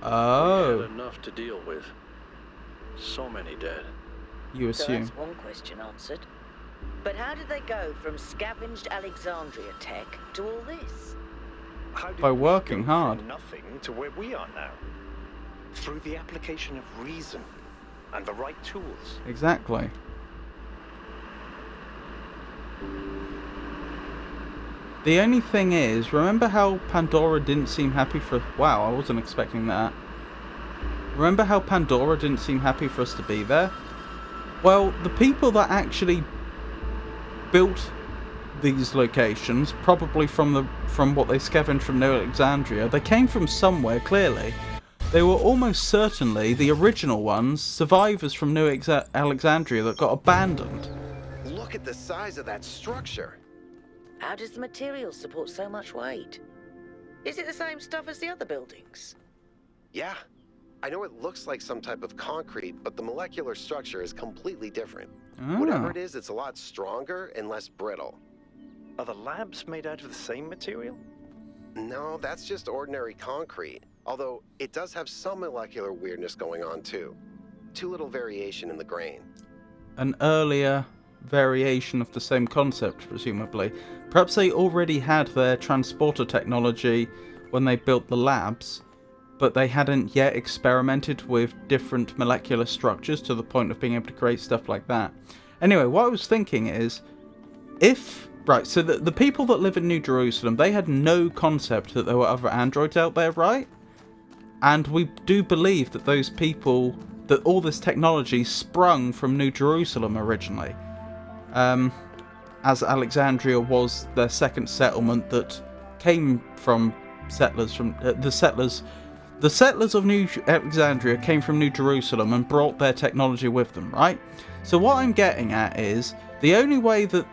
Speaker 1: Oh.
Speaker 4: We had enough to deal with. So many dead.
Speaker 1: You
Speaker 6: So
Speaker 1: assume.
Speaker 6: that's one question answered. But how did they go from scavenged Alexandria tech to all this?
Speaker 5: How did
Speaker 1: By
Speaker 5: we
Speaker 1: working
Speaker 5: go
Speaker 1: hard.
Speaker 5: from nothing to where we are now? Through the application of reason and the right tools.
Speaker 1: Exactly. The only thing is, remember how Pandora didn't seem happy for... Wow, I wasn't expecting that. Remember how Pandora didn't seem happy for us to be there? Well, the people that actually built these locations, probably from what they scavenged from New Alexandria, they came from somewhere, clearly. They were almost certainly the original ones, survivors from New Alexandria that got abandoned.
Speaker 3: Look at the size of that structure.
Speaker 6: How does the material support so much weight? Is it the same stuff as the other buildings?
Speaker 3: Yeah. I know it looks like some type of concrete, but the molecular structure is completely different. Whatever it is, it's a lot stronger and less brittle.
Speaker 5: Are the labs made out of the same material?
Speaker 3: No, that's just ordinary concrete. Although, it does have some molecular weirdness going on, too. Too little variation in the grain.
Speaker 1: An earlier variation of the same concept, presumably. Perhaps they already had their transporter technology when they built the labs, but they hadn't yet experimented with different molecular structures to the point of being able to create stuff like that. Anyway, what I was thinking is, if... Right, so the people that live in New Jerusalem, they had no concept that there were other androids out there, right? And we do believe that those people, that all this technology sprung from New Jerusalem originally. As Alexandria was their second settlement that came from settlers from... The settlers of New Alexandria came from New Jerusalem and brought their technology with them, right? So what I'm getting at is, the only way that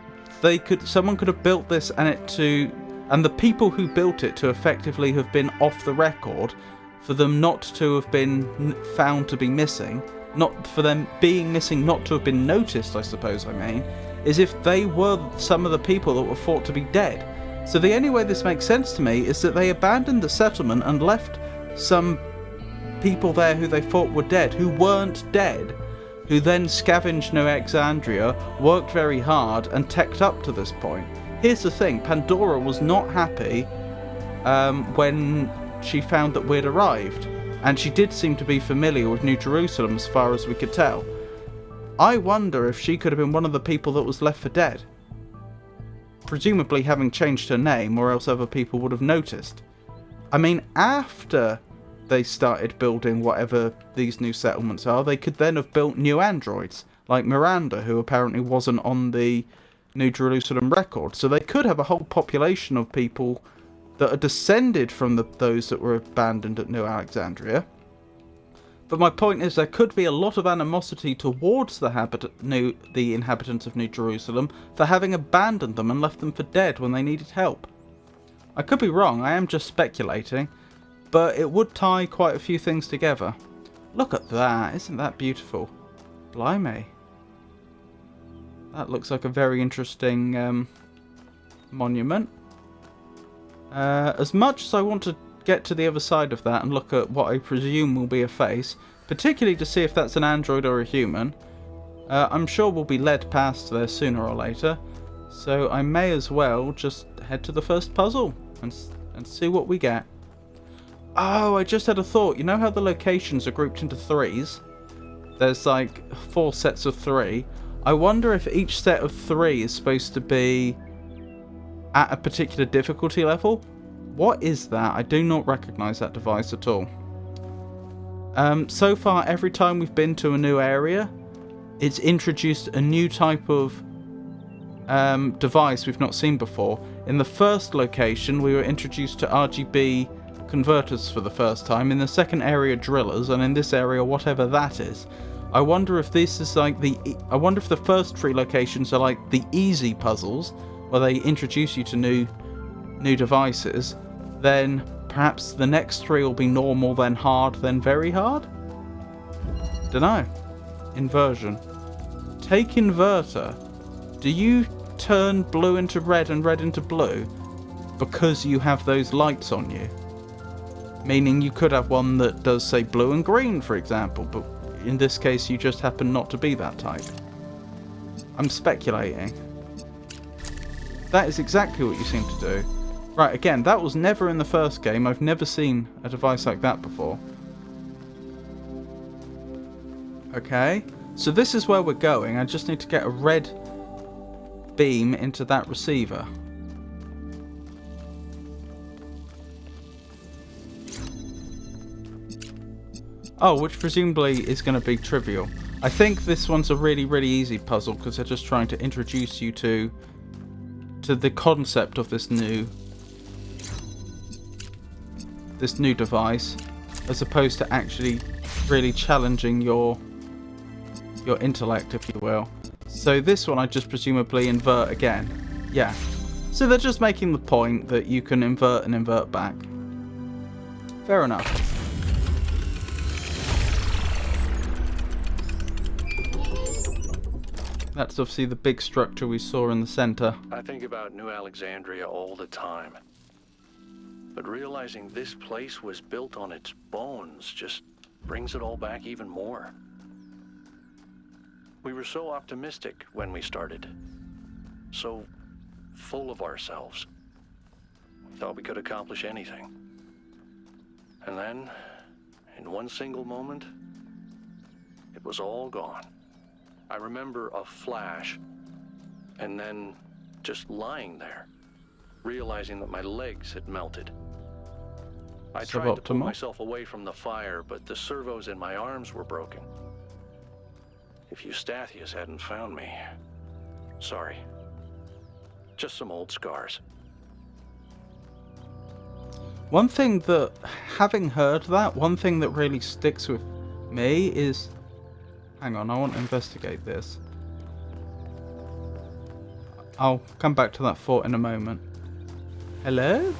Speaker 1: someone could have built this and the people who built it to effectively have been off the record, for them not to have been found to be missing, not for them being missing not to have been noticed, I suppose I mean, is if they were some of the people that were thought to be dead. So the only way this makes sense to me is that they abandoned the settlement and left some people there who they thought were dead, who weren't dead, who then scavenged New Alexandria, worked very hard, and teched up to this point. Here's the thing, Pandora was not happy when she found that we'd arrived, and she did seem to be familiar with New Jerusalem as far as we could tell. I wonder if she could have been one of the people that was left for dead. Presumably having changed her name, or else other people would have noticed. I mean, after they started building whatever these new settlements are, they could then have built new androids, like Miranda, who apparently wasn't on the New Jerusalem record. So they could have a whole population of people that are descended from those that were abandoned at New Alexandria. But my point is, there could be a lot of animosity towards the inhabitants of New Jerusalem for having abandoned them and left them for dead when they needed help. I could be wrong, I am just speculating, but it would tie quite a few things together. Look at that, isn't that beautiful? Blimey. That looks like a very interesting monument. As much as I want to get to the other side of that and look at what I presume will be a face, particularly to see if that's an android or a human, I'm sure we'll be led past there sooner or later, so I may as well just head to the first puzzle and see what we get. Oh, I just had a thought. You know how the locations are grouped into threes? There's like 4 sets of 3. I wonder if each set of 3 is supposed to be at a particular difficulty level. What is that? I do not recognise that device at all. So far, every time we've been to a new area, it's introduced a new type of device we've not seen before. In the first location, we were introduced to RGB converters for the first time. In the second area, drillers, and in this area, whatever that is. I wonder if this is like I wonder if the first 3 locations are like the easy puzzles, where they introduce you to new devices. Then perhaps the next 3 will be normal, then hard, then very hard? Dunno. Inversion. Take inverter. Do you turn blue into red and red into blue because you have those lights on you? Meaning you could have one that does, say, blue and green, for example, but in this case you just happen not to be that type. I'm speculating. That is exactly what you seem to do. Right, again, that was never in the first game. I've never seen a device like that before. Okay, so this is where we're going. I just need to get a red beam into that receiver. Oh, which presumably is going to be trivial. I think this one's a really, really easy puzzle because they're just trying to introduce you to the concept of this new device, as opposed to actually really challenging your intellect, if you will. So this one I just presumably invert again. Yeah. So they're just making the point that you can invert and invert back. Fair enough. That's obviously the big structure we saw in the center.
Speaker 4: I think about New Alexandria all the time. But realizing this place was built on its bones just brings it all back even more. We were so optimistic when we started. So full of ourselves. We thought we could accomplish anything. And then, in one single moment, it was all gone. I remember a flash, and then just lying there, realizing that my legs had melted. I tried to pull myself away from the fire, but the servos in my arms were broken. If Eustathius hadn't found me, sorry. Just some old scars.
Speaker 1: One thing that, having heard that, one thing that really sticks with me is... Hang on, I want to investigate this. I'll come back to that fort in a moment. Hello?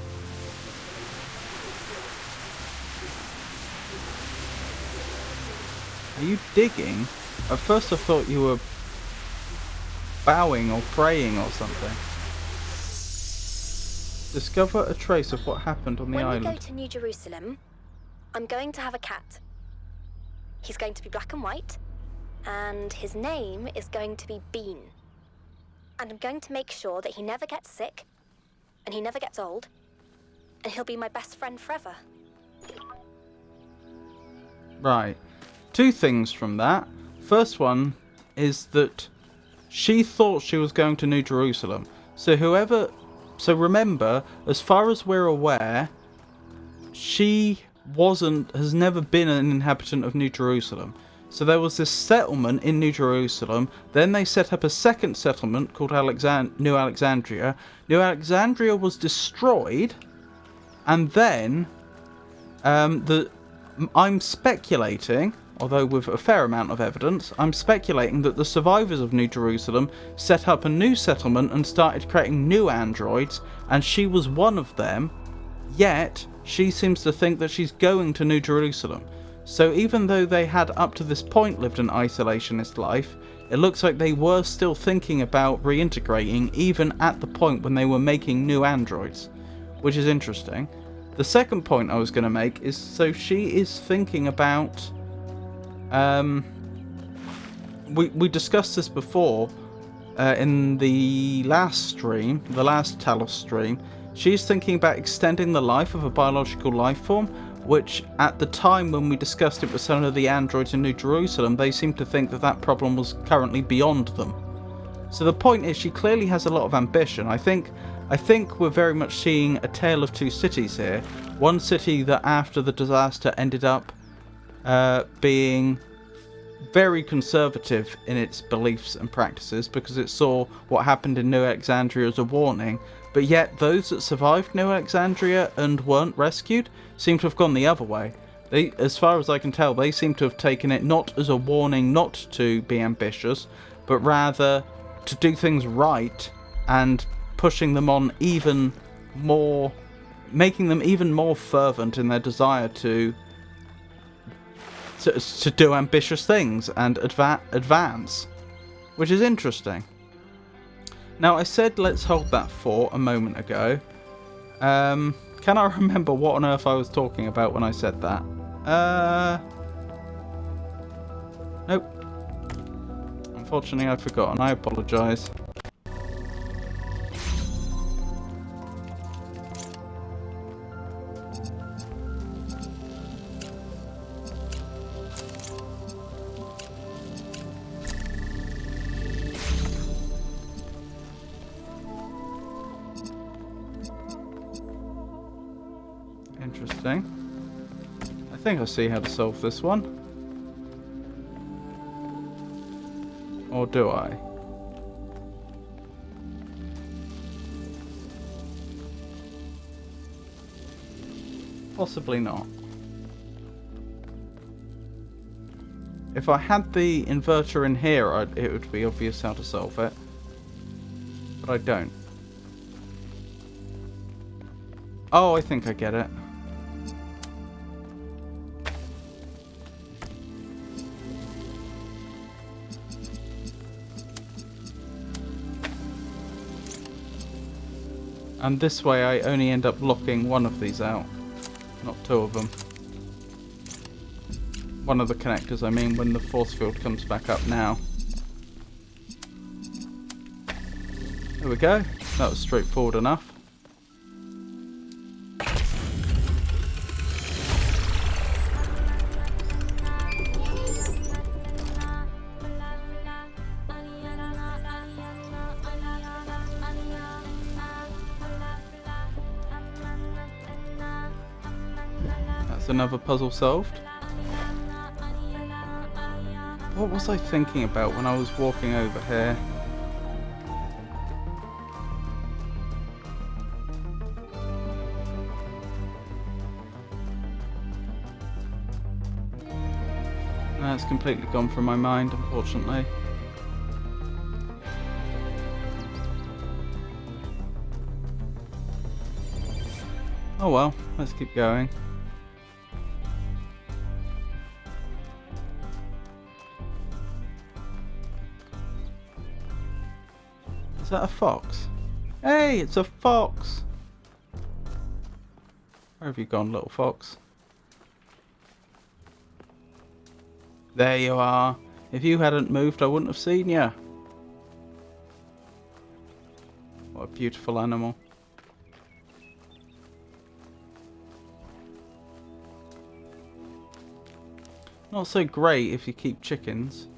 Speaker 1: Are you digging? At first I thought you were bowing or praying or something. Discover a trace of what happened on the island.
Speaker 7: When we go to New Jerusalem, I'm going to have a cat. He's going to be black and white, and his name is going to be Bean. And I'm going to make sure that he never gets sick, and he never gets old, and he'll be my best friend forever.
Speaker 1: Right. Two things from that. First one is that she thought she was going to New Jerusalem. So remember, as far as we're aware, she has never been an inhabitant of New Jerusalem. So there was this settlement in New Jerusalem. Then they set up a second settlement called New Alexandria. New Alexandria was destroyed, and then I'm speculating, although with a fair amount of evidence, I'm speculating that the survivors of New Jerusalem set up a new settlement and started creating new androids, and she was one of them, yet she seems to think that she's going to New Jerusalem. So even though they had up to this point lived an isolationist life, it looks like they were still thinking about reintegrating even at the point when they were making new androids, which is interesting. The second point I was going to make is, so she is thinking about... we discussed this before in the last stream, the last Talos stream. She's thinking about extending the life of a biological life form, which at the time when we discussed it with some of the androids in New Jerusalem, they seemed to think that that problem was currently beyond them. So the point is, she clearly has a lot of ambition. I think we're very much seeing a tale of two cities here. One city that after the disaster ended up being very conservative in its beliefs and practices because it saw what happened in New Alexandria as a warning, but yet those that survived New Alexandria and weren't rescued seem to have gone the other way. They, as far as I can tell, they seem to have taken it not as a warning not to be ambitious, but rather to do things right and pushing them on even more, making them even more fervent in their desire to do ambitious things and advance, which is interesting. Now, I said let's hold that fort a moment ago. Can I remember what on earth I was talking about when I said that? Nope. Unfortunately, I've forgotten. I apologise. Interesting. I think I see how to solve this one. Or do I? Possibly not. If I had the inverter in here, it would be obvious how to solve it. But I don't. Oh, I think I get it. And this way I only end up locking one of these out, not two of them. One of the connectors, I mean, when the force field comes back up now. There we go. That was straightforward enough. That's another puzzle solved. What was I thinking about when I was walking over here? That's completely gone from my mind, unfortunately. Oh well, let's keep going. Is that a fox? Hey, it's a fox! Where have you gone, little fox? There you are. If you hadn't moved, I wouldn't have seen you. What a beautiful animal. Not so great if you keep chickens.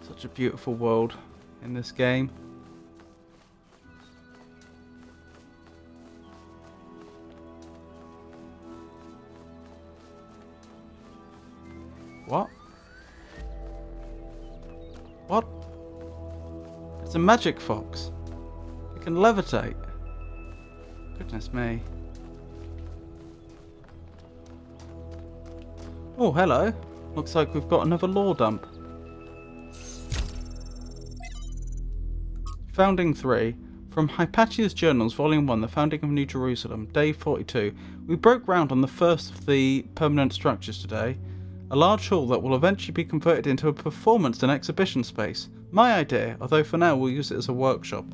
Speaker 1: Such a beautiful world in this game. What? What? It's a magic fox. It can levitate. Goodness me. Oh, hello. Looks like we've got another lore dump. Founding 3. From Hypatia's Journals, Volume 1, The Founding of New Jerusalem, Day 42. We broke ground on the first of the permanent structures today. A large hall that will eventually be converted into a performance and exhibition space. My idea, although for now we'll use it as a workshop.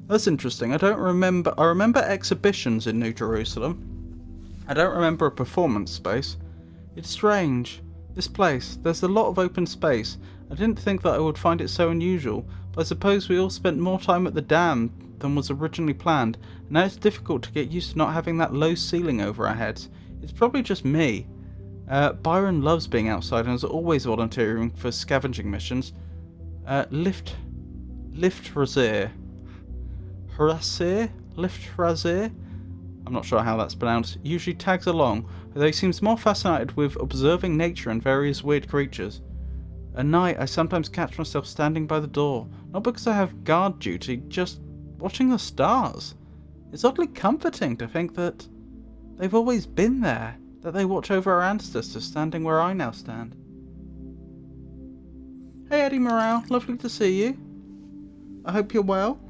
Speaker 1: That's interesting. I remember exhibitions in New Jerusalem. I don't remember a performance space. It's strange. This place, there's a lot of open space. I didn't think that I would find it so unusual, but I suppose we all spent more time at the dam than was originally planned, and now it's difficult to get used to not having that low ceiling over our heads. It's probably just me. Byron loves being outside and is always volunteering for scavenging missions. Lift Razir. I'm not sure how that's pronounced. Usually tags along, although he seems more fascinated with observing nature and various weird creatures. At night, I sometimes catch myself standing by the door, not because I have guard duty, just watching the stars. It's oddly comforting to think that they've always been there, that they watch over our ancestors standing where I now stand. Hey Eddie Morale, lovely to see you. I hope you're well.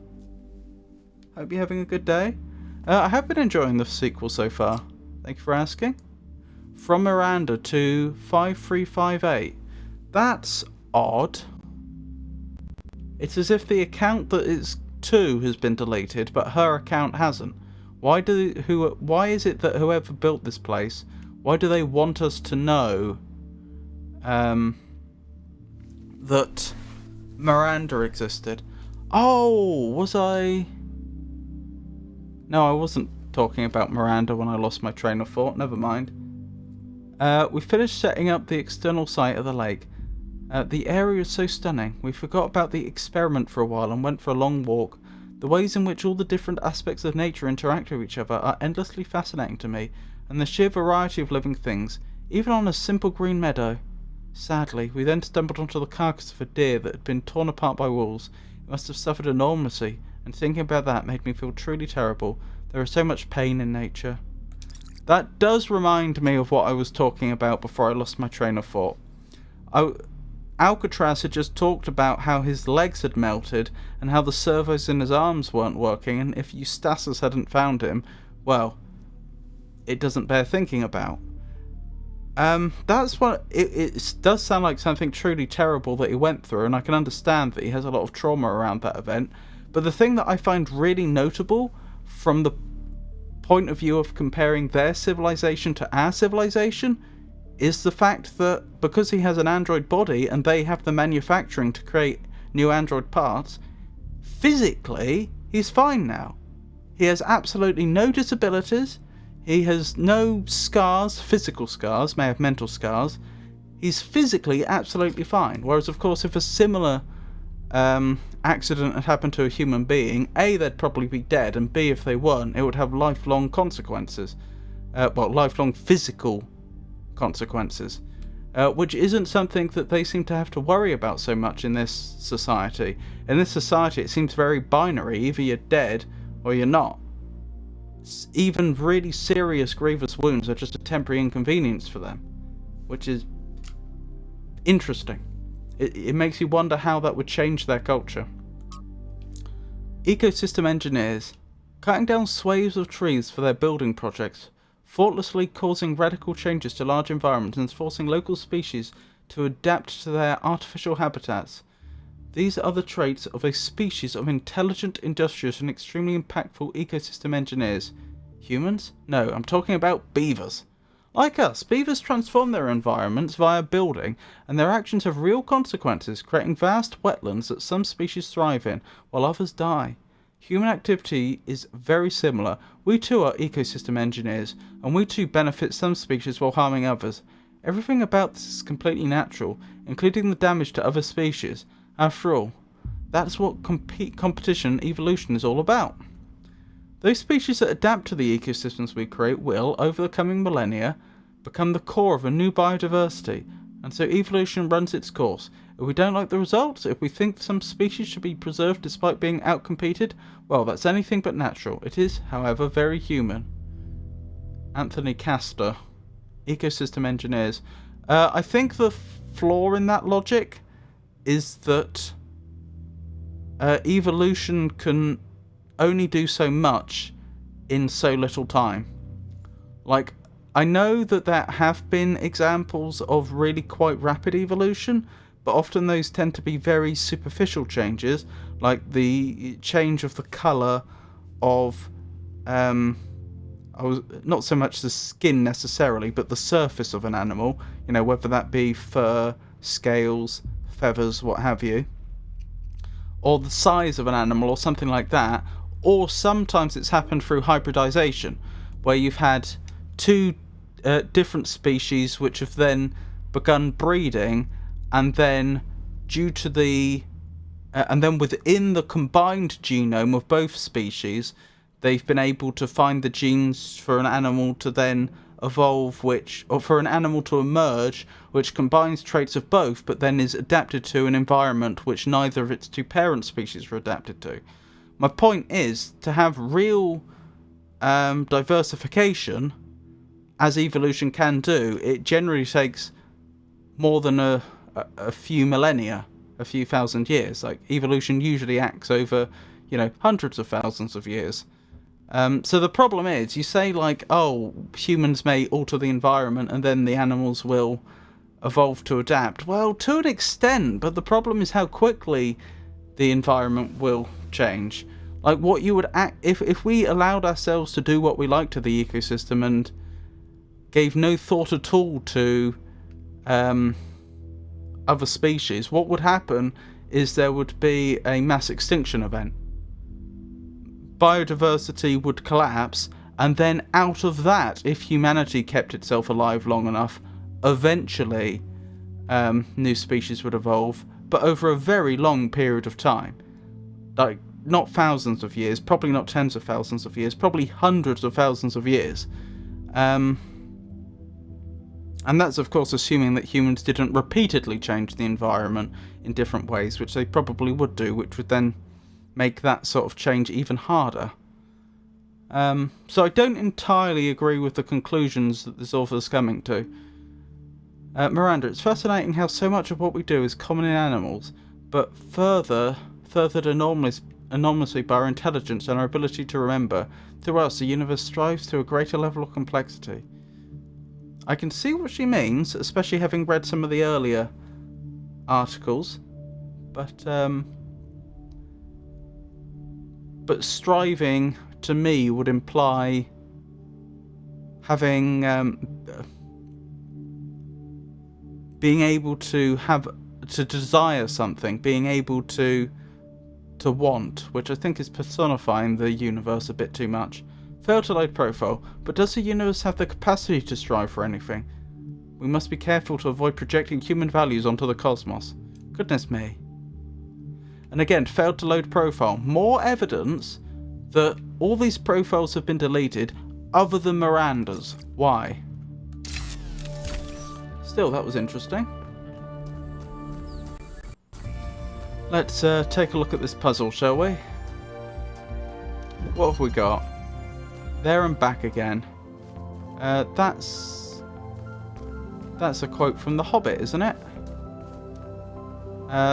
Speaker 1: Hope you're having a good day. I have been enjoying the sequel so far. Thank you for asking. From Miranda to 5358. That's odd. It's as if the account that is to has been deleted, but her account hasn't. Why is it that whoever built this place, why do they want us to know that Miranda existed? Oh, was I? No, I wasn't talking about Miranda when I lost my train of thought. Never mind. We finished setting up the external site of the lake. The area is so stunning. We forgot about the experiment for a while and went for a long walk. The ways in which all the different aspects of nature interact with each other are endlessly fascinating to me, and the sheer variety of living things, even on a simple green meadow. Sadly, we then stumbled onto the carcass of a deer that had been torn apart by wolves. It must have suffered enormously, and thinking about that made me feel truly terrible. There is so much pain in nature. That does remind me of what I was talking about before I lost my train of thought. Alcatraz had just talked about how his legs had melted and how the servos in his arms weren't working, and if Eustasis hadn't found him, well, it doesn't bear thinking about. That's what it does sound like, something truly terrible that he went through, and I can understand that he has a lot of trauma around that event. But the thing that I find really notable from the point of view of comparing their civilization to our civilization is the fact that because he has an android body and they have the manufacturing to create new android parts, physically he's fine now. He has absolutely no disabilities. He has no scars, physical scars, may have mental scars. He's physically absolutely fine. Whereas, of course, if a similar accident had happened to a human being, A, they'd probably be dead, and B, if they weren't, it would have lifelong consequences. Lifelong physical consequences. Which isn't something that they seem to have to worry about so much in this society. In this society, it seems very binary. Either you're dead or you're not. Even really serious, grievous wounds are just a temporary inconvenience for them, which is interesting. It makes you wonder how that would change their culture. Ecosystem engineers, cutting down swathes of trees for their building projects, thoughtlessly causing radical changes to large environments and forcing local species to adapt to their artificial habitats. These are the traits of a species of intelligent, industrious, and extremely impactful ecosystem engineers. Humans? No, I'm talking about beavers. Like us, beavers transform their environments via building, and their actions have real consequences, creating vast wetlands that some species thrive in, while others die. Human activity is very similar. We too are ecosystem engineers, and we too benefit some species while harming others. Everything about this is completely natural, including the damage to other species. After all, that's what competition evolution is all about. Those species that adapt to the ecosystems we create will, over the coming millennia, become the core of a new biodiversity, and so evolution runs its course. If we don't like the results, if we think some species should be preserved despite being outcompeted, well, that's anything but natural. It is, however, very human. Anthony Castor, ecosystem engineers. I think the flaw in that logic is that evolution can only do so much in so little time. Like, I know that there have been examples of really quite rapid evolution, but often those tend to be very superficial changes, like the change of the colour of not so much the skin necessarily, but the surface of an animal, whether that be fur, scales, feathers, what have you, or the size of an animal or something like that. Or sometimes it's happened through hybridization, where you've had two different species which have then begun breeding, and then due to and then within the combined genome of both species, they've been able to find the genes for an animal to then evolve, or for an animal to emerge, which combines traits of both, but then is adapted to an environment which neither of its two parent species were adapted to. My point is, to have real diversification, as evolution can do, it generally takes more than a few millennia, a few thousand years. Like, evolution usually acts over, hundreds of thousands of years. So the problem is, you say like, oh, humans may alter the environment and then the animals will evolve to adapt. Well, to an extent, but the problem is how quickly the environment will change. Like, what you would if we allowed ourselves to do what we like to the ecosystem and gave no thought at all to other species, what would happen is there would be a mass extinction event. Biodiversity would collapse, and then out of that, if humanity kept itself alive long enough, eventually new species would evolve, but over a very long period of time. Like, not thousands of years, probably not tens of thousands of years, probably hundreds of thousands of years. And that's, of course, assuming that humans didn't repeatedly change the environment in different ways, which they probably would do, which would then make that sort of change even harder. So I don't entirely agree with the conclusions that this author is coming to. Miranda, it's fascinating how so much of what we do is common in animals, but furthered enormously by our intelligence and our ability to remember. Through us, the universe strives to a greater level of complexity. I can see what she means, especially having read some of the earlier articles. But striving to me would imply having being able to desire something, being able to want, which I think is personifying the universe a bit too much. Failed to load profile, but does the universe have the capacity to strive for anything? We must be careful to avoid projecting human values onto the cosmos. Goodness me. And again, failed to load profile. More evidence that all these profiles have been deleted other than Miranda's. Why? Still, that was interesting. Let's take a look at this puzzle, shall we? What have we got? There and back again. That's a quote from The Hobbit, isn't it?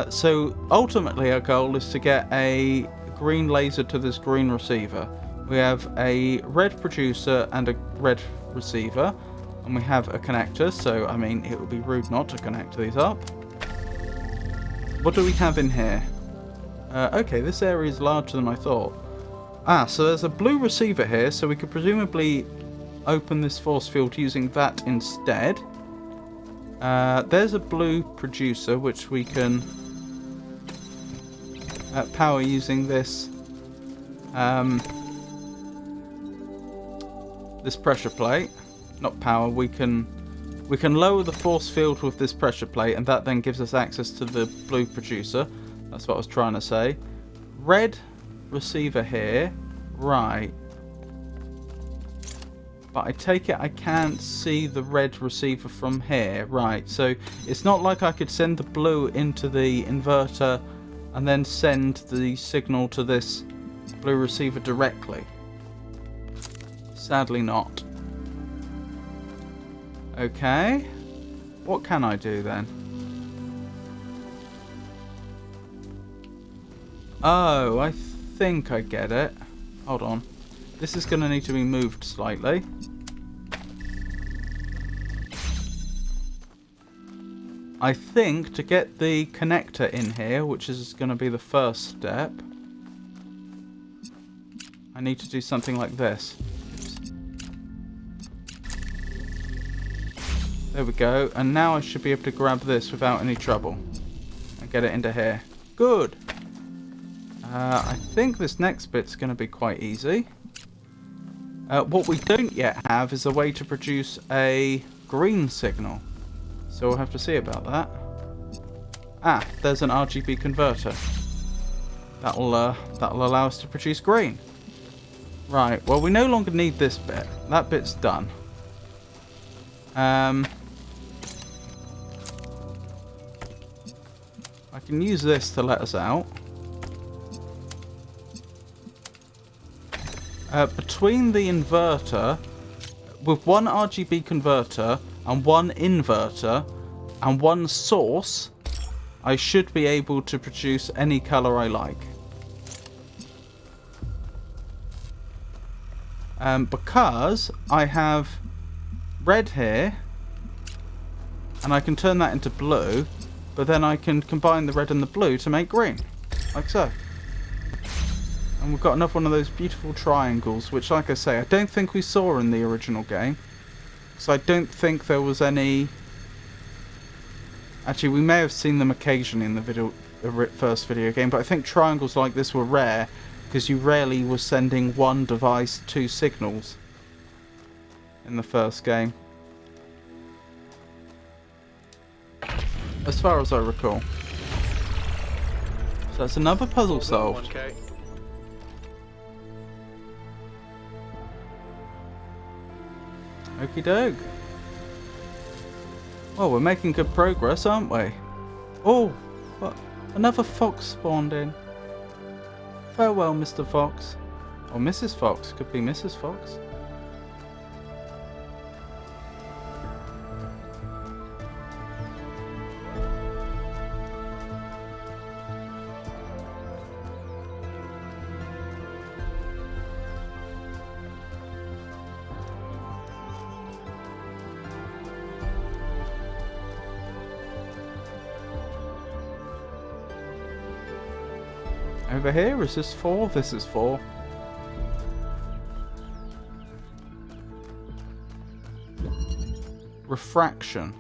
Speaker 1: So ultimately our goal is to get a green laser to this green receiver. We have a red producer and a red receiver, and we have a connector, so I mean it would be rude not to connect these up. What do we have in here? Okay, this area is larger than I thought. So there's a blue receiver here, so we could presumably open this force field using that instead. There's a blue producer, which we can power using this this pressure plate. Not power. We can lower the force field with this pressure plate, and that then gives us access to the blue producer. That's what I was trying to say. Red receiver here, right? But I take it I can't see the red receiver from here. Right, so it's not like I could send the blue into the inverter and then send the signal to this blue receiver directly. Sadly not. Okay. What can I do then? Oh, I think I get it. Hold on. This is going to need to be moved slightly. I think to get the connector in here, which is going to be the first step, I need to do something like this. There we go. And now I should be able to grab this without any trouble and get it into here. Good. I think this next bit's going to be quite easy. What we don't yet have is a way to produce a green signal. So we'll have to see about that. There's an RGB converter. That'll allow us to produce green. Right, well we no longer need this bit. That bit's done. I can use this to let us out. Between the inverter, with one RGB converter and one inverter and one source, I should be able to produce any color I like. Because I have red here, and I can turn that into blue, but then I can combine the red and the blue to make green, like so. And we've got another one of those beautiful triangles, which, like I say, I don't think we saw in the original game. So I don't think there was any... Actually, we may have seen them occasionally in the first video game, but I think triangles like this were rare, because you rarely were sending one device 2 signals in the first game. As far as I recall. So that's another puzzle solved.
Speaker 4: 1K.
Speaker 1: Okie doke. Well, we're making good progress, aren't we? Oh, what? Another fox spawned in. Farewell, Mr. Fox. Or Mrs. Fox. Could be Mrs. Fox. Over here, is this 4? This is 4. Refraction.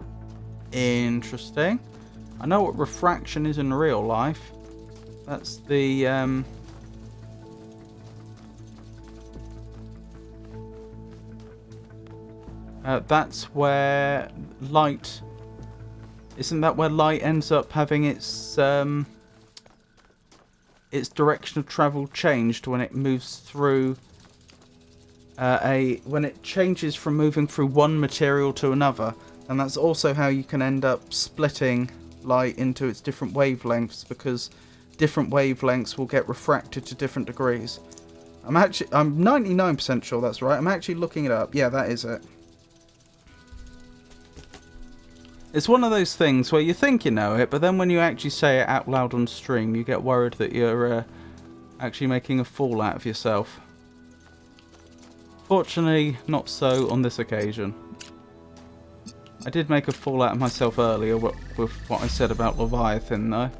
Speaker 1: Interesting. I know what refraction is in real life. That's the that's where light... Isn't that where light ends up having its direction of travel changed when it moves through when it changes from moving through one material to another? And that's also how you can end up splitting light into its different wavelengths, because different wavelengths will get refracted to different degrees. I'm 99% sure that's right. I'm actually looking it up. Yeah, that is it. It's one of those things where you think you know it, but then when you actually say it out loud on stream, you get worried that you're actually making a fool out of yourself. Fortunately, not so on this occasion. I did make a fool out of myself earlier with what I said about Leviathan, though.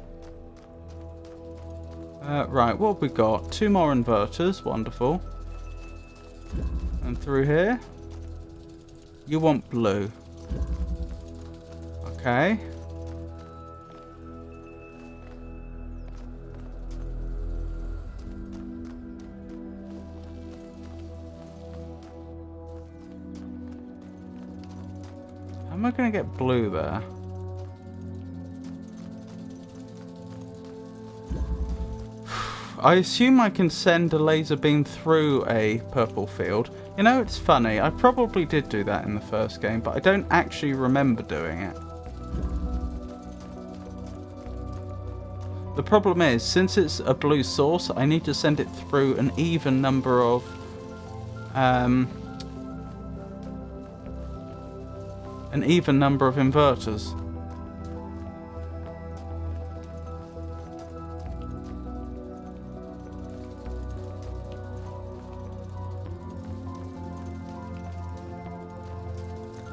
Speaker 1: Right, what have we got? 2 more inverters, wonderful. And through here, you want blue. Okay. How am I going to get blue there? I assume I can send a laser beam through a purple field. You know, it's funny. I probably did do that in the first game, but I don't actually remember doing it. The problem is, since it's a blue source, I need to send it through an even number of inverters.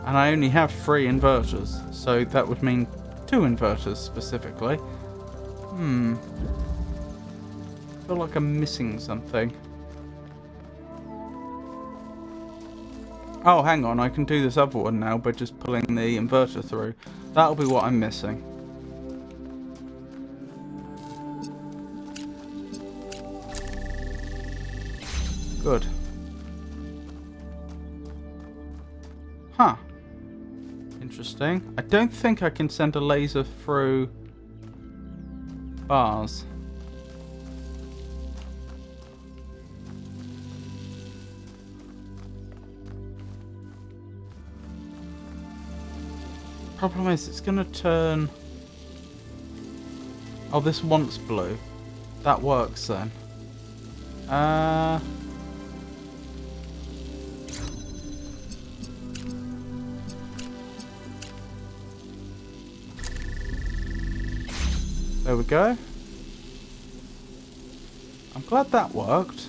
Speaker 1: And I only have 3 inverters, so that would mean 2 inverters specifically. I feel like I'm missing something. Oh, hang on, I can do this other one now by just pulling the inverter through. That'll be what I'm missing. Good. Huh. Interesting. I don't think I can send a laser through bars. Problem is, it's gonna turn... Oh, this wants blue. That works then. There we go. I'm glad that worked.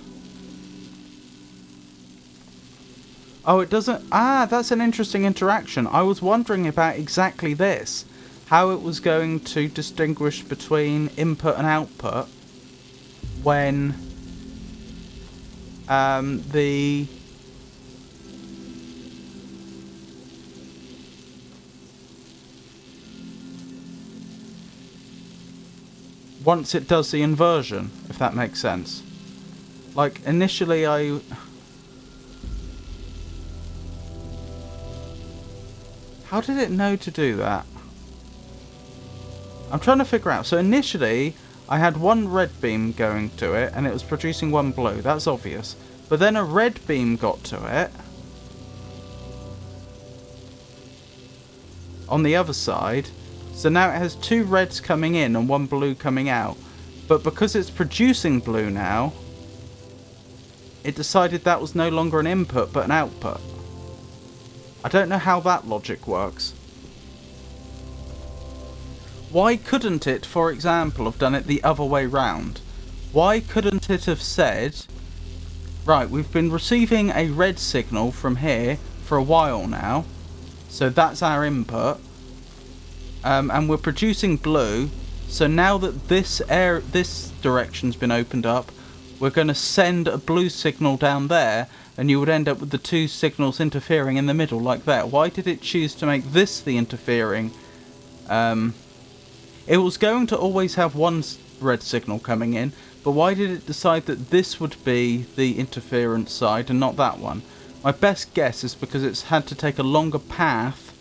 Speaker 1: Oh, it doesn't... Ah, that's an interesting interaction. I was wondering about exactly this. How it was going to distinguish between input and output when once it does the inversion, if that makes sense. Like, initially How did it know to do that? I'm trying to figure out. So initially, I had 1 red beam going to it, and it was producing 1 blue. That's obvious. But then a red beam got to it on the other side. So now it has 2 reds coming in and 1 blue coming out. But because it's producing blue now, it decided that was no longer an input but an output. I don't know how that logic works. Why couldn't it, for example, have done it the other way round? Why couldn't it have said, right, we've been receiving a red signal from here for a while now, so that's our input, and we're producing blue, So now that this direction's been opened up, we're going to send a blue signal down there, and you would end up with the two signals interfering in the middle like that. Why did it choose to make this the interfering? It was going to always have one red signal coming in, but why did it decide that this would be the interference side and not that one? My best guess is because it's had to take a longer path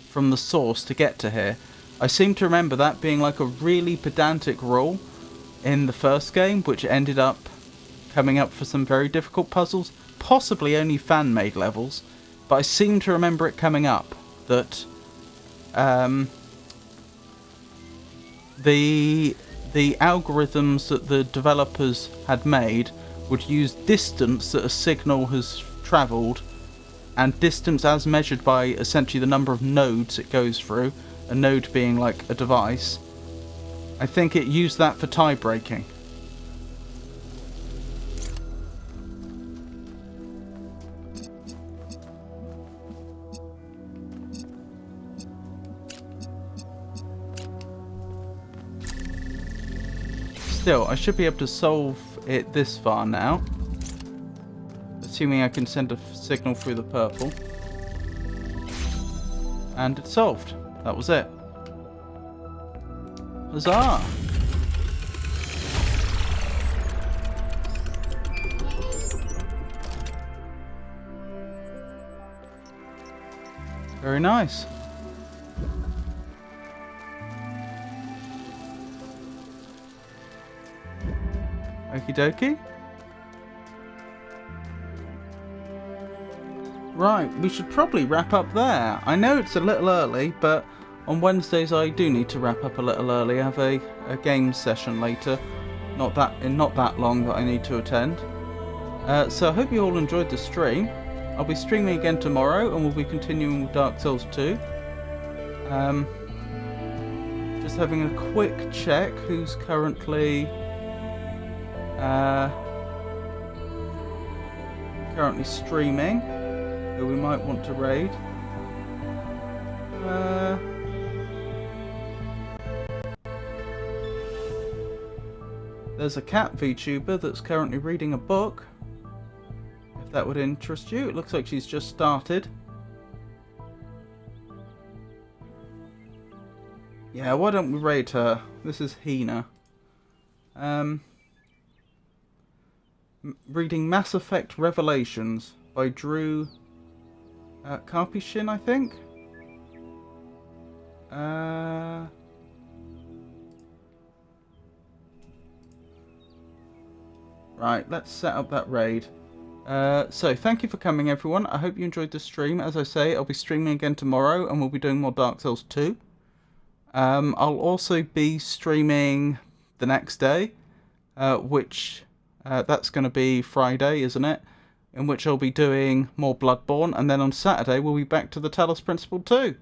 Speaker 1: from the source to get to here. I seem to remember that being like a really pedantic rule in the first game, which ended up coming up for some very difficult puzzles, possibly only fan-made levels, but I seem to remember it coming up that the algorithms that the developers had made would use distance that a signal has travelled, and distance as measured by essentially the number of nodes it goes through, a node being like a device. I think it used that for tie breaking. Still, I should be able to solve it this far now. Assuming I can send a signal through the purple. And it's solved. That was it. Huzzah! Very nice. Okie dokie. Right, we should probably wrap up there. I know it's a little early, but on Wednesdays I do need to wrap up a little early. I have a game session later, not that long, that I need to attend. So I hope you all enjoyed the stream. I'll be streaming again tomorrow, and we'll be continuing with Dark Souls 2. Just having a quick check who's currently streaming, who we might want to raid. There's a cat VTuber that's currently reading a book, if that would interest you. It looks like she's just started. Yeah, why don't we raid her? This is Hina. Reading Mass Effect Revelations by Drew Karpyshin, I think. Right, let's set up that raid. So, thank you for coming, everyone. I hope you enjoyed the stream. As I say, I'll be streaming again tomorrow, and we'll be doing more Dark Souls 2. I'll also be streaming the next day, which that's going to be Friday, isn't it? In which I'll be doing more Bloodborne, and then on Saturday we'll be back to the Talos Principle 2.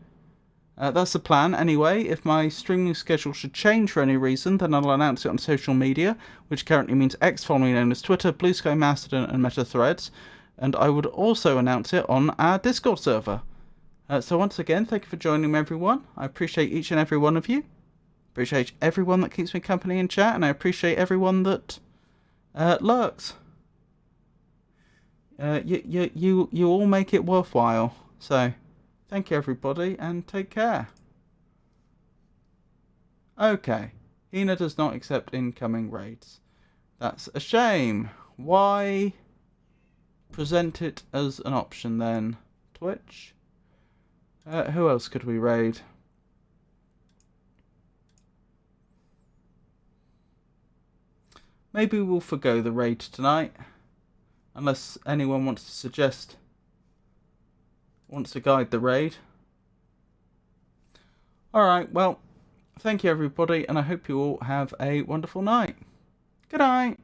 Speaker 1: That's the plan anyway. If my streaming schedule should change for any reason, then I'll announce it on social media, which currently means X, formerly known as Twitter, Blue Sky, Mastodon and Meta Threads, and I would also announce it on our Discord server. So once again, thank you for joining me, everyone. I appreciate each and every one of you. Appreciate everyone that keeps me company in chat, and I appreciate everyone that lurks. You all make it worthwhile. So, thank you, everybody, and take care. Okay, Hina does not accept incoming raids. That's a shame. Why present it as an option then? Twitch? Who else could we raid? Maybe we'll forgo the raid tonight. Unless anyone wants to guide the raid. Alright, well, thank you everybody, and I hope you all have a wonderful night. Good night.